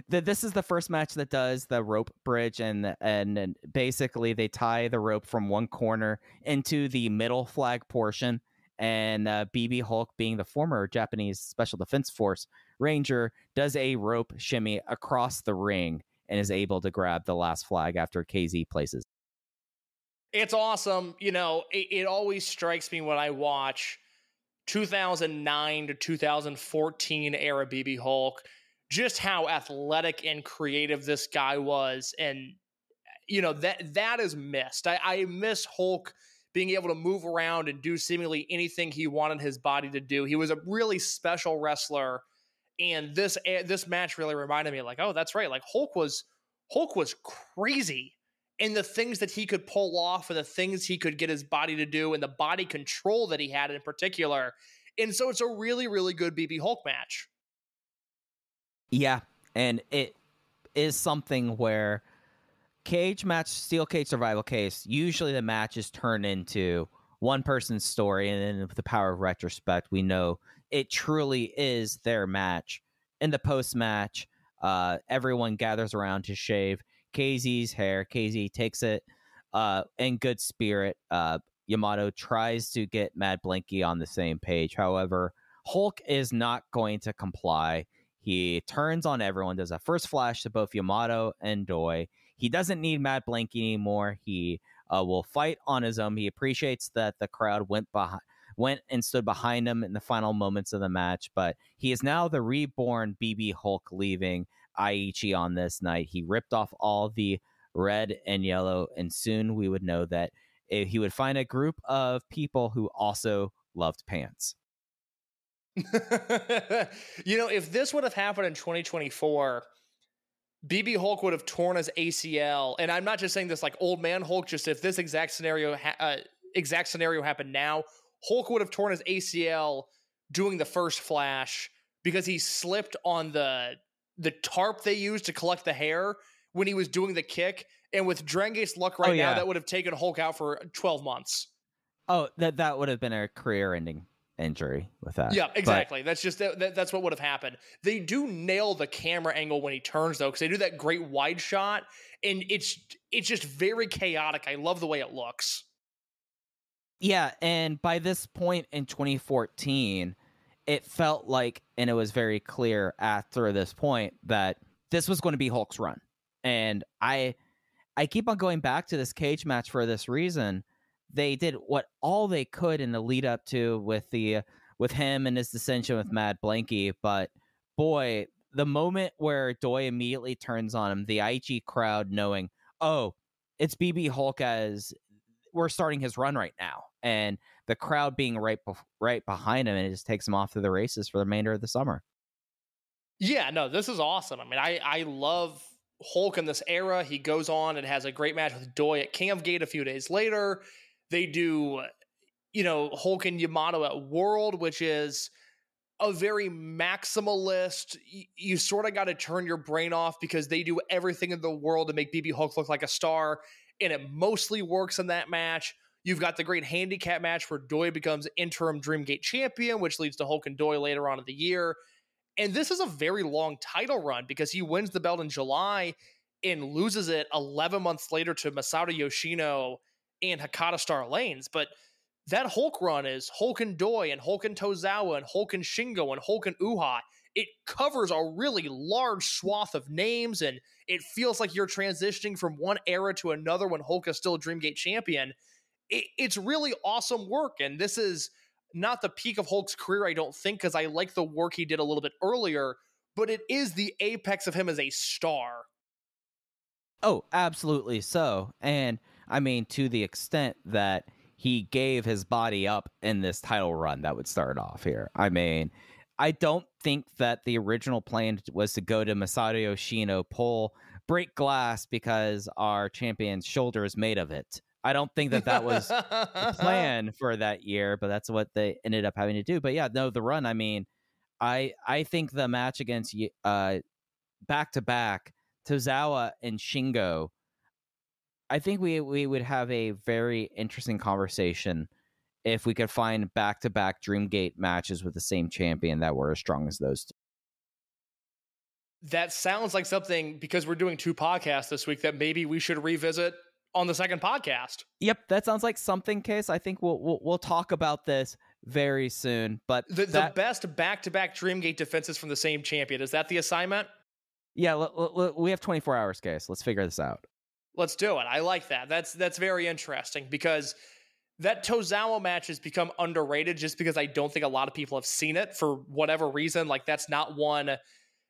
this is the first match that does the rope bridge, and basically they tie the rope from one corner into the middle flag portion, and BB Hulk, being the former Japanese Special Defense Force Ranger, does a rope shimmy across the ring and is able to grab the last flag after KZ places. It's awesome. You know, it always strikes me when I watch 2009 to 2014 era BB Hulk, just how athletic and creative this guy was. And, you know, that is missed. I miss Hulk being able to move around and do seemingly anything he wanted his body to do. He was a really special wrestler. And this match really reminded me, like, oh, that's right. Like Hulk was crazy in the things that he could pull off and the things he could get his body to do and the body control that he had in particular. And so it's a really, really good BB Hulk match. Yeah, and it is something where cage match, steel cage survival case, usually the matches turn into one person's story, and then with the power of retrospect, we know it truly is their match. In the post-match, everyone gathers around to shave KZ's hair. KZ takes it in good spirit. Yamato tries to get Mad Blanky on the same page. However, Hulk is not going to comply. He turns on everyone, does a first flash to both Yamato and Doi. He doesn't need Mad Blanky anymore. He will fight on his own. He appreciates that the crowd went and stood behind him in the final moments of the match, but he is now the reborn BB Hulk, leaving Aichi on this night. He ripped off all the red and yellow, and soon we would know that he would find a group of people who also loved pants. You know, if this would have happened in 2024, BB Hulk would have torn his ACL. And I'm not just saying this like old man Hulk, just if this exact scenario happened now, Hulk would have torn his ACL doing the first flash because he slipped on the tarp they used to collect the hair when he was doing the kick. And with Drenge's luck now, that would have taken Hulk out for 12 months. Oh, that would have been a career-ending injury with that. Yeah, exactly. But that's what would have happened. They do nail the camera angle when he turns, though, because they do that great wide shot, and it's just very chaotic. I love the way it looks. Yeah, and by this point in 2014, it felt like, and it was very clear after this point, that this was going to be Hulk's run. And I keep on going back to this cage match for this reason. They did all they could in the lead up to with him and his dissension with Mad Blanky, but boy, the moment where Doi immediately turns on him, the Aichi crowd knowing, oh, it's BB Hulk as we're starting his run right now, and the crowd being right behind him, and it just takes him off to the races for the remainder of the summer. Yeah, no, this is awesome. I mean, I love Hulk in this era. He goes on and has a great match with Doi at King of Gate a few days later. They do, you know, Hulk and Yamato at World, which is a very maximalist. You sort of got to turn your brain off because they do everything in the world to make BB Hulk look like a star, and it mostly works in that match. You've got the great handicap match where Doi becomes interim Dreamgate champion, which leads to Hulk and Doi later on in the year. And this is a very long title run because he wins the belt in July and loses it 11 months later to Masato Yoshino and Hakata Star Lanes. But that Hulk run is Hulk and Doi and Hulk and Tozawa and Hulk and Shingo and Hulk and Uha. It covers a really large swath of names, and it feels like you're transitioning from one era to another when Hulk is still a Dreamgate champion. It's really awesome work, and this is not the peak of Hulk's career, I don't think, because I like the work he did a little bit earlier, but it is the apex of him as a star. Oh, absolutely so. And I mean, to the extent that he gave his body up in this title run that would start off here. I mean, I don't think that the original plan was to go to Masato Yoshino, break glass because our champion's shoulder is made of it. I don't think that was the plan for that year, but that's what they ended up having to do. But yeah, no, the run. I mean, I think the match against back to back Tozawa and Shingo, I think we would have a very interesting conversation if we could find back to back Dreamgate matches with the same champion that were as strong as those two. That sounds like something, because we're doing 2 podcasts this week, that maybe we should revisit on the second podcast. Yep, that sounds like something, Case. I think we'll talk about this very soon. But the best back-to-back Dreamgate defenses from the same champion, is that the assignment? Yeah, we have 24 hours, Case. Let's figure this out. Let's do it. I like that. That's very interesting, because that Tozawa match has become underrated just because I don't think a lot of people have seen it for whatever reason. Like, that's not one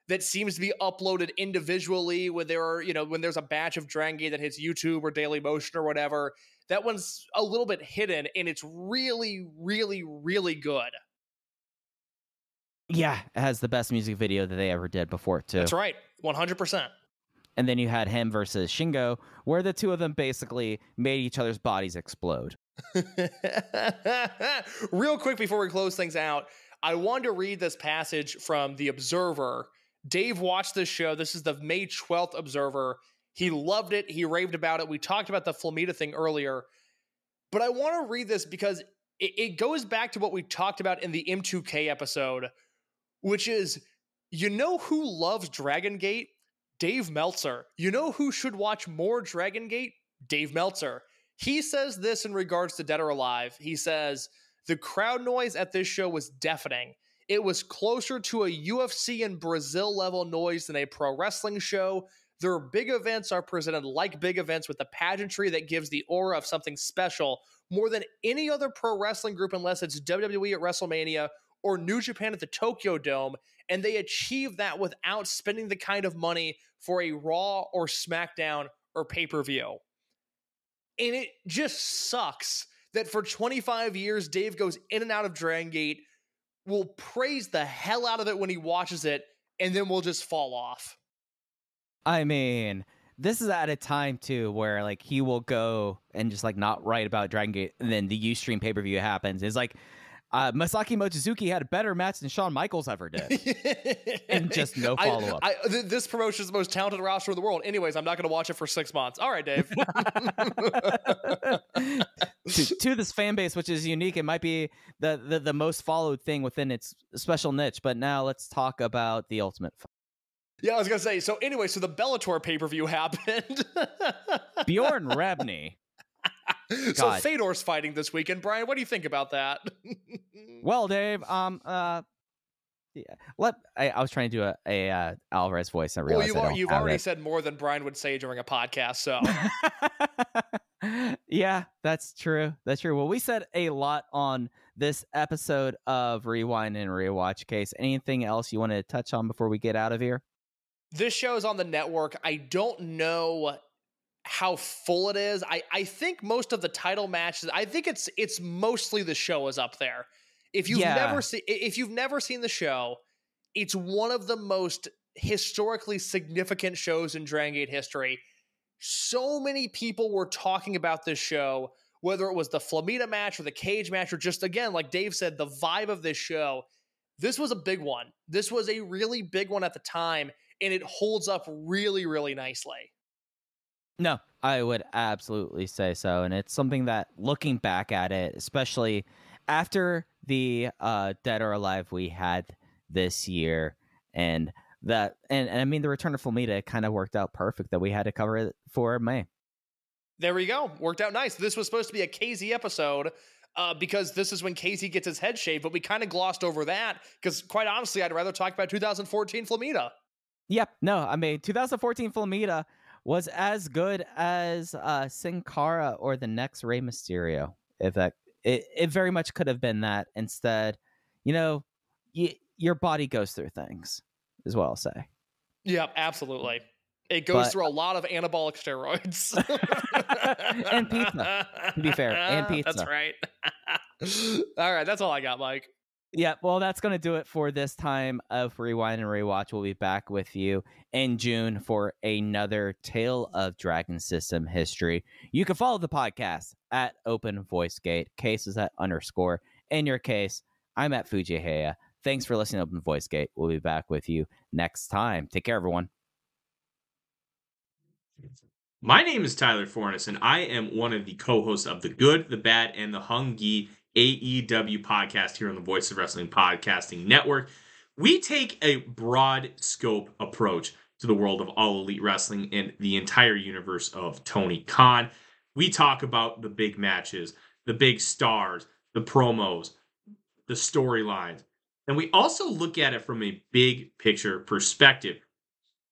that seems to be uploaded individually when when there's a batch of Dragon Gate that hits YouTube or Daily Motion or whatever. That one's a little bit hidden, and it's really, really, really good. Yeah, it has the best music video that they ever did before, too. That's right, 100%. And then you had him versus Shingo, where the two of them basically made each other's bodies explode. Real quick before we close things out, I wanted to read this passage from The Observer. Dave watched this show. This is the May 12th Observer. He loved it. He raved about it. We talked about the Flamita thing earlier. But I want to read this because it goes back to what we talked about in the M2K episode, which is, you know who loves Dragon Gate? Dave Meltzer. You know who should watch more Dragon Gate? Dave Meltzer. He says this in regards to Dead or Alive. He says, the crowd noise at this show was deafening. It was closer to a UFC in Brazil level noise than a pro wrestling show. Their big events are presented like big events with the pageantry that gives the aura of something special more than any other pro wrestling group, unless it's WWE at WrestleMania or New Japan at the Tokyo Dome. And they achieve that without spending the kind of money for a Raw or SmackDown or pay-per-view. And it just sucks that for 25 years, Dave goes in and out of Dragon Gate, will praise the hell out of it when he watches it, and then we'll just fall off. I mean, this is at a time, too, where, like, he will go and just, like, not write about Dragon Gate, and then the Ustream pay-per-view happens. It's like, Masaaki Mochizuki had a better match than Shawn Michaels ever did. And just no follow-up. This promotion is the most talented roster in the world. Anyways, I'm not going to watch it for 6 months. All right, Dave. to this fan base, which is unique, it might be the most followed thing within its special niche. But now let's talk about the Ultimate Fight. Yeah, I was going to say, so anyway, so the Bellator pay-per-view happened. Bjorn Rebney. So Fedor's fighting this weekend. Brian, what do you think about that? Well, Dave, yeah. I was trying to do a Alvarez voice. I realized you've already said more than Brian would say during a podcast, so. Yeah, that's true. That's true. Well, we said a lot on this episode of Rewind and Rewatch. Case. Anything else you want to touch on before we get out of here? This show is on the network. I don't know how full it is. I think most of the title matches, I think it's mostly the show is up there. If you've never seen the show, it's one of the most historically significant shows in Dragon Gate history. So many people were talking about this show, whether it was the Flamita match or the cage match, or just, again, like Dave said, the vibe of this show. This was a big one. This was a really big one at the time, and it holds up really, really nicely. No, I would absolutely say so. And it's something that, looking back at it, especially after the Dead or Alive we had this year, and I mean, the return of Flamita kind of worked out perfect that we had to cover it for May. There we go. Worked out nice. This was supposed to be a KZ episode because this is when KZ gets his head shaved, but we kind of glossed over that because, quite honestly, I'd rather talk about 2014 Flamita. Yep. No, I mean, 2014 Flamita was as good as Sin Cara or the next Rey Mysterio. It very much could have been that. Instead, your body goes through things, is what I'll say. Yeah, absolutely. It goes through a lot of anabolic steroids. And pizza, to be fair. And pizza. That's right. All right, that's all I got, Mike. Yeah, well, that's going to do it for this time of Rewind and Rewatch. We'll be back with you in June for another Tale of Dragon System history. You can follow the podcast at Open Voice Gate. Case is at _ In your case, I'm at Fujii. Thanks for listening to Open Voice Gate. We'll be back with you next time. Take care, everyone. My name is Tyler Fornes, and I am one of the co-hosts of the Good, the Bad, and the Hungy AEW podcast here on the Voice of Wrestling Podcasting Network. We take a broad scope approach to the world of All Elite Wrestling and the entire universe of Tony Khan. We talk about the big matches, the big stars, the promos, the storylines, and we also look at it from a big picture perspective.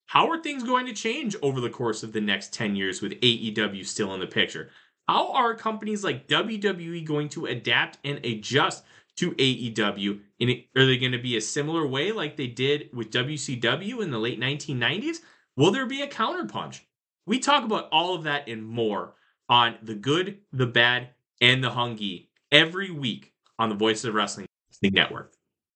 How are things going to change over the course of the next 10 years with AEW still in the picture? How are companies like WWE going to adapt and adjust to AEW? Are they going to be a similar way like they did with WCW in the late 1990s? Will there be a counterpunch? We talk about all of that and more on The Good, the Bad, and the Hungy every week on the Voice of Wrestling Network.